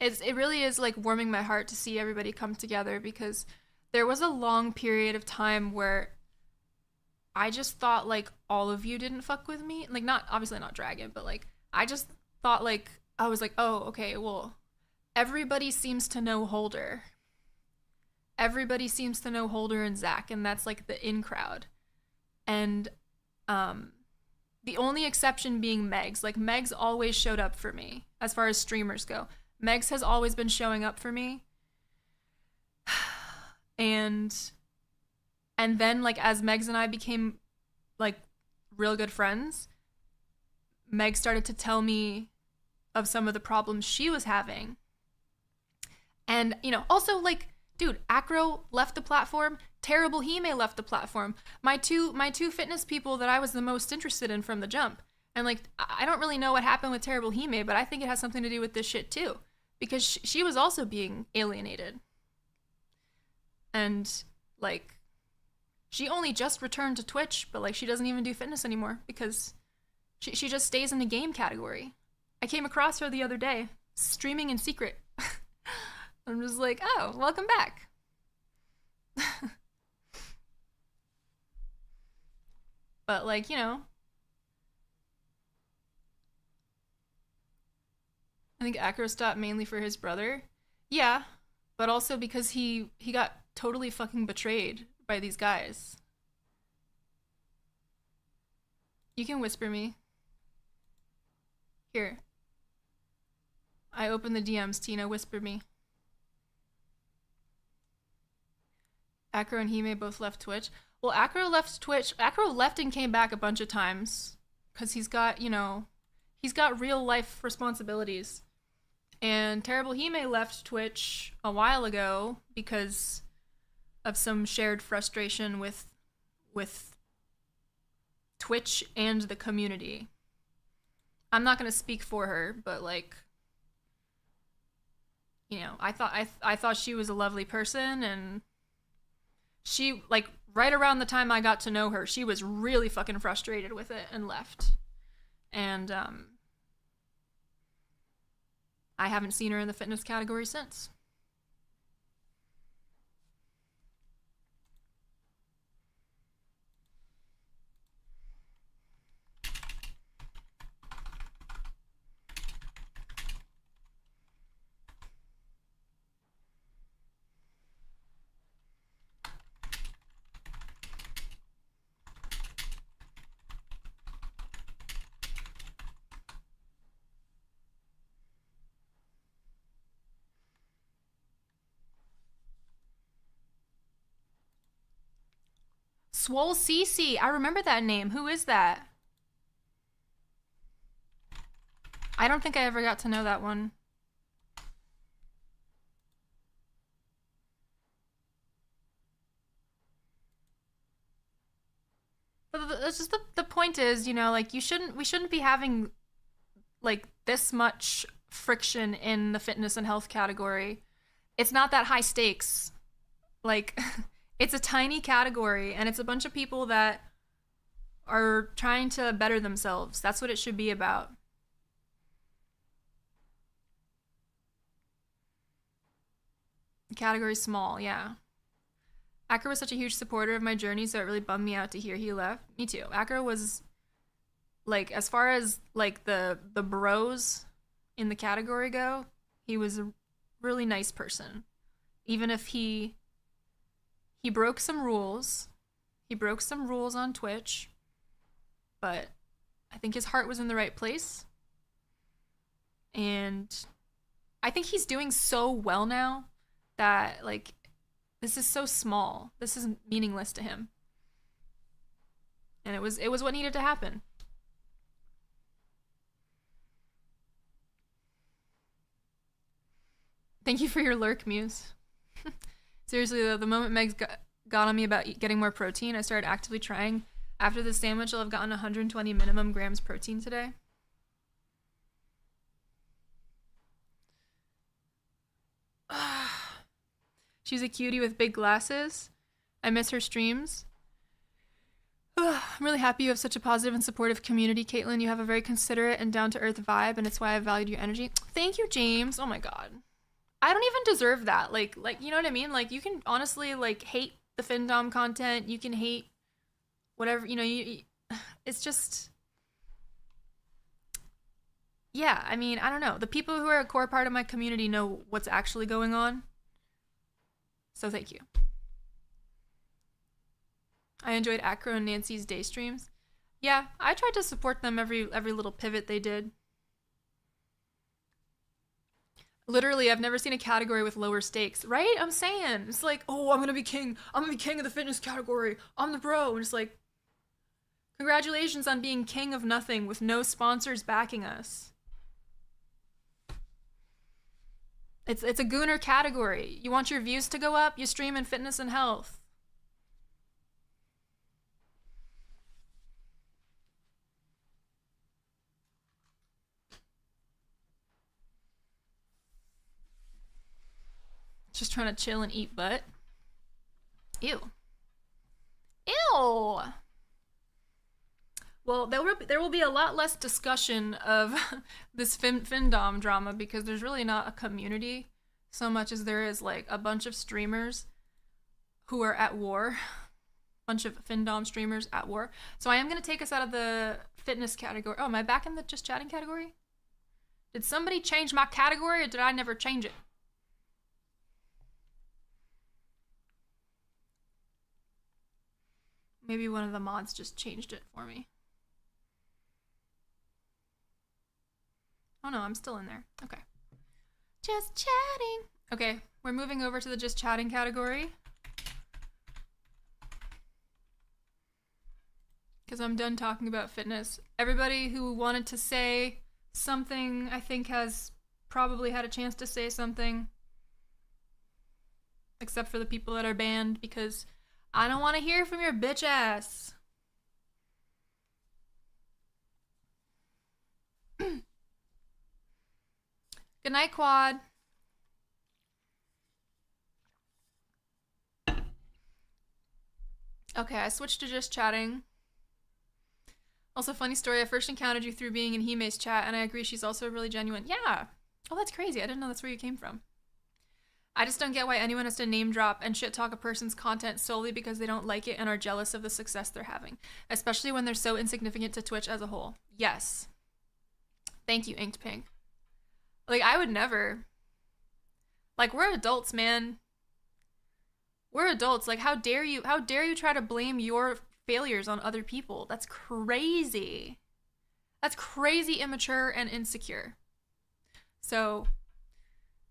It really is like warming my heart to see everybody come together because there was a long period of time where I just thought like all of you didn't fuck with me. Like obviously not Dragon, but like I just thought like I was like, oh, okay, well, everybody seems to know Holder. Everybody seems to know Holder and Zach, and that's like the in crowd. And the only exception being Megs. Like Megs always showed up for me as far as streamers go. Megs has always been showing up for me. And then like as Megs and I became like real good friends, Meg started to tell me of some of the problems she was having. And, you know, also like, dude, Acro left the platform, Terrible Hime left the platform. My two fitness people that I was the most interested in from the jump. And like, I don't really know what happened with Terrible Hime, but I think it has something to do with this shit too. Because she was also being alienated. And like, she only just returned to Twitch, but like she doesn't even do fitness anymore because she just stays in the game category. I came across her the other day, streaming in secret. I'm just like, oh, welcome back. But like, you know, I think Acro stopped mainly for his brother. Yeah, but also because he got totally fucking betrayed by these guys. You can whisper me. Here. I open the DMs, Tina, whisper me. Acro and Hime both left Twitch. Well, Acro left Twitch. Acro left and came back a bunch of times because he's got, you know, he's got real life responsibilities. And Terrible Hime left Twitch a while ago because of some shared frustration with Twitch and the community. I'm not going to speak for her, but like, you know, I thought she was a lovely person, and she, like, right around the time I got to know her, she was really fucking frustrated with it and left. And I haven't seen her in the fitness category since. Swole Cece. I remember that name. Who is that? I don't think I ever got to know that one. But it's just the point is, you know, like we shouldn't be having like this much friction in the fitness and health category. It's not that high stakes. Like it's a tiny category and it's a bunch of people that are trying to better themselves. That's what it should be about. The category's small, yeah. Acker was such a huge supporter of my journey, so it really bummed me out to hear he left. Me too. Acker was like, as far as like the bros in the category go, he was a really nice person. Even if he broke some rules. He broke some rules on Twitch, but I think his heart was in the right place. And I think he's doing so well now that like this is so small. This is meaningless to him. And it was what needed to happen. Thank you for your lurk, Muse. Seriously though, the moment Meg's got on me about getting more protein, I started actively trying. After the sandwich, I'll have gotten 120 minimum grams protein today. She's a cutie with big glasses. I miss her streams. I'm really happy you have such a positive and supportive community, Caitlyn. You have a very considerate and down-to-earth vibe, and it's why I valued your energy. Thank you, James. Oh my god. I don't even deserve that. Like you know what I mean? Like, you can honestly, like, hate the Findom content. You can hate whatever, you know, it's just... Yeah, I mean, I don't know. The people who are a core part of my community know what's actually going on. So thank you. I enjoyed Acro and Nancy's day streams. Yeah, I tried to support them every little pivot they did. Literally, I've never seen a category with lower stakes, right? I'm saying. It's like, oh, I'm gonna be king. I'm gonna be king of the fitness category. I'm the bro. And it's like, congratulations on being king of nothing with no sponsors backing us. It's a gooner category. You want your views to go up? You stream in fitness and health. Just trying to chill and eat butt. Ew. Ew. Well, there will be a lot less discussion of this Findom drama because there's really not a community so much as there is like a bunch of streamers who are at war. Bunch of Findom streamers at war. So I am going to take us out of the fitness category. Oh, am I back in the just chatting category? Did somebody change my category or did I never change it? Maybe one of the mods just changed it for me. Oh no, I'm still in there. Okay. Just chatting. Okay, we're moving over to the just chatting category. Because I'm done talking about fitness. Everybody who wanted to say something, I think, has probably had a chance to say something. Except for the people that are banned, because I don't want to hear from your bitch ass. Good night, Quad. Okay, I switched to just chatting. Also, funny story, I first encountered you through being in Hime's chat, and I agree she's also really genuine. Yeah! Oh, that's crazy. I didn't know that's where you came from. I just don't get why anyone has to name drop and shit talk a person's content solely because they don't like it and are jealous of the success they're having. Especially when they're so insignificant to Twitch as a whole. Yes. Thank you, Inked Pink. Like, I would never. Like, we're adults, man. We're adults. Like, how dare you try to blame your failures on other people? That's crazy. That's crazy immature and insecure. So,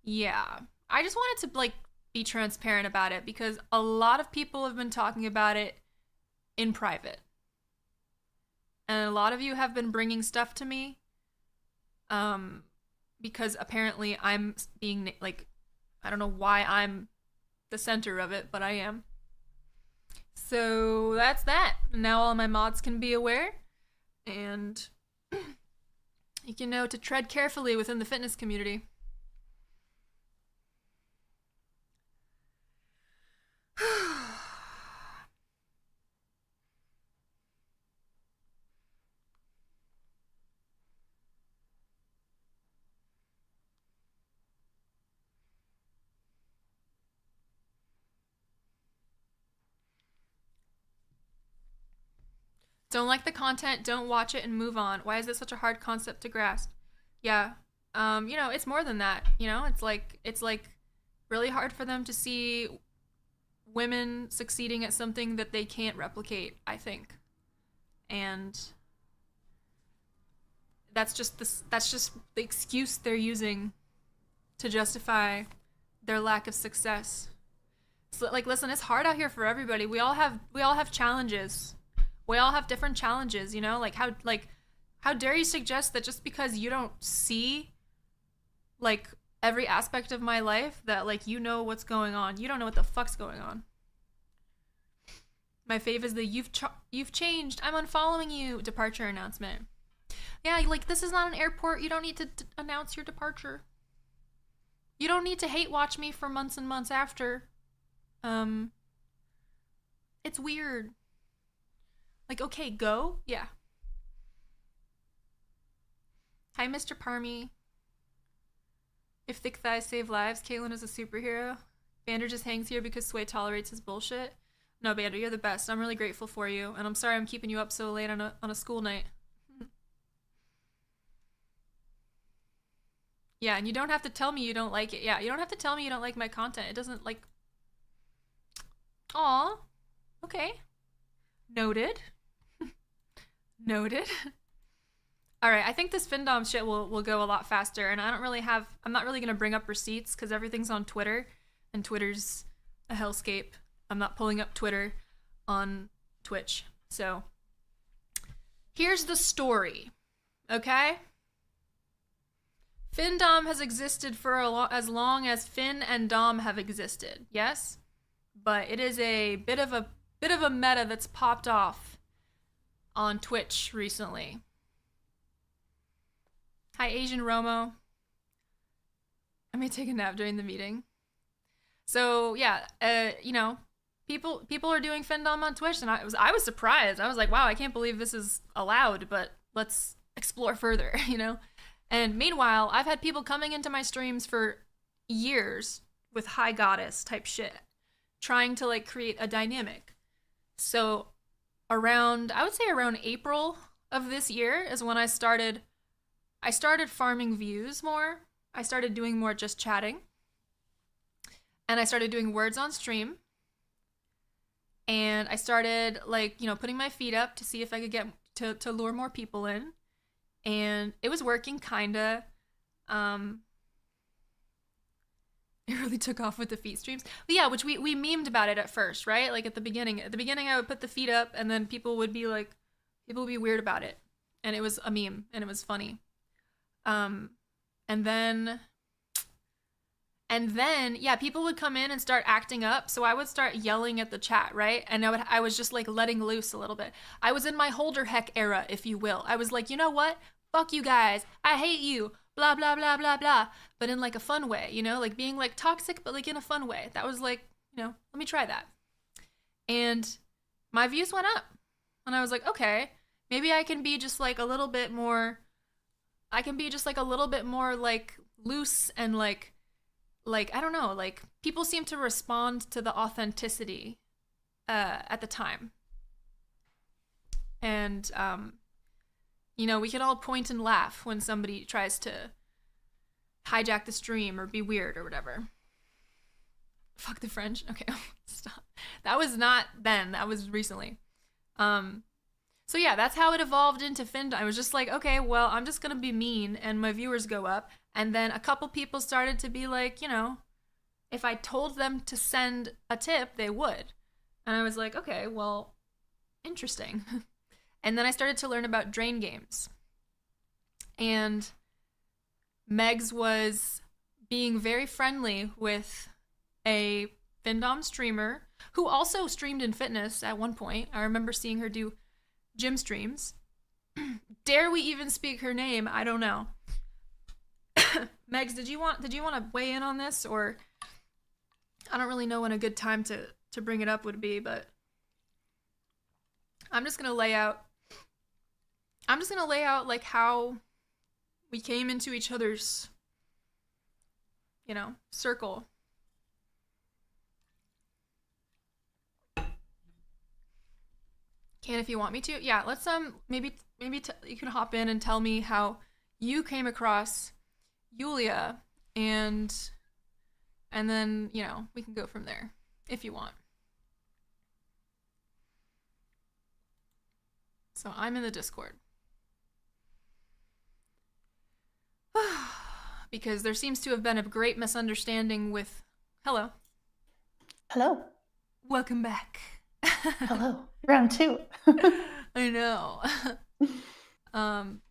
yeah. I just wanted to, like, be transparent about it because a lot of people have been talking about it in private. And a lot of you have been bringing stuff to me because apparently I'm being like, I don't know why I'm the center of it, but I am. So that's that. Now all my mods can be aware, and you can know to tread carefully within the fitness community. Don't like the content, don't watch it and move on. Why is it such a hard concept to grasp? Yeah. It's more than that. It's like really hard for them to see women succeeding at something that they can't replicate, I think. And that's just the excuse they're using to justify their lack of success. So, like, listen, it's hard out here for everybody. We all have challenges. We all have different challenges, like how dare you suggest that just because you don't see like every aspect of my life that like what's going on. You don't know what the fuck's going on. My fave is the you've changed, I'm unfollowing you departure announcement. Yeah, like this is not an airport. You don't need to announce your departure. You don't need to hate watch me for months and months after. It's weird. Like, okay, go? Yeah. Hi, Mr. Parmy. If thick thighs save lives, Caitlyn is a superhero. Bander just hangs here because Sway tolerates his bullshit. No, Bander, you're the best. I'm really grateful for you, and I'm sorry I'm keeping you up so late on a school night. Yeah, and you don't have to tell me you don't like it. Yeah, you don't have to tell me you don't like my content. It doesn't, like... Aw. Okay. Noted. Noted. All right, I think this Findom shit will go a lot faster, and I'm not really gonna bring up receipts because everything's on Twitter, and Twitter's a hellscape. I'm not pulling up Twitter on Twitch. So here's the story, okay? Findom has existed for as long as Finn and Dom have existed, yes? But it is a bit of a meta that's popped off on Twitch recently. Hi, Asian Romo. I may take a nap during the meeting. So yeah, people are doing Findom on Twitch, and I was surprised. I was like, wow, I can't believe this is allowed, but let's explore further, And meanwhile, I've had people coming into my streams for years with high goddess type shit, trying to like create a dynamic. So I would say around April of this year is when I started farming views more. I started doing more just chatting. And I started doing words on stream. And I started like, putting my feet up to see if I could get to lure more people in. And it was working kinda. It really took off with the feet streams. But yeah, which we memed about it at first, right? Like at the beginning. At the beginning I would put the feet up and then people would be weird about it. And it was a meme and it was funny. And then yeah, people would come in and start acting up. So I would start yelling at the chat, right? And I was just like letting loose a little bit. I was in my holder heck era, if you will. I was like, you know what? Fuck you guys. I hate you. Blah, blah, blah, blah, blah. But in like a fun way, like being like toxic, but like in a fun way. That was like, let me try that. And my views went up. And I was like, okay, maybe I can be just like a little bit more, like loose and like, I don't know, like people seem to respond to the authenticity at the time. And, we can all point and laugh when somebody tries to hijack the stream or be weird or whatever. Fuck the French. Okay, stop. That was not then. That was recently. So yeah, that's how it evolved into Findom. I was just like, okay, well, I'm just gonna be mean and my viewers go up. And then a couple people started to be like, if I told them to send a tip, they would. And I was like, okay, well, interesting. And then I started to learn about drain games. And Megs was being very friendly with a Findom streamer who also streamed in fitness at one point. I remember seeing her do gym streams. Dare we even speak her name? I don't know. Megs, did you want to weigh in on this, or I don't really know when a good time to bring it up would be, but I'm just gonna lay out like how we came into each other's, circle. Can, if you want me to. Yeah, let's maybe you can hop in and tell me how you came across Yulia, and then, we can go from there if you want. So I'm in the Discord. Because there seems to have been a great misunderstanding with... Hello. Hello. Welcome back. Hello. Round 2. I know.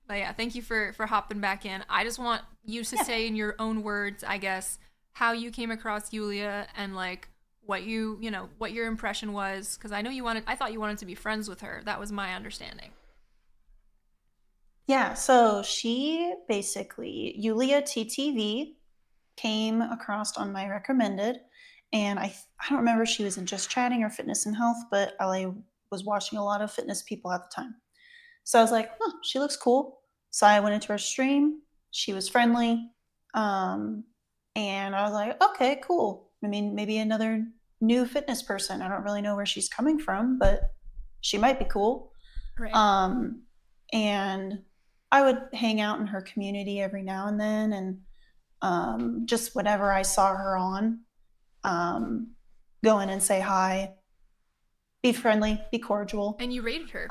But yeah, thank you for hopping back in. I just want you to say in your own words, I guess, how you came across Yulia and like what what your impression was, because I thought you wanted to be friends with her. That was my understanding. Yeah, so she basically, Yulia TTV came across on my recommended, and I don't remember if she was in Just Chatting or Fitness and Health, but I was watching a lot of fitness people at the time. So I was like, she looks cool. So I went into her stream. She was friendly. And I was like, okay, cool. I mean, maybe another new fitness person. I don't really know where she's coming from, but she might be cool. Right. And I would hang out in her community every now and then, and just whenever I saw her on, go in and say hi, be friendly, be cordial. And you rated her.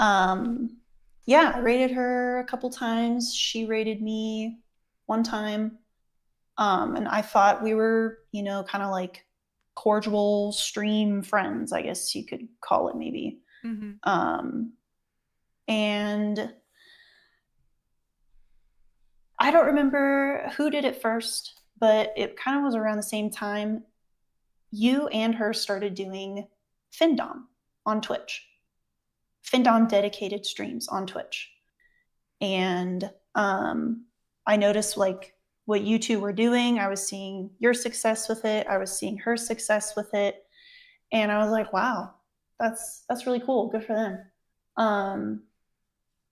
Yeah, I rated her a couple times. She rated me one time. And I thought we were, kind of like cordial stream friends, I guess you could call it maybe. Mm-hmm. And I don't remember who did it first, but it kind of was around the same time you and her started doing Findom on Twitch. Findom dedicated streams on Twitch. And I noticed like what you two were doing. I was seeing your success with it. I was seeing her success with it. And I was like, wow, that's really cool. Good for them.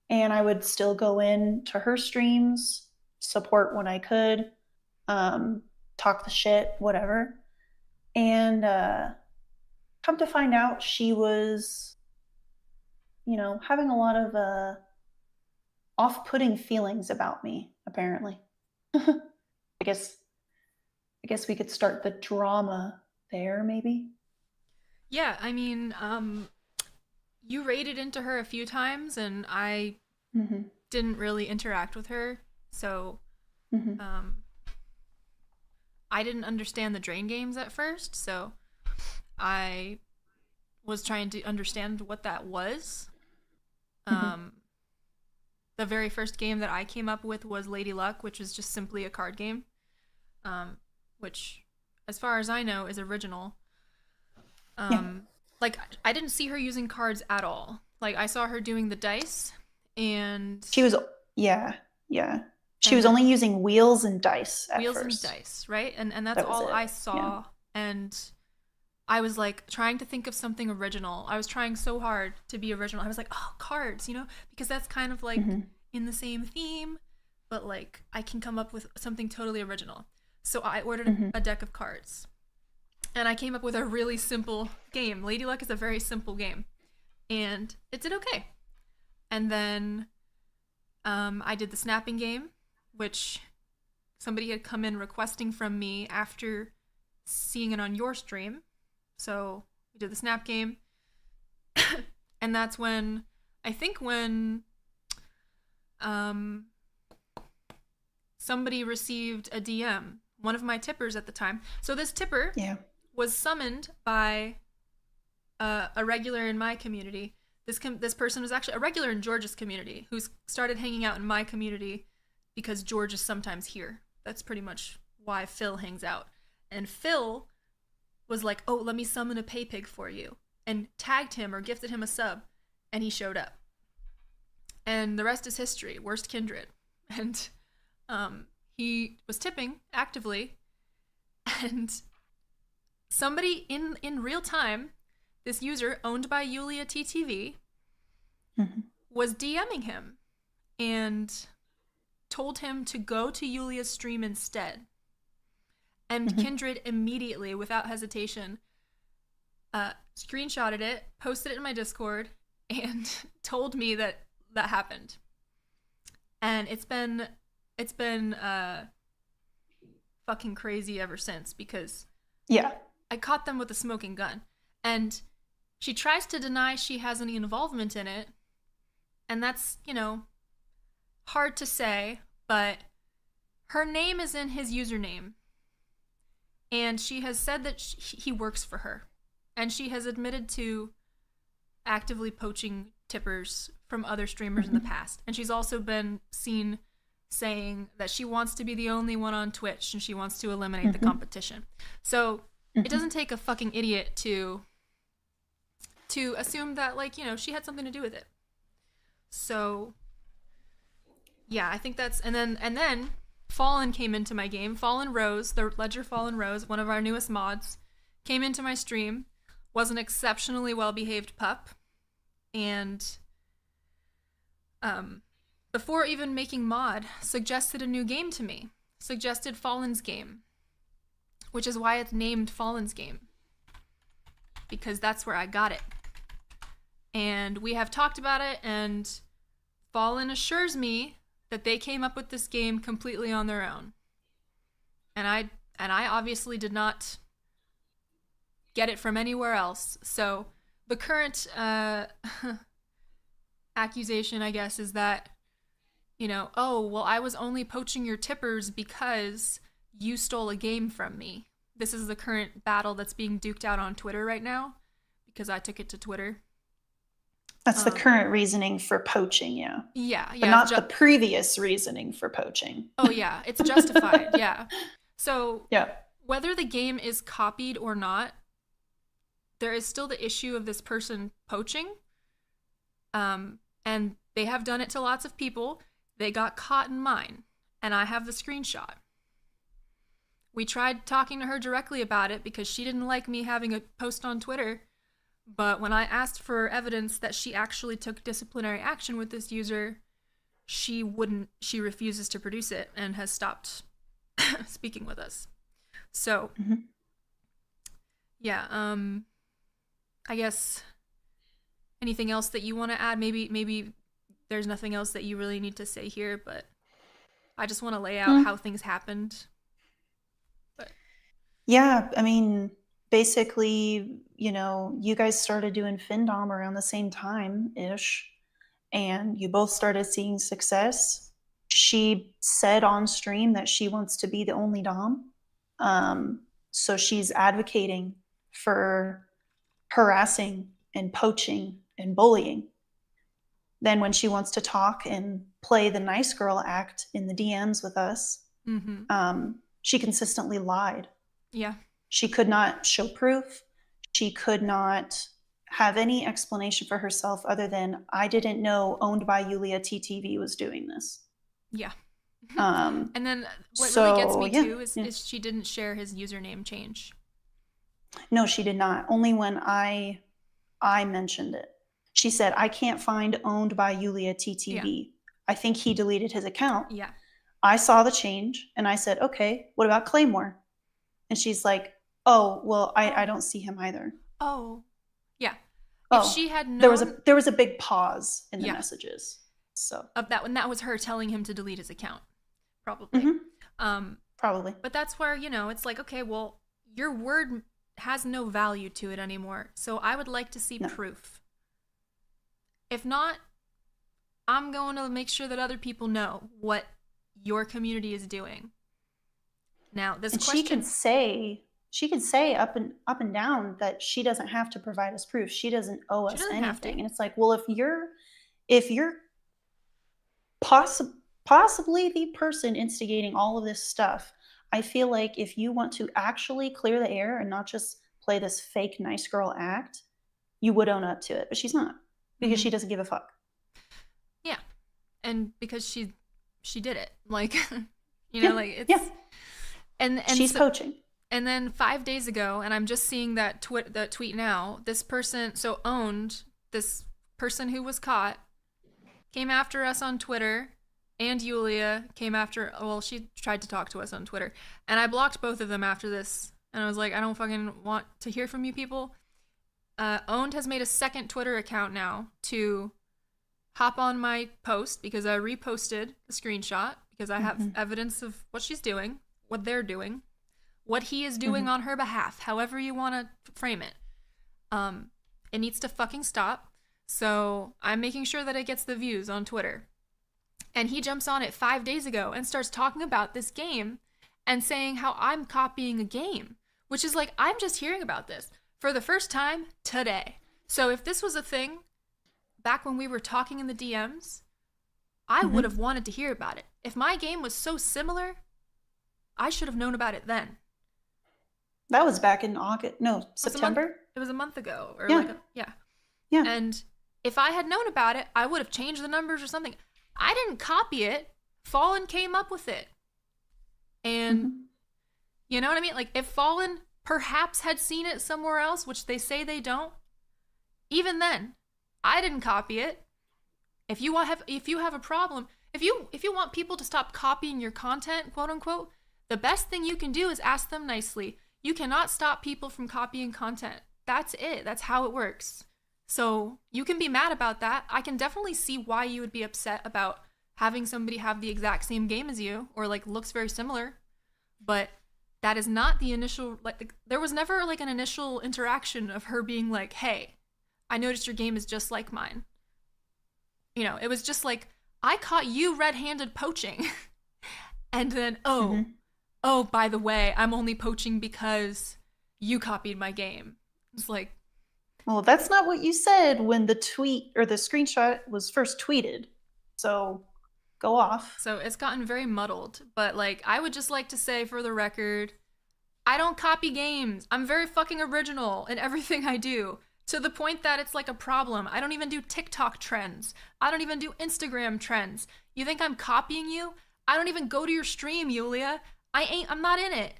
And I would still go in to her streams, support when I could, talk the shit, whatever. And come to find out, she was, having a lot of off-putting feelings about me, apparently. I guess we could start the drama there, maybe. Yeah, I mean, you raided into her a few times, and I didn't really interact with her, so I didn't understand the drain games at first, so I was trying to understand what that was. The very first game that I came up with was Lady Luck, which is just simply a card game, which, as far as I know, is original. Like, I didn't see her using cards at all. Like, I saw her doing the dice, and... She was, yeah. She was only using wheels and dice at wheels first. And dice, right? And that's all I saw. Yeah. And I was like trying to think of something original. I was trying so hard to be original. I was like, oh, cards, because that's kind of like in the same theme, but like I can come up with something totally original. So I ordered a deck of cards, and I came up with a really simple game. Lady Luck is a very simple game, and it did okay. And then I did the snapping game, which somebody had come in requesting from me after seeing it on your stream. So we did the snap game. And that's when somebody received a DM, one of my tippers at the time. So this tipper was summoned by a regular in my community. This person was actually a regular in George's community who's started hanging out in my community because George is sometimes here That's pretty much why Phil hangs out. And Phil was like, oh, let me summon a pay pig for you, and tagged him or gifted him a sub, and he showed up. And the rest is history. Worst kindred. And he was tipping actively, and somebody in real time, this user owned by Yulia TTV, was DMing him and told him to go to Yulia's stream instead. And Kindred immediately, without hesitation, screenshotted it, posted it in my Discord, and told me that that happened. And it's been fucking crazy ever since, because I caught them with a smoking gun. And she tries to deny she has any involvement in it. And that's, you know, hard to say, but her name is in his username. And she has said that he works for her. And she has admitted to actively poaching tippers from other streamers in the past. And she's also been seen saying that she wants to be the only one on Twitch and she wants to eliminate the competition. So it doesn't take a fucking idiot to assume that, like, you know, she had something to do with it. So yeah, I think that's, and then Fallen came into my game. Fallen Rose, the Ledger Fallen Rose, one of our newest mods, came into my stream, was an exceptionally well-behaved pup, and before even making mod, suggested a new game to me. Suggested Fallen's game, which is why it's named Fallen's game, because that's where I got it. And we have talked about it, and Fallen assures me that they came up with this game completely on their own. And I obviously did not get it from anywhere else. So the current accusation, I guess, is that, you know, oh, well, I was only poaching your tippers because you stole a game from me. This is the current battle that's being duked out on Twitter right now, because I took it to Twitter. That's the current reasoning for poaching, yeah. Yeah. But not the previous reasoning for poaching. Oh, yeah. It's justified, yeah. So yeah, whether the game is copied or not, there is still the issue of this person poaching. And they have done it to lots of people. They got caught in mine, and I have the screenshot. We tried talking to her directly about it because she didn't like me having a post on Twitter. But when I asked for evidence that she actually took disciplinary action with this user, she refuses to produce it and has stopped speaking with us. So, yeah, I guess anything else that you want to add? Maybe there's nothing else that you really need to say here, but I just want to lay out how things happened. But yeah, I mean, basically, you know, you guys started doing Findom around the same time-ish, and you both started seeing success. She said on stream that she wants to be the only Dom. So she's advocating for harassing and poaching and bullying. Then when she wants to talk and play the nice girl act in the DMs with us, she consistently lied. Yeah. She could not show proof. She could not have any explanation for herself other than, I didn't know Owned by Yulia TTV was doing this. Yeah. And then what really gets me too is she didn't share his username change. No, she did not. Only when I mentioned it. She said, I can't find Owned by Yulia TTV. Yeah. I think he deleted his account. Yeah. I saw the change and I said, okay, what about Claymore? And she's like, oh, well, I don't see him either. Oh, yeah. If she had known, there was a big pause in the messages. So of that, when that was her telling him to delete his account, probably. Probably. But that's where, you know, it's like, okay, well, your word has no value to it anymore. So I would like to see proof. If not, I'm going to make sure that other people know what your community is doing. Now, this question, she can say up and down that she doesn't have to provide us proof. She doesn't owe us anything. And it's like, well, if you're possibly the person instigating all of this stuff. I feel like if you want to actually clear the air and not just play this fake nice girl act, you would own up to it. But she's not, because she doesn't give a fuck. Yeah. And because she did it. Like, you know, like it's and she's poaching. And then 5 days ago, and I'm just seeing that tweet now, this person this person who was caught came after us on Twitter, and Yulia came after, well, she tried to talk to us on Twitter, and I blocked both of them after this, and I was like, I don't fucking want to hear from you people. Owned has made a second Twitter account now to hop on my post, because I reposted the screenshot, because I have evidence of what she's doing, what they're doing, what he is doing on her behalf, however you want to frame it. It needs to fucking stop. So I'm making sure that it gets the views on Twitter. And he jumps on it 5 days ago and starts talking about this game and saying how I'm copying a game, which is like, I'm just hearing about this for the first time today. So if this was a thing back when we were talking in the DMs, I would have wanted to hear about it. If my game was so similar, I should have known about it then. That was back in August. No, September. It was a month ago. Or Yeah. And if I had known about it, I would have changed the numbers or something. I didn't copy it. Fallen came up with it. And you know what I mean? Like, if Fallen perhaps had seen it somewhere else, which they say they don't, even then, I didn't copy it. If you have a problem, if you want people to stop copying your content, quote unquote, the best thing you can do is ask them nicely. You cannot stop people from copying content. That's it. That's how it works. So you can be mad about that. I can definitely see why you would be upset about having somebody have the exact same game as you, or like looks very similar. But that is not the initial, like, there was never like an initial interaction of her being like, hey, I noticed your game is just like mine. You know, it was just like, I caught you red-handed poaching. And then, oh, by the way, I'm only poaching because you copied my game. It's like, well, that's not what you said when the tweet or the screenshot was first tweeted. So go off. So it's gotten very muddled. But like, I would just like to say for the record, I don't copy games. I'm very fucking original in everything I do. To the point that it's like a problem. I don't even do TikTok trends. I don't even do Instagram trends. You think I'm copying you? I don't even go to your stream, Yulia. I'm not in it.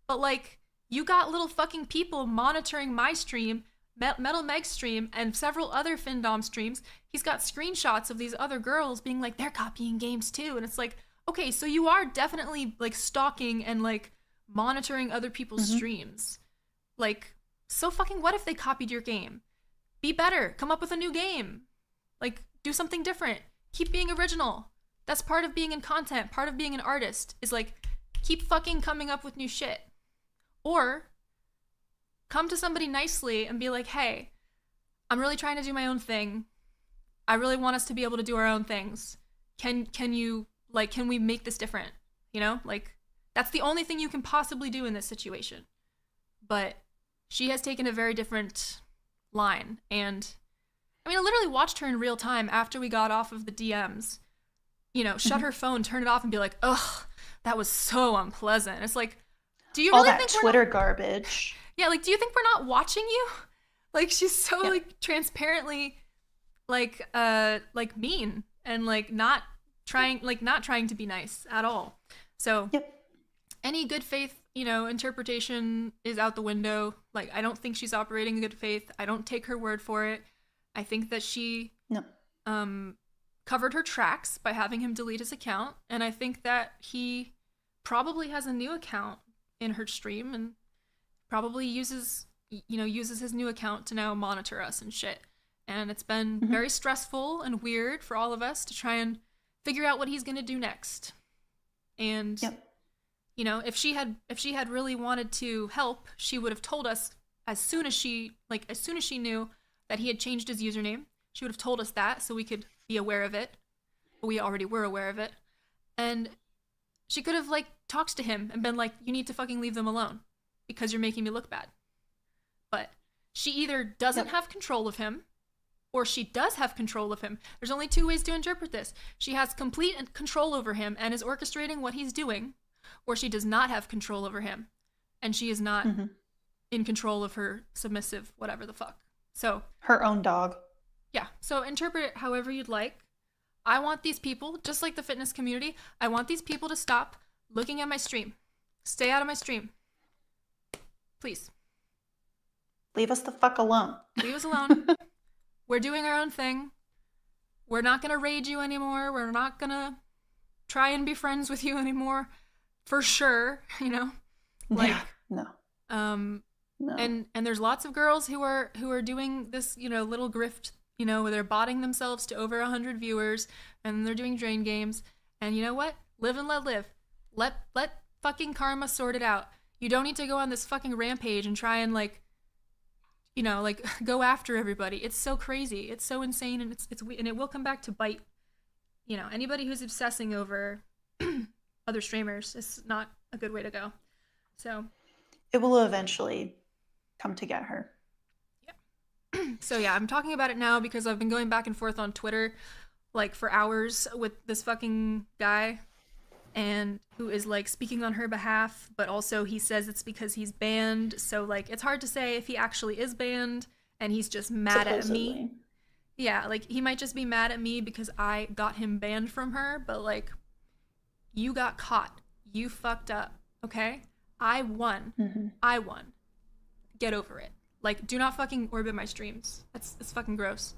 But like, you got little fucking people monitoring my stream, Metal Meg's stream, and several other Findom streams. He's got screenshots of these other girls being like, they're copying games too. And it's like, okay, so you are definitely like stalking and like monitoring other people's streams. Like, so fucking what if they copied your game? Be better. Come up with a new game. Like, do something different. Keep being original. That's part of being in content. Part of being an artist is like, keep fucking coming up with new shit. Or come to somebody nicely and be like, hey, I'm really trying to do my own thing. I really want us to be able to do our own things. Can you, like, can we make this different? You know, like, that's the only thing you can possibly do in this situation. But she has taken a very different line. And I mean, I literally watched her in real time after we got off of the DMs, you know, shut her phone, turn it off, and be like, ugh, that was so unpleasant. It's like, do you really think Twitter garbage? Yeah, like, do you think we're not watching you? Like, she's so like transparently like mean and like not trying to be nice at all. So any good faith, you know, interpretation is out the window. Like, I don't think she's operating in good faith. I don't take her word for it. I think that she covered her tracks by having him delete his account, and I think that he probably has a new account in her stream and probably uses his new account to now monitor us and shit. And it's been very stressful and weird for all of us to try and figure out what he's going to do next. And you know, if she had really wanted to help, she would have told us as soon as she knew that he had changed his username. She would have told us that so we could be aware of it. But we already were aware of it. And she could have like talked to him and been like, you need to fucking leave them alone because you're making me look bad. But she either doesn't have control of him, or she does have control of him. There's only two ways to interpret this. She has complete control over him and is orchestrating what he's doing, or she does not have control over him and she is not in control of her submissive whatever the fuck. So her own dog. Yeah, so interpret it however you'd like. I want these people, just like the fitness community, I want these people to stop looking at my stream. Stay out of my stream. Please. Leave us the fuck alone. Leave us alone. We're doing our own thing. We're not going to raid you anymore. We're not going to try and be friends with you anymore. For sure, you know? Like, yeah, no. No. And there's lots of girls who are doing this, you know, little grift, you know, where they're botting themselves to over 100 viewers and they're doing drain games. And you know what? Live and let live. Let fucking karma sort it out. You don't need to go on this fucking rampage and try and like, you know, like go after everybody. It's so crazy. It's so insane, and and it will come back to bite. You know, anybody who's obsessing over other streamers is not a good way to go. So it will eventually come to get her. Yeah. So yeah, I'm talking about it now because I've been going back and forth on Twitter like for hours with this fucking guy, and who is like speaking on her behalf, but also he says it's because he's banned. So like it's hard to say if he actually is banned and he's just mad at me. Yeah, like he might just be mad at me because I got him banned from her, but like you got caught. You fucked up, okay? I won. I won. Get over it. Like, do not fucking orbit my streams. It's fucking gross.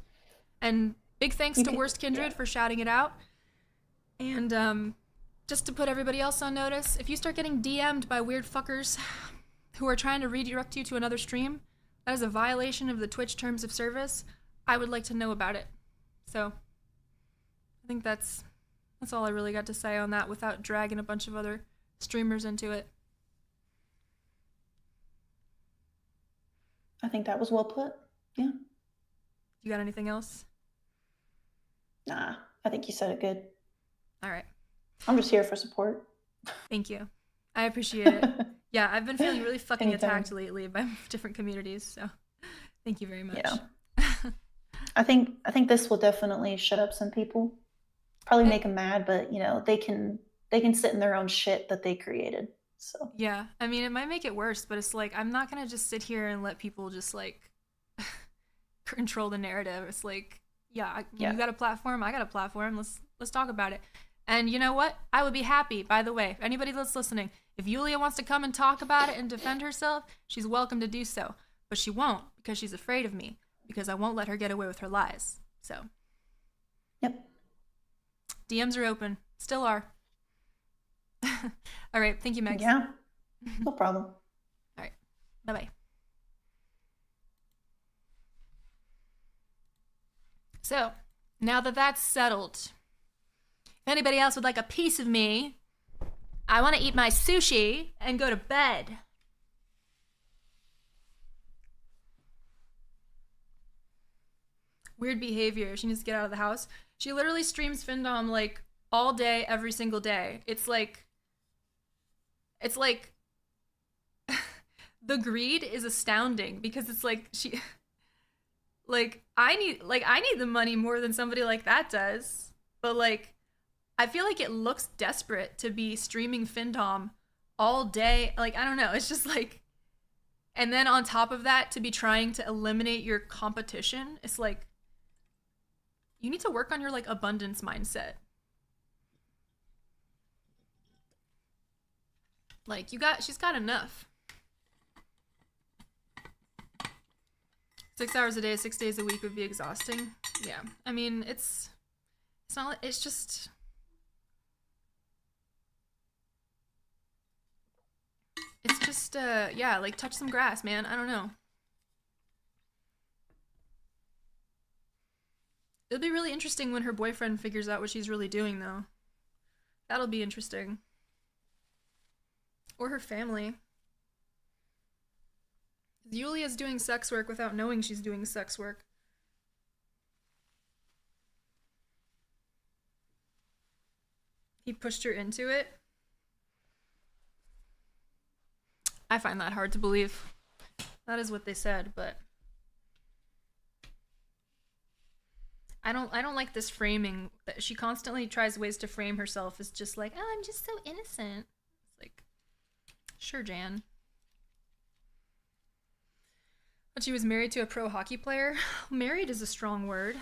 And big thanks to Worst Kindred for shouting it out. And just to put everybody else on notice, if you start getting DM'd by weird fuckers who are trying to redirect you to another stream, that is a violation of the Twitch terms of service. I would like to know about it. So I think that's all I really got to say on that without dragging a bunch of other streamers into it. I think that was well put. Yeah. You got anything else? Nah, I think you said it good. All right. I'm just here for support. Thank you. I appreciate it. Yeah, I've been feeling really fucking Anytime. attacked lately by different communities, so thank you very much. Yeah. I think this will definitely shut up some people. Probably make them mad, but you know, they can sit in their own shit that they created. So yeah, I mean, it might make it worse, but it's like I'm not gonna just sit here and let people just like control the narrative. It's like, yeah, you got a platform, I got a platform. Let's talk about it. And you know what? I would be happy. By the way, anybody that's listening, if Yulia wants to come and talk about it and defend herself, she's welcome to do so. But she won't because she's afraid of me. Because I won't let her get away with her lies. So. Yep. DMs are open. Still are. All right. Thank you, Megs. Yeah. No problem. All right. Bye-bye. So, now that that's settled, if anybody else would like a piece of me, I want to eat my sushi and go to bed. Weird behavior. She needs to get out of the house. She literally streams Findom like all day, every single day. It's like the greed is astounding because it's like she like I need the money more than somebody like that does. But like I feel like it looks desperate to be streaming Findom all day. Like I don't know, it's just like, and then on top of that to be trying to eliminate your competition. It's like you need to work on your like abundance mindset. Like she's got enough. 6 hours a day, 6 days a week would be exhausting. Yeah. I mean, it's not, it's just, yeah, like touch some grass, man. I don't know. It'll be really interesting when her boyfriend figures out what she's really doing, though. That'll be interesting. Or her family. Yulia's doing sex work without knowing she's doing sex work. He pushed her into it. I find that hard to believe. That is what they said, but I don't like this framing. She constantly tries ways to frame herself as just like, oh, I'm just so innocent. It's like, sure, Jan. But she was married to a pro hockey player. Married is a strong word.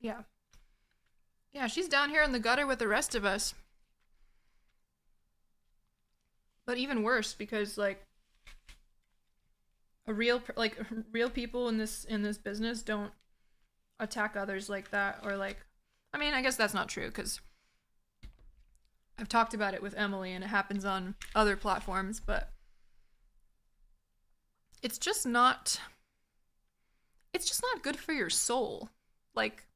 Yeah. Yeah, she's down here in the gutter with the rest of us. But even worse, because like real people in this business don't attack others like that, or like, I mean, I guess that's not true because I've talked about it with Emily and it happens on other platforms, but it's just not good for your soul. Like,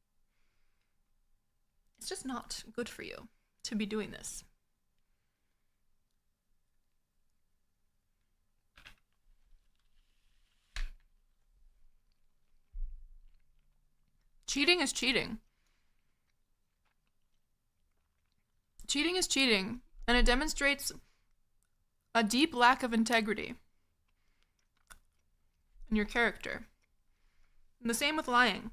it's just not good for you to be doing this. Cheating is cheating. Cheating is cheating, and it demonstrates a deep lack of integrity in your character. And the same with lying.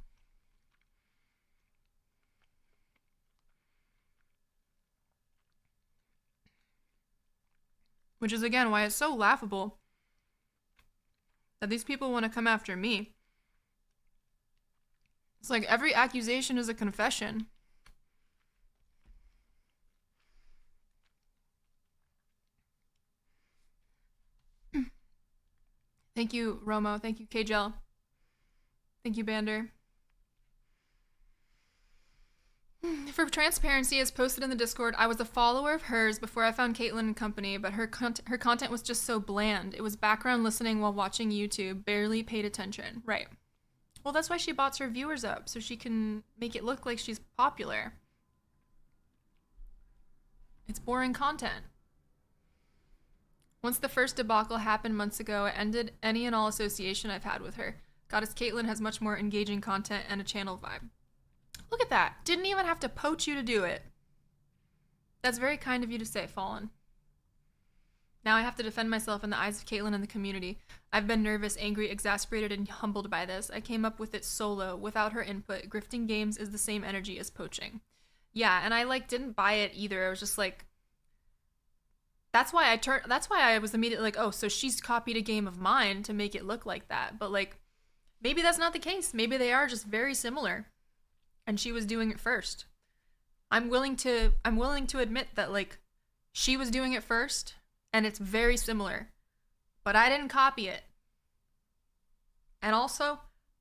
Which is, again, why it's so laughable that these people want to come after me. It's like every accusation is a confession. Thank you, Romo. Thank you, KJL. Thank you, Bander. For transparency, as posted in the Discord, I was a follower of hers before I found Caitlyn and company, but her content was just so bland. It was background listening while watching YouTube, barely paid attention. Right. Well, that's why she bots her viewers up, so she can make it look like she's popular. It's boring content. Once the first debacle happened months ago, it ended any and all association I've had with her. Goddess Caitlyn has much more engaging content and a channel vibe. Look at that. Didn't even have to poach you to do it. That's very kind of you to say, Fallen. Now I have to defend myself in the eyes of Caitlyn and the community. I've been nervous, angry, exasperated, and humbled by this. I came up with it solo, without her input. Grifting games is the same energy as poaching. Yeah, and I didn't buy it either. I was just like, that's why I was immediately like, oh, so she's copied a game of mine to make it look like that. But like, maybe that's not the case. Maybe they are just very similar. And she was doing it first. I'm willing to admit that like she was doing it first and it's very similar. But I didn't copy it. And also,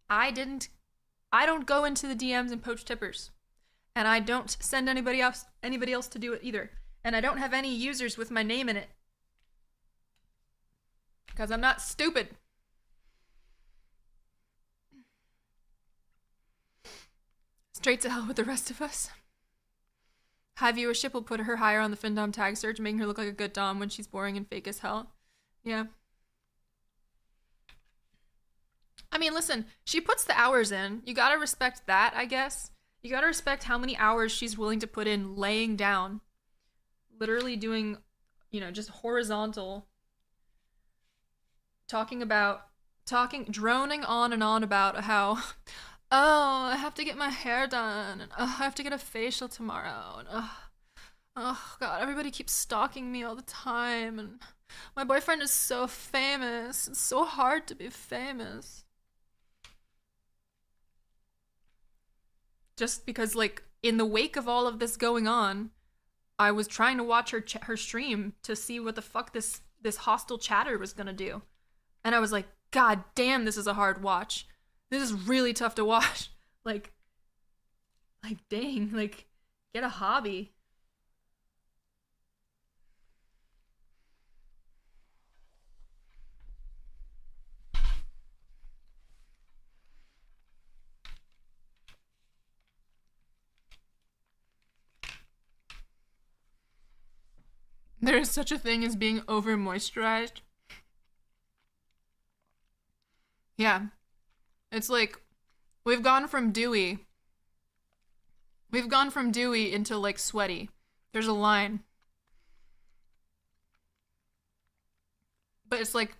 I don't go into the DMs and poach tippers. And I don't send anybody else to do it either. And I don't have any users with my name in it. Because I'm not stupid. Straight to hell with the rest of us. High viewership will put her higher on the Findom tag search, making her look like a good dom when she's boring and fake as hell. Yeah. I mean, listen, she puts the hours in. You gotta respect that, I guess. You gotta respect how many hours she's willing to put in laying down. Literally doing, just horizontal. Droning on and on about how, oh, I have to get my hair done, and I have to get a facial tomorrow, and oh god, everybody keeps stalking me all the time, and my boyfriend is so famous. It's so hard to be famous. Just because, like, in the wake of all of this going on, I was trying to watch her stream to see what the fuck this hostile chatter was gonna do. And I was like, god damn, this is a hard watch. This is really tough to watch. Like dang, like, get a hobby. There is such a thing as being over moisturized. Yeah. It's like we've gone from dewy. We've gone from dewy into like sweaty. There's a line. But it's like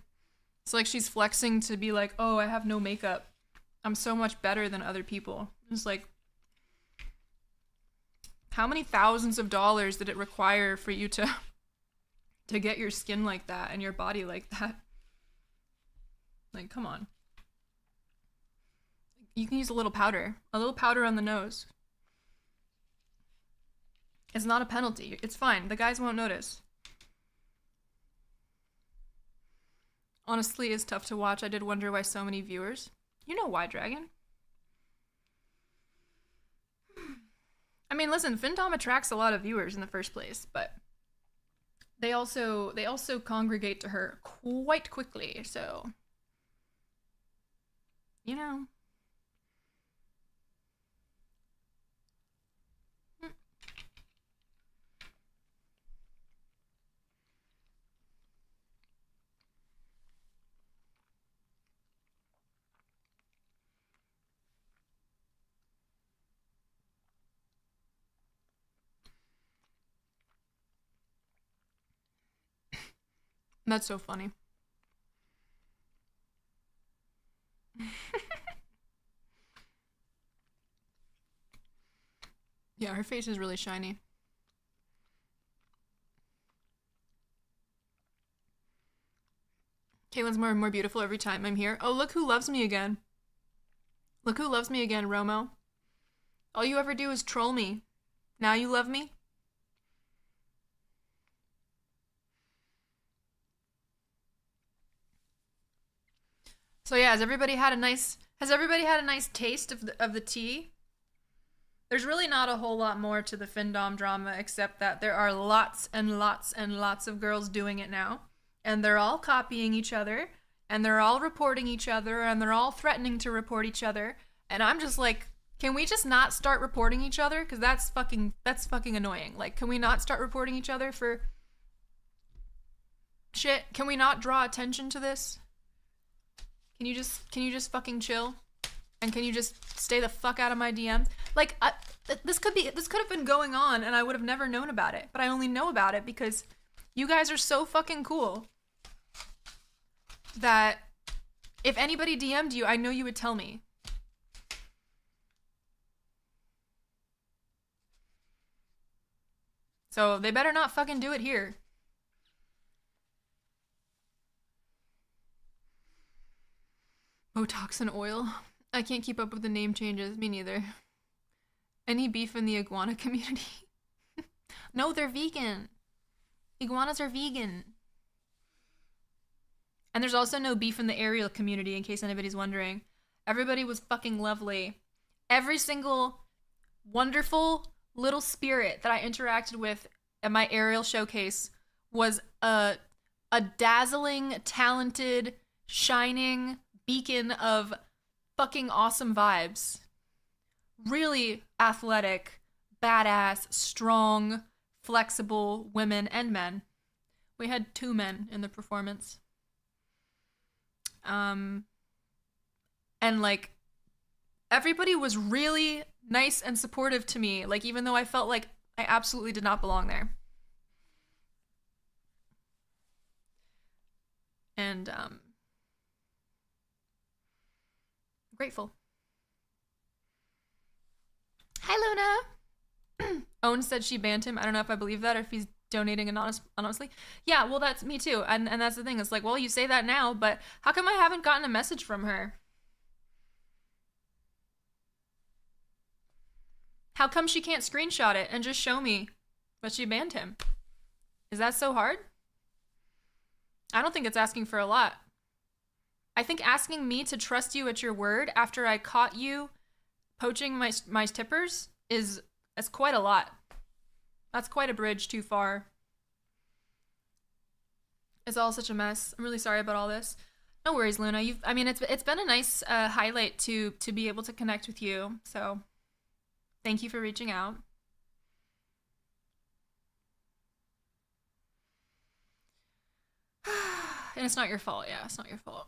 she's flexing to be like, "Oh, I have no makeup. I'm so much better than other people." It's like, how many thousands of dollars did it require for you to get your skin like that and your body like that? Like, come on. You can use a little powder on the nose. It's not a penalty. It's fine. The guys won't notice. Honestly, it's tough to watch. I did wonder why so many viewers. You know why, Dragon? I mean, listen, Findom attracts a lot of viewers in the first place, but they also congregate to her quite quickly, so you know. That's so funny. Yeah, her face is really shiny. Caitlyn's more and more beautiful every time I'm here. Oh, look who loves me again. Look who loves me again, Romo. All you ever do is troll me. Now you love me? So yeah, has everybody had a nice taste of the tea? There's really not a whole lot more to the Findom drama except that there are lots and lots and lots of girls doing it now, and they're all copying each other, and they're all reporting each other, and they're all threatening to report each other, and I'm just like, can we just not start reporting each other? Because that's fucking annoying. Like, can we not start reporting each other for shit? Can we not draw attention to this? Can you just fucking chill? And can you just stay the fuck out of my DM? Like, this could have been going on and I would have never known about it, but I only know about it because you guys are so fucking cool that if anybody DM'd you, I know you would tell me. So they better not fucking do it here. Botox and oil. I can't keep up with the name changes. Me neither. Any beef in the iguana community? No, they're vegan. Iguanas are vegan. And there's also no beef in the aerial community, in case anybody's wondering. Everybody was fucking lovely. Every single wonderful little spirit that I interacted with at my aerial showcase was a dazzling, talented, shining beacon of fucking awesome vibes. Really athletic, badass, strong, flexible women and men. We had 2 men in the performance. And like everybody was really nice and supportive to me, like even though I felt like I absolutely did not belong there. And grateful. Hi, Luna. Owen said she banned him. I don't know if I believe that or if he's donating anonymously. Yeah, well, that's me too. And that's the thing. It's like, well, you say that now, but how come I haven't gotten a message from her? How come she can't screenshot it and just show me that she banned him? Is that so hard? I don't think it's asking for a lot. I think asking me to trust you at your word after I caught you poaching my tippers is quite a lot. That's quite a bridge too far. It's all such a mess. I'm really sorry about all this. No worries, Luna. It's been a nice highlight to be able to connect with you. So thank you for reaching out. And it's not your fault. Yeah, it's not your fault.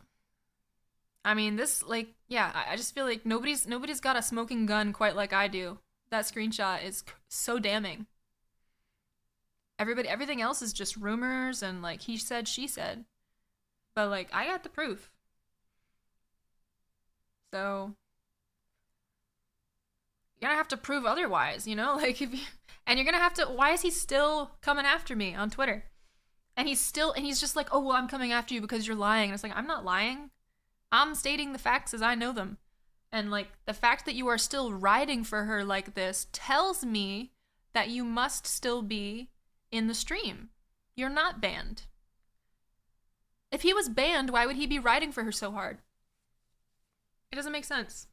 I mean, this, like, yeah, I just feel like nobody's got a smoking gun quite like I do. That screenshot is so damning. Everything else is just rumors and, like, he said, she said. But, like, I got the proof. So, you're gonna have to prove otherwise, you know? Like, and you're gonna have to, why is he still coming after me on Twitter? And he's just like, oh, well, I'm coming after you because you're lying. And it's like, I'm not lying. I'm stating the facts as I know them. And, like, the fact that you are still riding for her like this tells me that you must still be in the stream. You're not banned. If he was banned, why would he be riding for her so hard? It doesn't make sense.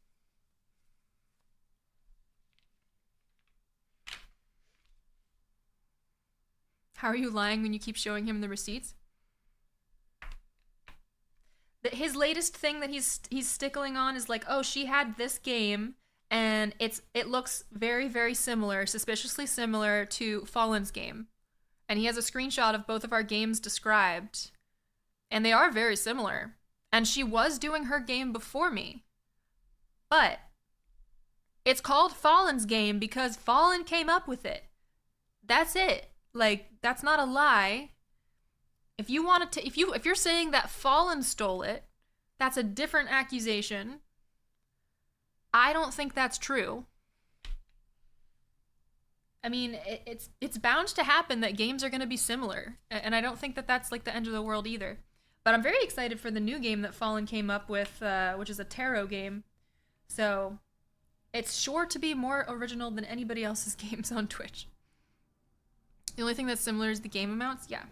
How are you lying when you keep showing him the receipts? His latest thing that he's stickling on is like, oh, she had this game and it looks very, very similar, suspiciously similar to Fallen's game. And he has a screenshot of both of our games described. And they are very similar. And she was doing her game before me. But it's called Fallen's game because Fallen came up with it. That's it. Like, that's not a lie. If you wanted to, if you're saying that Fallen stole it, that's a different accusation. I don't think that's true. I mean, it's bound to happen that games are going to be similar, and I don't think that that's like the end of the world either. But I'm very excited for the new game that Fallen came up with, which is a tarot game. So it's sure to be more original than anybody else's games on Twitch. The only thing that's similar is the game amounts, yeah.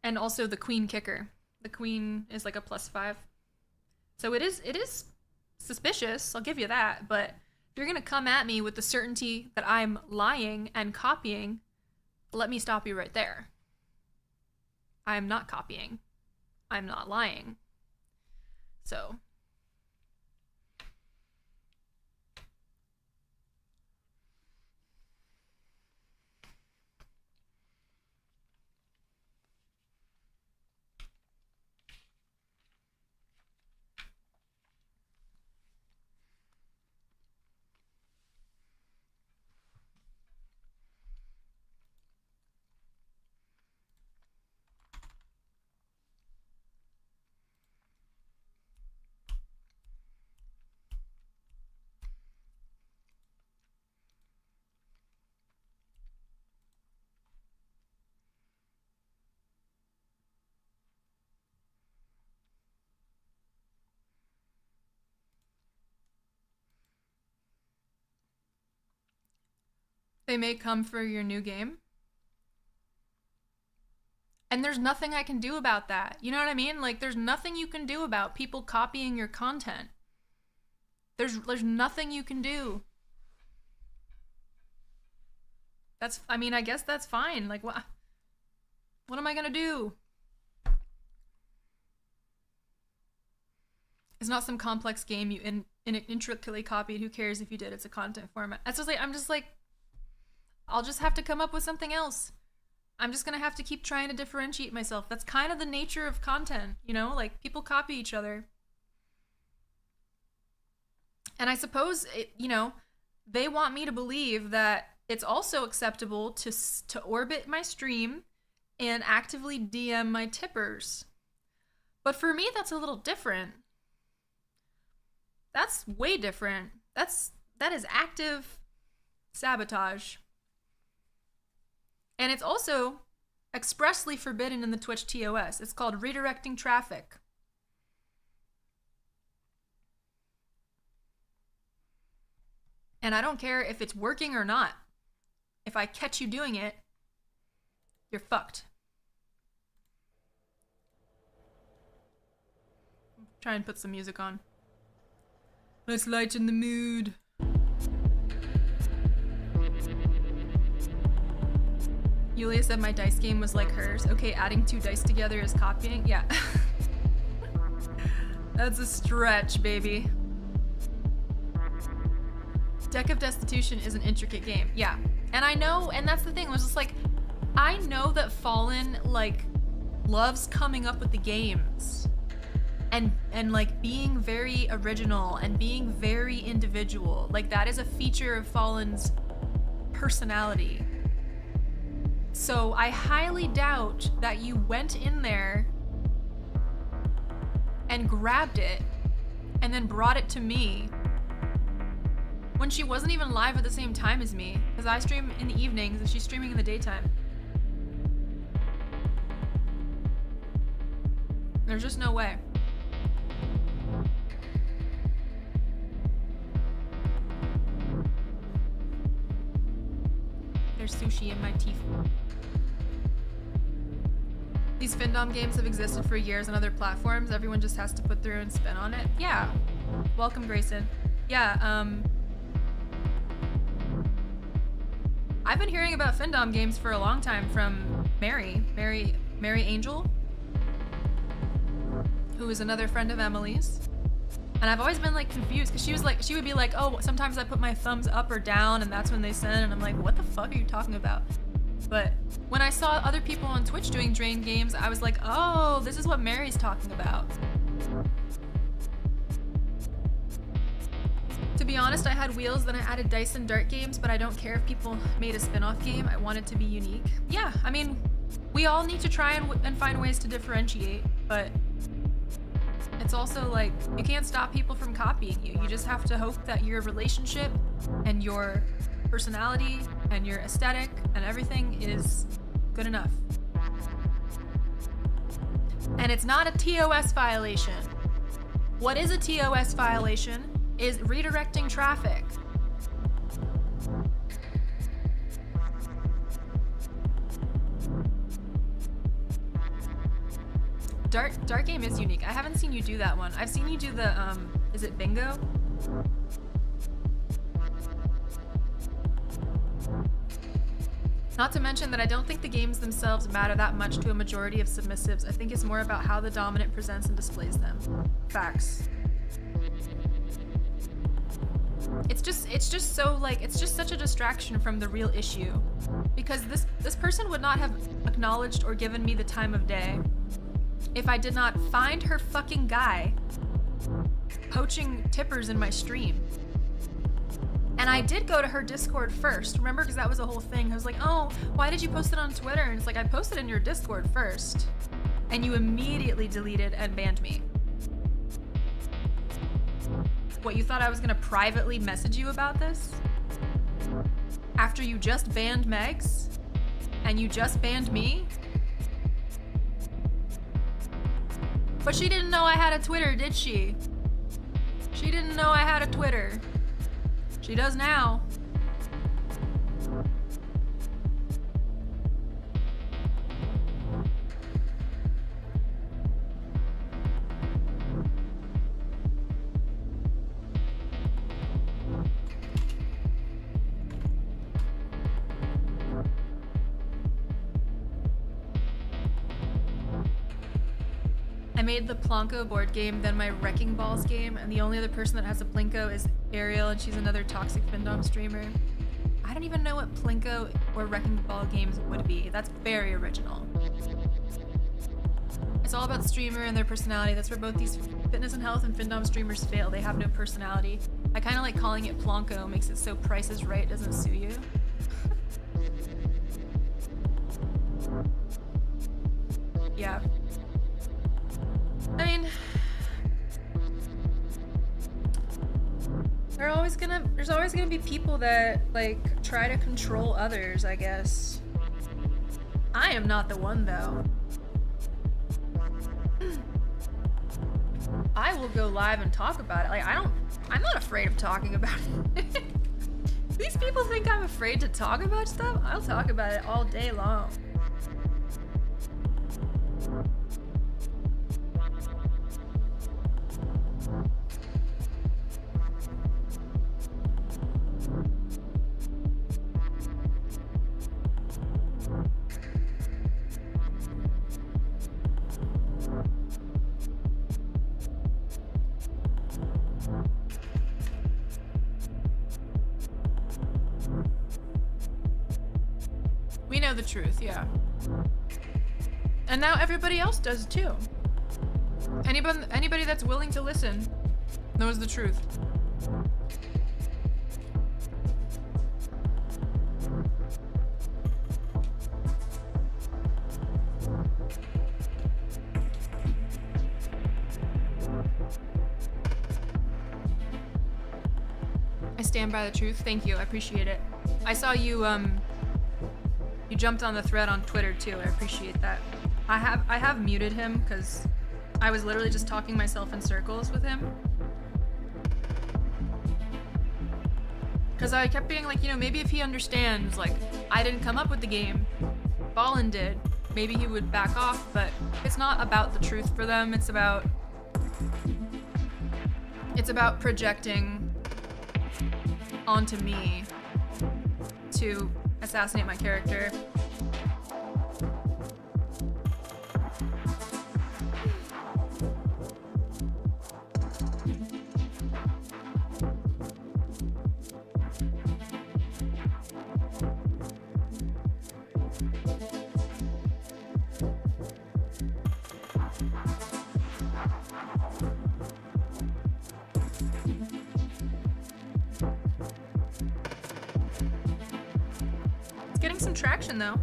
And also the queen kicker. The queen is like a +5. So it is suspicious, I'll give you that, but if you're gonna come at me with the certainty that I'm lying and copying, let me stop you right there. I'm not copying. I'm not lying. So. They may come for your new game. And there's nothing I can do about that. You know what I mean? Like, there's nothing you can do about people copying your content. There's nothing you can do. That's, I mean, I guess that's fine. Like, what am I gonna do? It's not some complex game you intricately copied. Who cares if you did? It's a content format. That's just like, I'm just like, I'll just have to come up with something else. I'm just gonna have to keep trying to differentiate myself. That's kind of the nature of content, you know? Like, people copy each other. And I suppose, you know, they want me to believe that it's also acceptable to orbit my stream and actively DM my tippers. But for me, that's a little different. That's way different. That is active sabotage. And it's also expressly forbidden in the Twitch TOS. It's called redirecting traffic. And I don't care if it's working or not. If I catch you doing it, you're fucked. Try and put some music on. Let's lighten the mood. Yulia said my dice game was like hers. Okay, adding 2 dice together is copying? Yeah. That's a stretch, baby. Deck of Destitution is an intricate game. Yeah. And I know, and that's the thing, was just like, I know that Fallen, like, loves coming up with the games. and like being very original and being very individual. Like that is a feature of Fallen's personality. So I highly doubt that you went in there and grabbed it and then brought it to me when she wasn't even live at the same time as me, because I stream in the evenings and she's streaming in the daytime. There's just no way. There's sushi in my teeth. These Findom games have existed for years on other platforms. Everyone just has to put their own spin on it. Yeah. Welcome, Grayson. Yeah, I've been hearing about Findom games for a long time from Mary Angel, who is another friend of Emily's. And I've always been like confused because she would be like, oh, sometimes I put my thumbs up or down and that's when they send, and I'm like, what the fuck are you talking about? But when I saw other people on Twitch doing Drain games, I was like, oh, this is what Mary's talking about. To be honest, I had Wheels, then I added Dice and Dart games, but I don't care if people made a spin-off game. I want it to be unique. Yeah, I mean, we all need to try and find ways to differentiate, but it's also like, you can't stop people from copying you. You just have to hope that your relationship and your personality and your aesthetic and everything is good enough. And it's not a TOS violation. What is a TOS violation is redirecting traffic. Dart game is unique. I haven't seen you do that one. I've seen you do the, is it bingo? Not to mention that I don't think the games themselves matter that much to a majority of submissives. I think it's more about how the dominant presents and displays them. Facts. It's just so like, it's just such a distraction from the real issue. Because this person would not have acknowledged or given me the time of day if I did not find her fucking guy poaching tippers in my stream. And I did go to her Discord first, remember? Because that was a whole thing. I was like, oh, why did you post it on Twitter? And it's like, I posted in your Discord first. And you immediately deleted and banned me. What, you thought I was gonna privately message you about this? After you just banned Megs? And you just banned me? But she didn't know I had a Twitter, did she? She didn't know I had a Twitter. She does now. I made the Plonko board game, then my Wrecking Balls game, and the only other person that has a Plinko is Ariel, and she's another toxic Findom streamer. I don't even know what Plinko or Wrecking Ball games would be. That's very original. It's all about the streamer and their personality. That's where both these fitness and health and Findom streamers fail. They have no personality. I kind of like calling it Plonko, makes it so Price is Right doesn't sue you. Yeah. I mean, there's always gonna be people that like try to control others, I guess. I am not the one though. I will go live and talk about it. Like I'm not afraid of talking about it. These people think I'm afraid to talk about stuff. I'll talk about it all day long. We know the truth, yeah. And now everybody else does too. Anybody that's willing to listen knows the truth. I stand by the truth. Thank you. I appreciate it. I saw you you jumped on the thread on Twitter too. I appreciate that. I have muted him because I was literally just talking myself in circles with him. Because I kept being like, you know, maybe if he understands, like, I didn't come up with the game, Ballin did, maybe he would back off, but it's not about the truth for them. It's about projecting onto me to assassinate my character. It's getting some traction though.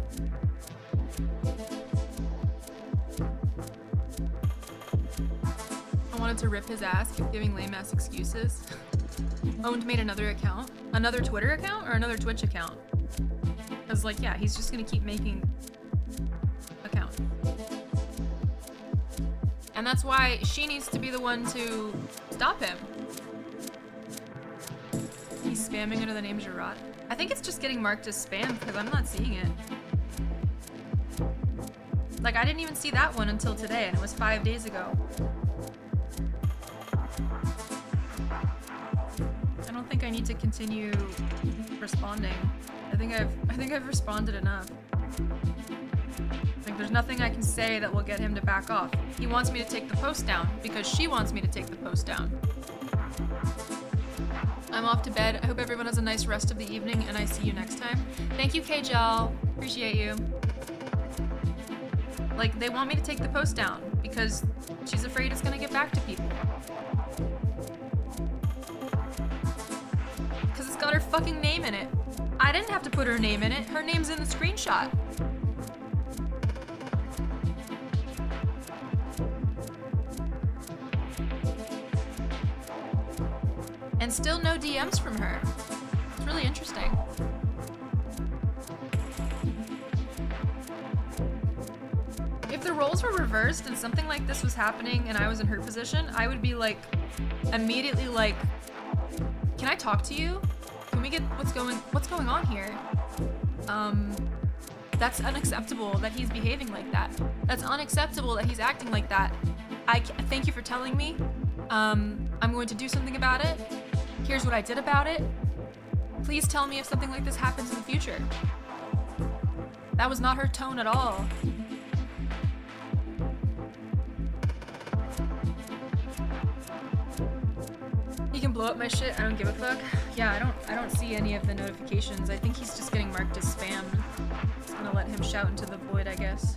I wanted to rip his ass, keep giving lame ass excuses. Owned made another account. Another Twitter account or another Twitch account? I was like, yeah, he's just gonna keep making accounts. And that's why she needs to be the one to stop him. He's spamming under the name Gerard. I think it's just getting marked as spam because I'm not seeing it. Like, I didn't even see that one until today, and it was 5 days ago. I don't think I need to continue responding. I think I've responded enough. Like, there's nothing I can say that will get him to back off. He wants me to take the post down because she wants me to take the post down. I'm off to bed. I hope everyone has a nice rest of the evening, and I see you next time. Thank you, Kjal. Appreciate you. Like, they want me to take the post down because she's afraid it's gonna get back to people. Because it's got her fucking name in it. I didn't have to put her name in it. Her name's in the screenshot. And still no DMs from her. It's really interesting. If the roles were reversed and something like this was happening and I was in her position, I would be like, immediately like, can I talk to you? Can we get what's going on here? That's unacceptable that he's behaving like that. That's unacceptable that he's acting like that. Thank you for telling me. I'm going to do something about it. Here's what I did about it. Please tell me if something like this happens in the future. That was not her tone at all. He can blow up my shit, I don't give a fuck. Yeah, I don't see any of the notifications. I think he's just getting marked as spam. Just gonna let him shout into the void, I guess.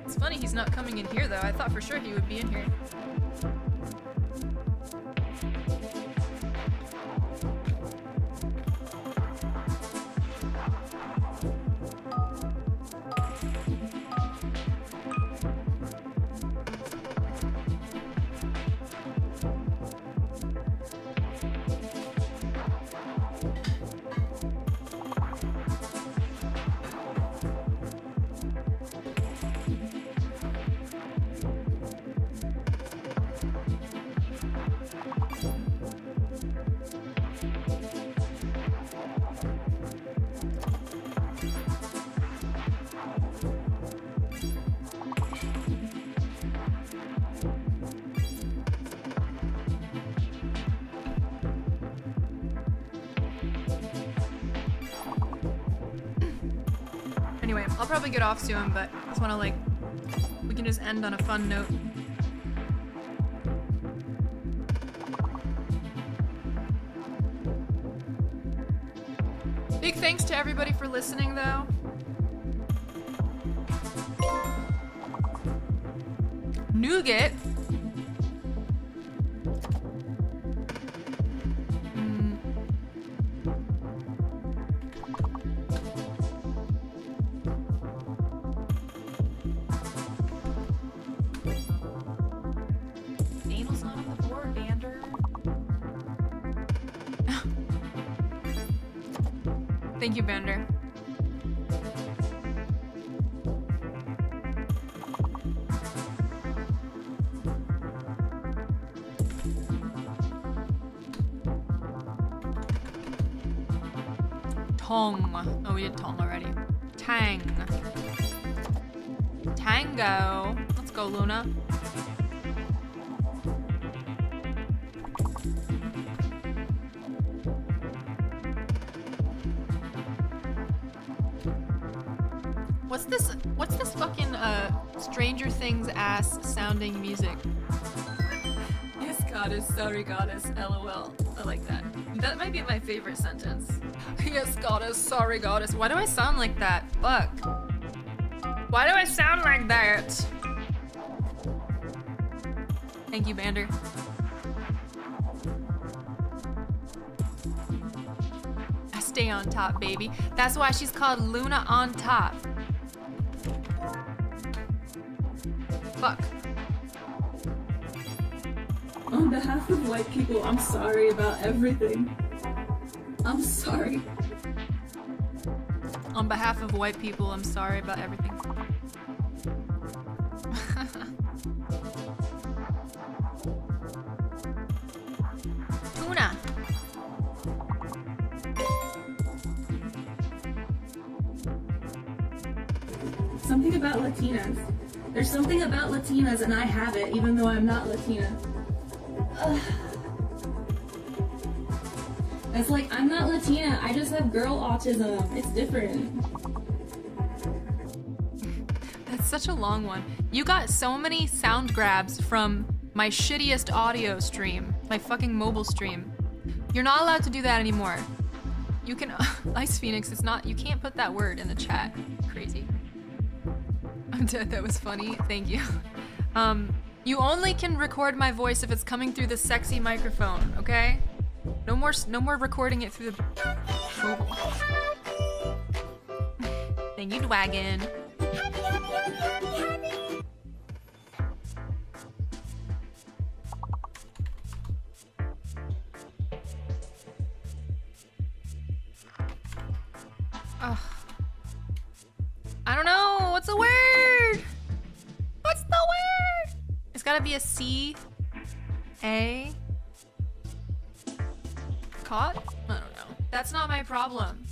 It's funny he's not coming in here though. I thought for sure he would be in here. Anyway, I'll probably get off soon, but I just want to, like, we can just end on a fun note. Big thanks to everybody for listening, though. Nougat. Daniel's not on the board, Vander. Thank you, Vander. Tong. Oh, we did Tong already. Tang. Tango. Let's go, Luna. What's this fucking Stranger Things ass sounding music? Yes, goddess, sorry goddess, LOL. I like that. That might be my favorite sentence. Yes, goddess, sorry goddess. Why do I sound like that? Fuck. Why do I sound like that? Thank you, Vander. I stay on top, baby. That's why she's called Luna on top. Fuck. On behalf of white people, I'm sorry about everything. I'm sorry. On behalf of white people, I'm sorry about everything. Tuna. Something about Latinas. There's something about Latinas and I have it, even though I'm not Latina. Ugh. It's like, I'm not Latina, I just have girl autism. It's different. That's such a long one. You got so many sound grabs from my shittiest audio stream, my fucking mobile stream. You're not allowed to do that anymore. You can, Ice Phoenix, it's not, you can't put that word in the chat. Crazy. I'm dead, that was funny, thank you. You only can record my voice if it's coming through the sexy microphone, okay? No more recording it through the mobile. Thank you, Dwagon. Ugh. I don't know. What's the word? What's the word? It's gotta be a C. A. Caught? I don't know. That's not my problem.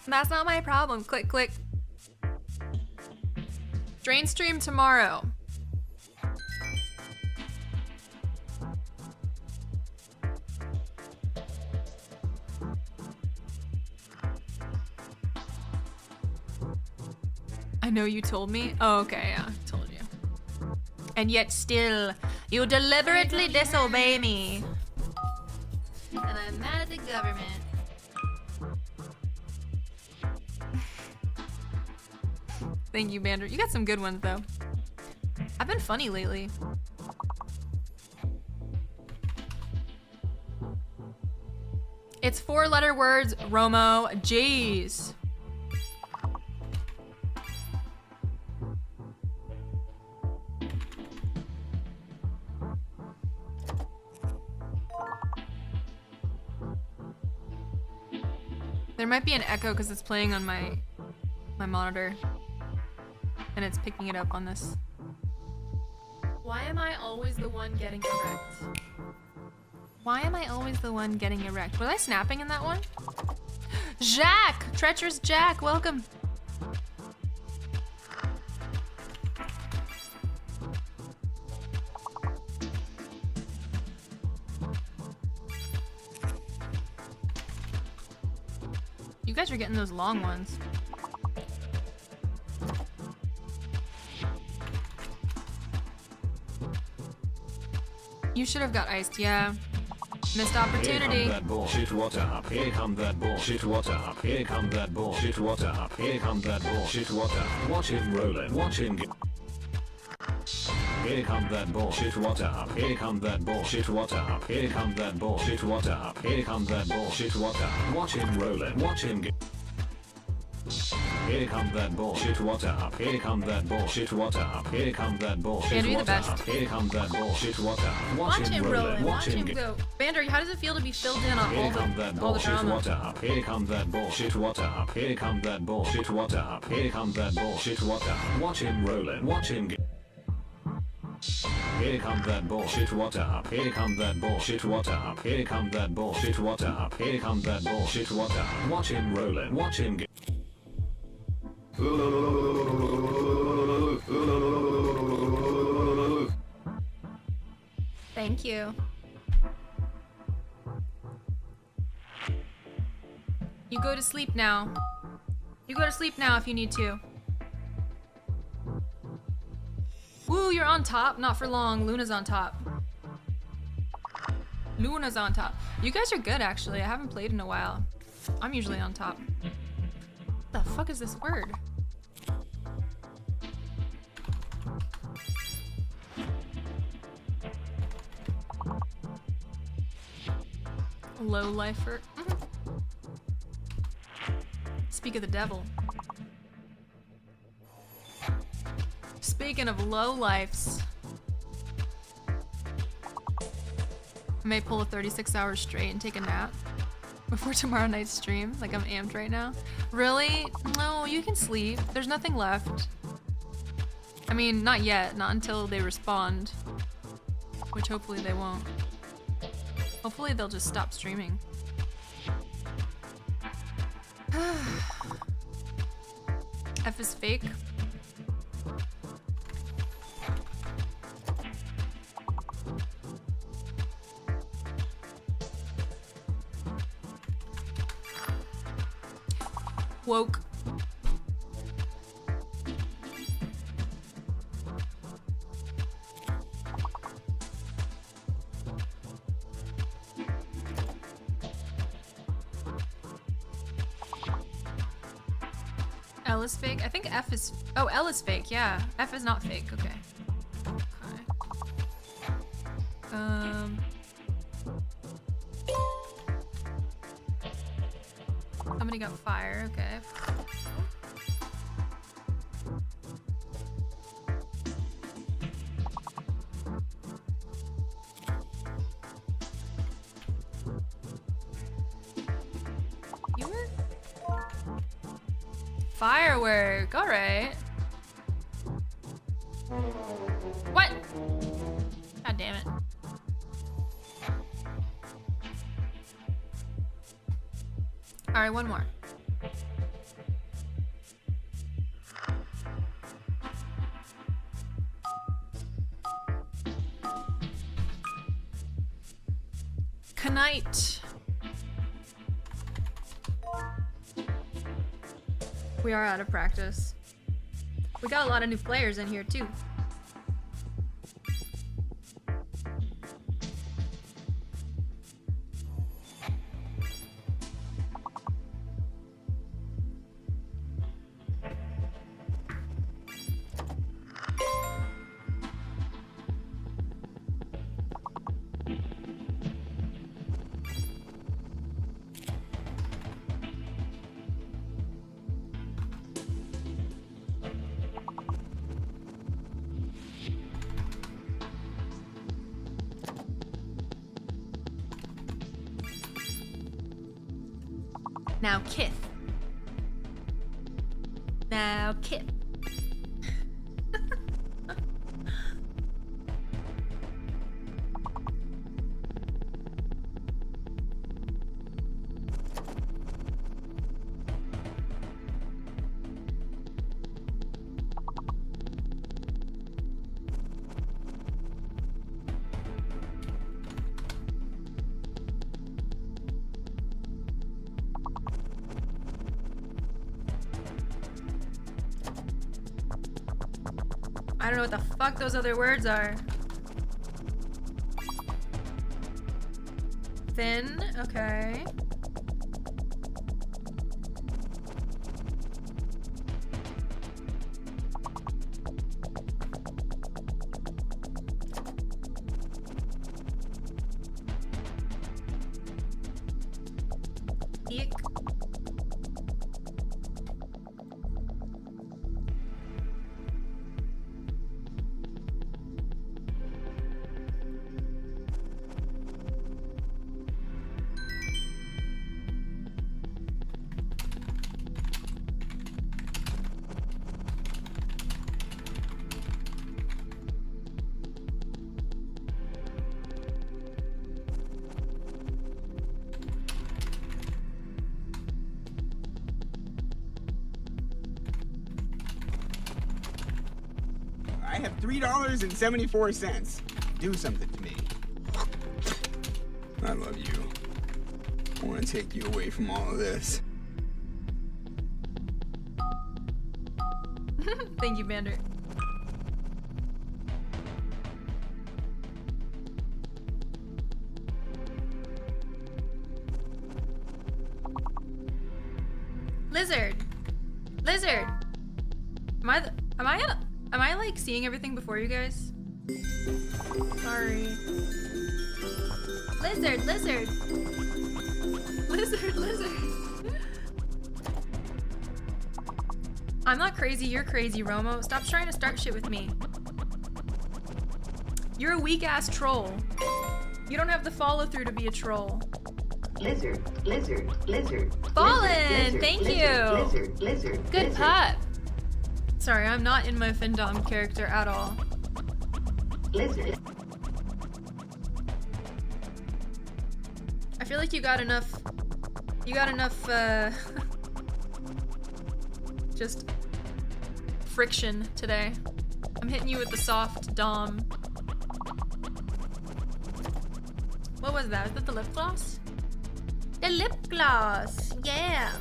That's not my problem. Click, click. Drain stream tomorrow. I know you told me. Oh, okay, yeah, I told you. And yet still, you deliberately disobey me. And I'm mad at the government. Thank you, Bander. You got some good ones, though. I've been funny lately. It's 4-letter words, Romo. Jeez. There might be an echo because it's playing on my monitor. And it's picking it up on this. Why am I always the one getting erect? Why am I always the one getting erect? Was I snapping in that one? Jack! Treacherous Jack, welcome. You guys are getting those long ones. You should have got iced, yeah. Missed opportunity. Here come that bullshit, what up? Here come that bullshit, what up? Here come that bullshit, what up? Here come that bullshit, what up? Watch him rollin', watch him get. Here come that bullshit, what up? Here come that bullshit, what up? Here come that bullshit, what up? Here come that bullshit, what up? Watch him roll it, watch him get. Here come that bullshit, what up? Here come that bullshit, what up? Here come that bullshit, Bandar, what the best. up? Here come that bullshit, what up? Watch him roll it, it. Watch him get. go. Bandar, how does it feel to be filled in on Here come that all the bullshit, drama? what up? Here come that bullshit, what up? Here come that bullshit, what up? Here come that bullshit, what up? Watch him roll it, watch him get. Here come that bullshit, what up? Here come that bullshit, what up? Here come that bullshit, what up? Here come that bullshit, what up? Watch him roll it, watch him get. Thank you. You go to sleep now. You go to sleep now if you need to. Woo, you're on top. Not for long. Luna's on top. Luna's on top. You guys are good, actually. I haven't played in a while. I'm usually on top. What the fuck is this word? Low lifer. Speak of the devil. Speaking of low lifes, I may pull a 36 hours straight and take a nap before tomorrow night's stream. Like, I'm amped right now. Really? No, you can sleep. There's nothing left. I mean, not yet. Not until they respond. Which hopefully they won't. Hopefully they'll just stop streaming. F is fake. Woke. L is fake? I think F is... Oh, L is fake, yeah. F is not fake, okay. Somebody got fire, okay. You were? Firework, alright. What? God damn it. Alright, one more. Knight. We are out of practice. We got a lot of new players in here too. Now Kith. Now Kith. I don't know what the fuck those other words are. Thin, okay. Eek. I have $3.74. Do something to me. I love you. I want to take you away from all of this. Thank you, Bander. Lizard. Lizard. Am I like seeing everything before you guys? Sorry. Lizard, lizard. Lizard, lizard. I'm not crazy, you're crazy, Romo. Stop trying to start shit with me. You're a weak ass troll. You don't have the follow through to be a troll. Lizard, lizard, lizard. Fallen, lizard, thank lizard, you. Lizard, lizard, Good lizard. pup. Sorry, I'm not in my Findom character at all. Lizard. I feel like you got enough, just friction today. I'm hitting you with the soft dom. What was that? Was that the lip gloss? The lip gloss, yeah.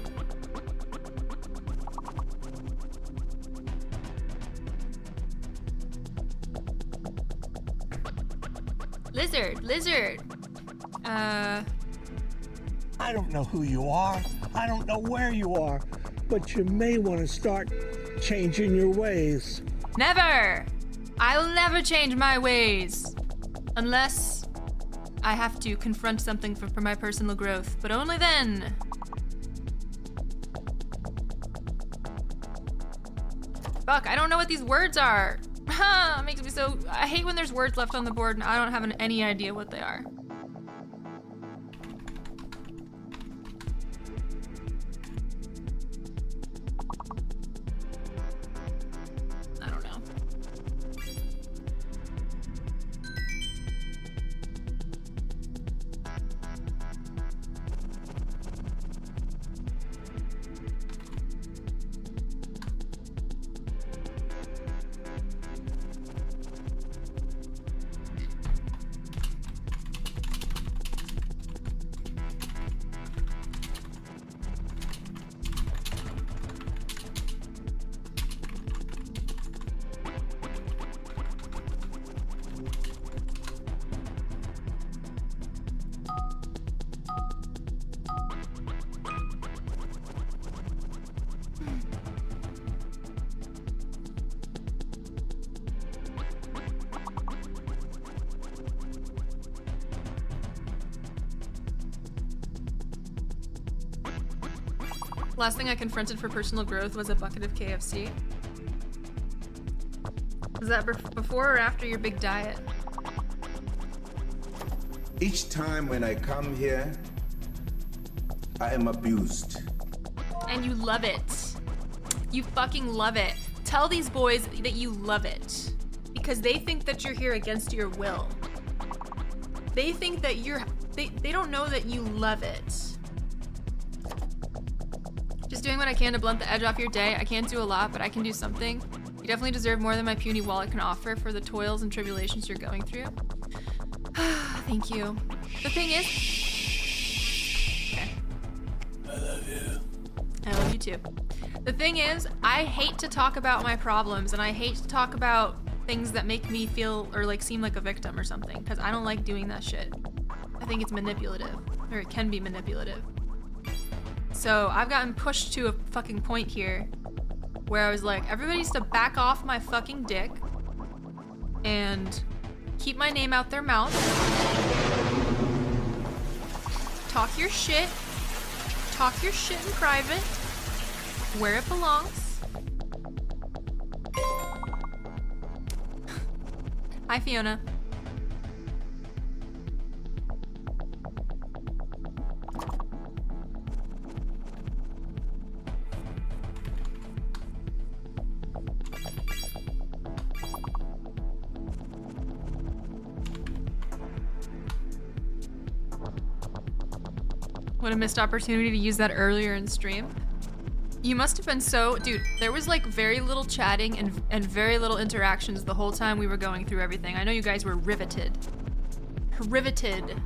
Lizard, lizard. I don't know who you are. I don't know where you are. But you may want to start changing your ways. Never! I'll never change my ways. Unless I have to confront something for my personal growth. But only then. Fuck, I don't know what these words are. It makes me so... I hate when there's words left on the board and I don't have any idea what they are. I don't know. Last thing I confronted for personal growth was a bucket of KFC. Was that before or after your big diet? Each time when I come here, I am abused. And you love it. You fucking love it. Tell these boys that you love it. Because they think that you're here against your will. They think that they don't know that you love it. Just doing what I can to blunt the edge off your day. I can't do a lot, but I can do something. You definitely deserve more than my puny wallet can offer for the toils and tribulations you're going through. Thank you. The thing is... Okay. I love you. I love you too. The thing is, I hate to talk about my problems and I hate to talk about things that make me feel or like seem like a victim or something because I don't like doing that shit. I think it's manipulative, or it can be manipulative. So I've gotten pushed to a fucking point here where I was like, everybody needs to back off my fucking dick and keep my name out their mouth. Talk your shit Talk your shit in private, where it belongs. Hi, Fiona. What a missed opportunity to use that earlier in stream. You must have been so... Dude, there was like very little chatting and very little interactions the whole time we were going through everything. I know you guys were riveted. Riveted.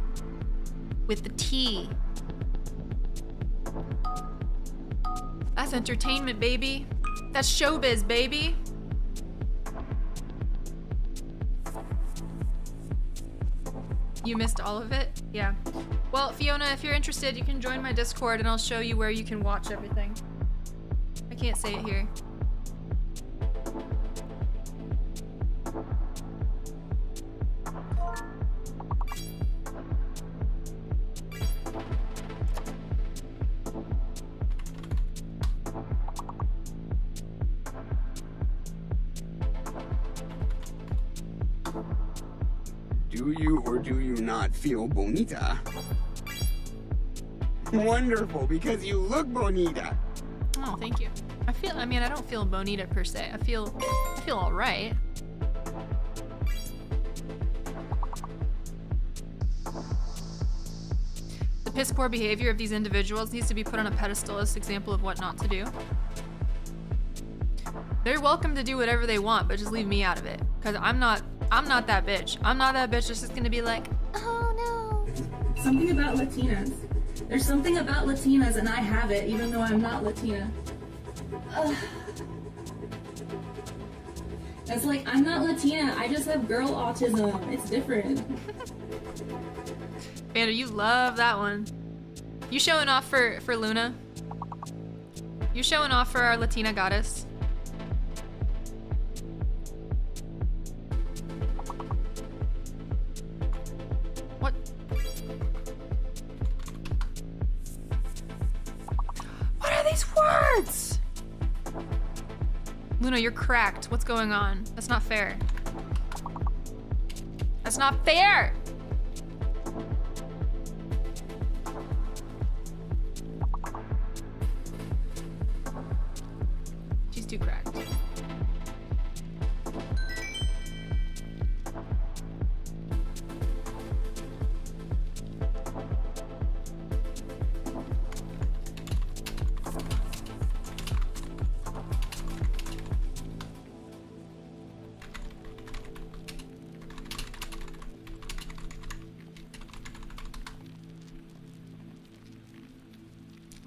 With the T. That's entertainment, baby. That's showbiz, baby. You missed all of it? Yeah. Well, Fiona, if you're interested, you can join my Discord and I'll show you where you can watch everything. I can't say it here. Do you or do you not feel bonita? Wonderful, because you look bonita. Oh, thank you. I mean, I don't feel bonita per se. I feel all right. The piss poor behavior of these individuals needs to be put on a pedestal as an example of what not to do. They're welcome to do whatever they want, but just leave me out of it. Cause I'm not that bitch. I'm not that bitch that's just gonna be like, oh no. Something about Latinas. There's something about Latinas and I have it, even though I'm not Latina. Ugh. It's like, I'm not Latina, I just have girl autism. It's different. Vander, you love that one. You showing off for Luna? You showing off for our Latina goddess? What? What are these words? Luna, you're cracked. What's going on? That's not fair. That's not fair! She's too cracked.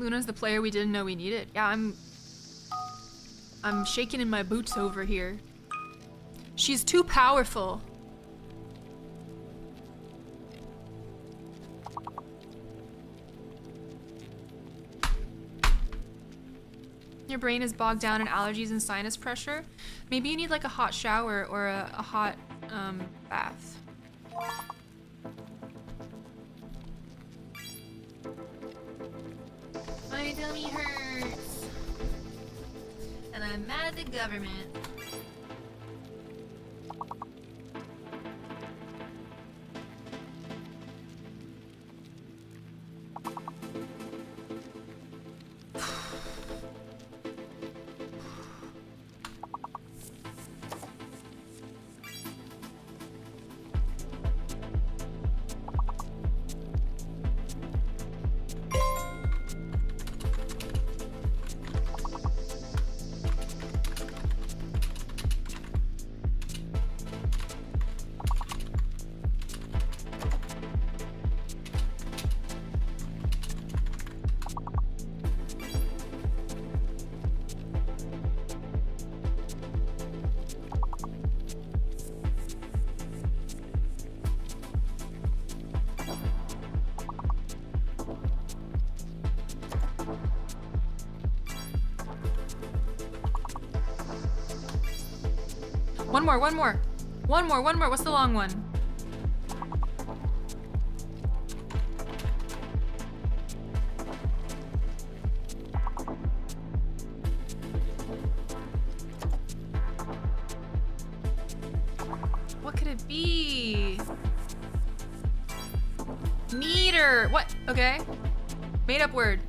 Luna's the player we didn't know we needed. Yeah, I'm shaking in my boots over here. She's too powerful. Your brain is bogged down in allergies and sinus pressure. Maybe you need like a hot shower or a hot bath. My tummy hurts. And I'm mad at the government. One more. What's the long one? it be? Meter. What? Okay. Made up word.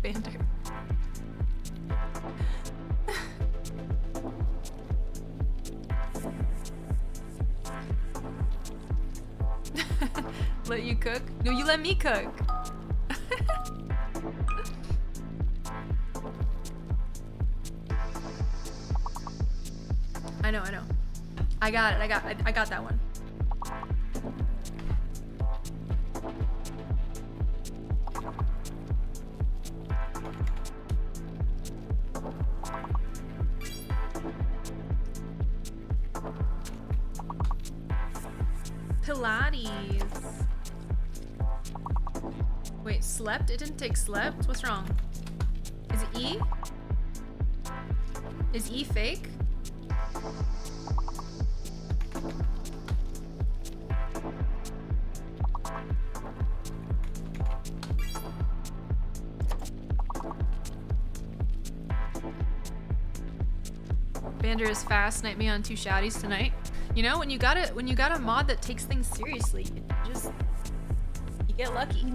Bander. Let you cook? No, you let me cook. I know. I got it. I got that one. Pilates. Wait, slept? It didn't take slept? What's wrong? Is it E? Is E fake? Bander is fast. Snipe me on 2 shouties tonight. You know, when you got a mod that takes things seriously, you get lucky.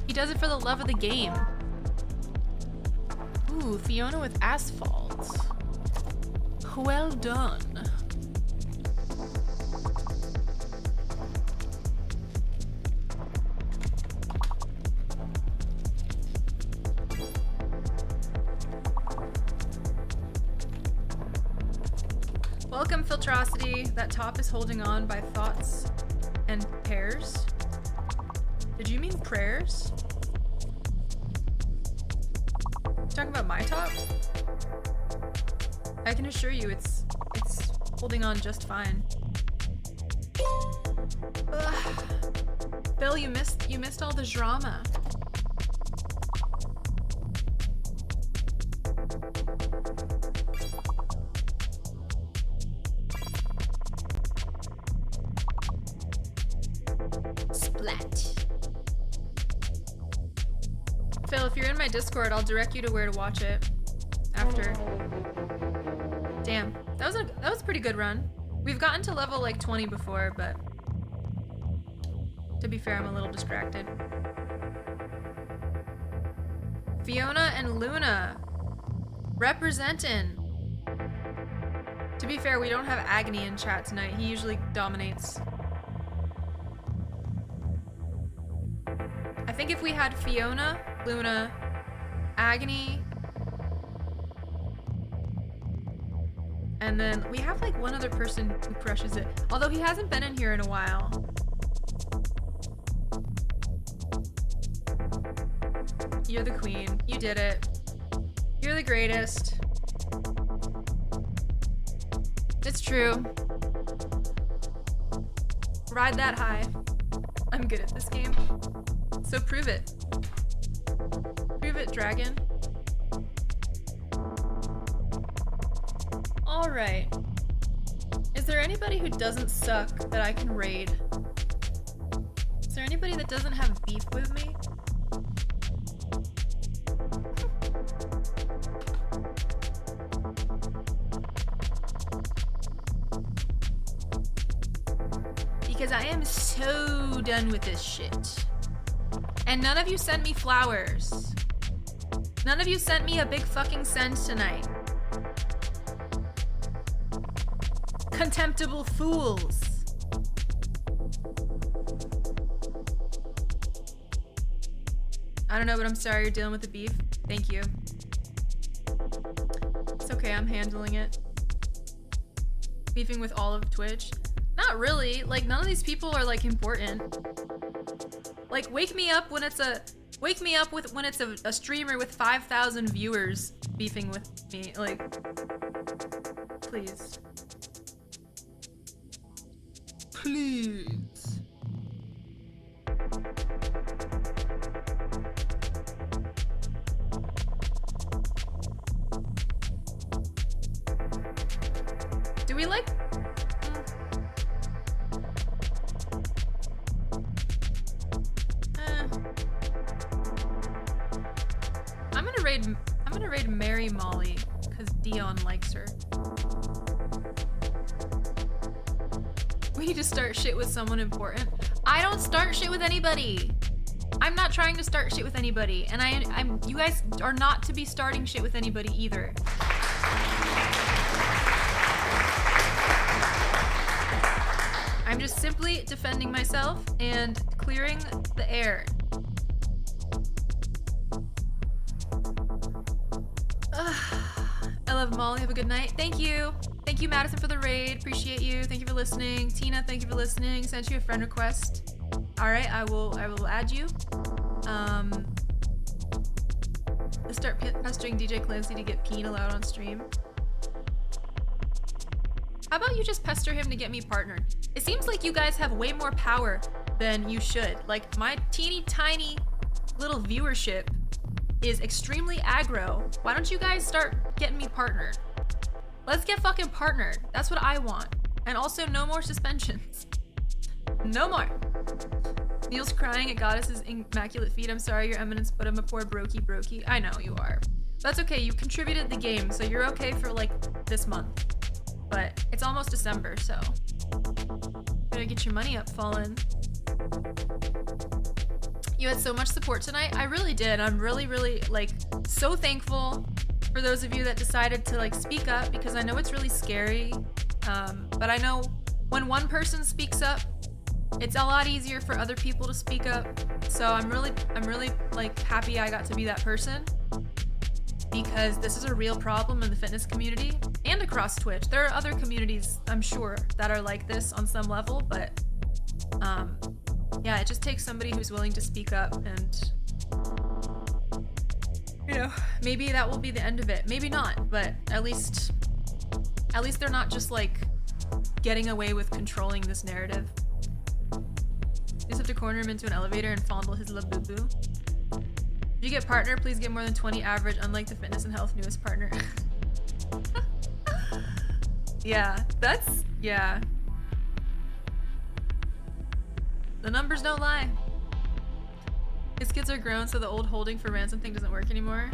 He does it for the love of the game. Ooh, Fiona with asphalt. Well done. Welcome, Filtrosity. That top is holding on by thoughts and pears. Did you mean prayers? Talking about my top? I can assure you it's holding on just fine. Ugh. Bill, you missed all the drama. Phil, if you're in my Discord, I'll direct you to where to watch it after. Damn, that was a pretty good run. We've gotten to level like 20 before, but to be fair, I'm a little distracted. Fiona and Luna representing. To be fair, we don't have Agony in chat tonight. He usually dominates. I think if we had Fiona, Luna, Agony, and then we have like one other person who crushes it. Although he hasn't been in here in a while. You're the queen. You did it. You're the greatest. It's true. Ride that high. I'm good at this game. So prove it. Prove it, dragon. Alright. Is there anybody who doesn't suck that I can raid? Is there anybody that doesn't have beef with me? Because I am so done with this shit. And none of you sent me flowers. None of you sent me a big fucking send tonight. Contemptible fools. I don't know, but I'm sorry you're dealing with the beef. Thank you. It's okay, I'm handling it. Beefing with all of Twitch. Not really. Like, none of these people are like important. Like, wake me up when it's a streamer with 5,000 viewers beefing with me. Like, please. Please. we like... I'm gonna raid Mary Molly, because Dion likes her. We need to start shit with someone important. I don't start shit with anybody. I'm not trying to start shit with anybody, and you guys are not to be starting shit with anybody either. I'm just simply defending myself and clearing the air. I love Molly. Have a good night. Thank you. Thank you, Madison, for the raid. Appreciate you. Thank you for listening. Tina, thank you for listening. Sent you a friend request. All right, I will add you. Let's start pestering DJ Clancy to get Peen allowed on stream. How about you just pester him to get me partnered? It seems like you guys have way more power than you should. Like, my teeny tiny little viewership is extremely aggro. Why don't you guys start getting me partnered? Let's get fucking partnered. That's what I want. And also, no more suspensions. No more. Neil's crying at Goddess's immaculate feet. I'm sorry, Your Eminence, but I'm a poor brokey. I know you are. That's okay. You contributed the game, so you're okay for like this month. But it's almost December, so better get your money up, Fallen. You had so much support tonight. I really did. I'm really, like, so thankful for those of you that decided to like speak up, because I know it's really scary. But I know when one person speaks up, it's a lot easier for other people to speak up. So I'm really like happy I got to be that person, because this is a real problem in the fitness community and across Twitch. There are other communities, I'm sure, that are like this on some level, but yeah, it just takes somebody who's willing to speak up, and you know, maybe that will be the end of it. Maybe not, but at least they're not just like getting away with controlling this narrative. You just have to corner him into an elevator and fondle his little boo-boo. If you get partner, please get more than 20 average, unlike the fitness and health newest partner. Yeah, yeah. The numbers don't lie. His kids are grown, so the old holding for ransom thing doesn't work anymore.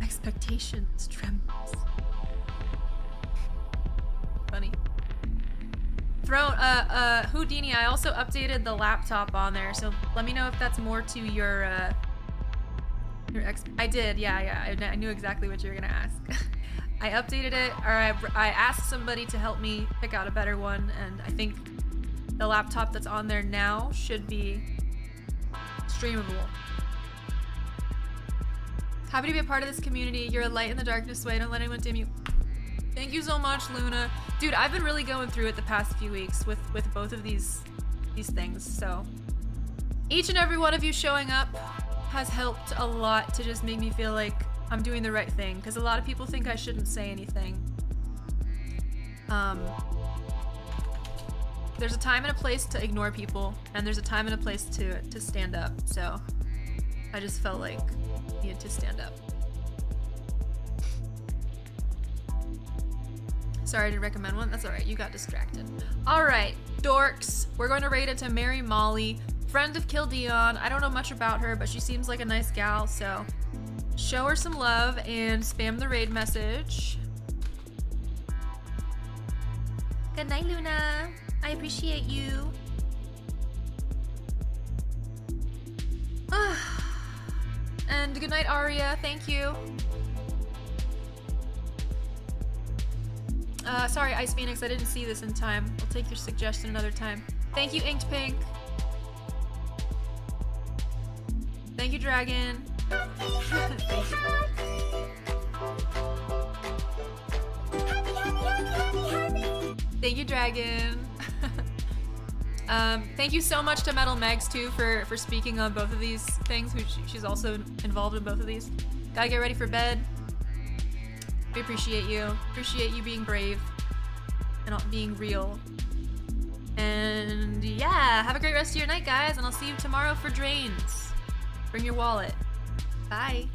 Expectations trembles. Funny. Houdini, I also updated the laptop on there, so let me know if that's more to your I did, yeah, I knew exactly what you were gonna ask. I updated it, or I asked somebody to help me pick out a better one, and I think the laptop that's on there now should be streamable. Happy to be a part of this community. You're a light in the darkness, so I don't let anyone dim you. Thank you so much, Luna. Dude, I've been really going through it the past few weeks with both of these things, so each and every one of you showing up has helped a lot to just make me feel like I'm doing the right thing, because a lot of people think I shouldn't say anything. There's a time and a place to ignore people, and there's a time and a place to stand up, so I just felt like I needed to stand up. Sorry to recommend one. That's alright, you got distracted. Alright, dorks. We're going to raid it to Mary Molly, friend of Kill Dion. I don't know much about her, but she seems like a nice gal, so show her some love and spam the raid message. Good night, Luna. I appreciate you. And good night, Aria. Thank you. Sorry, Ice Phoenix, I didn't see this in time. I'll take your suggestion another time. Thank you, Inked Pink. Thank you, Dragon. Thank you. Thank you, Dragon. Thank you so much to Metal Megs, too, for speaking on both of these things. She's also involved in both of these. Gotta get ready for bed. We appreciate you. Appreciate you being brave and not being real. And yeah, have a great rest of your night, guys, and I'll see you tomorrow for Drains. Bring your wallet. Bye.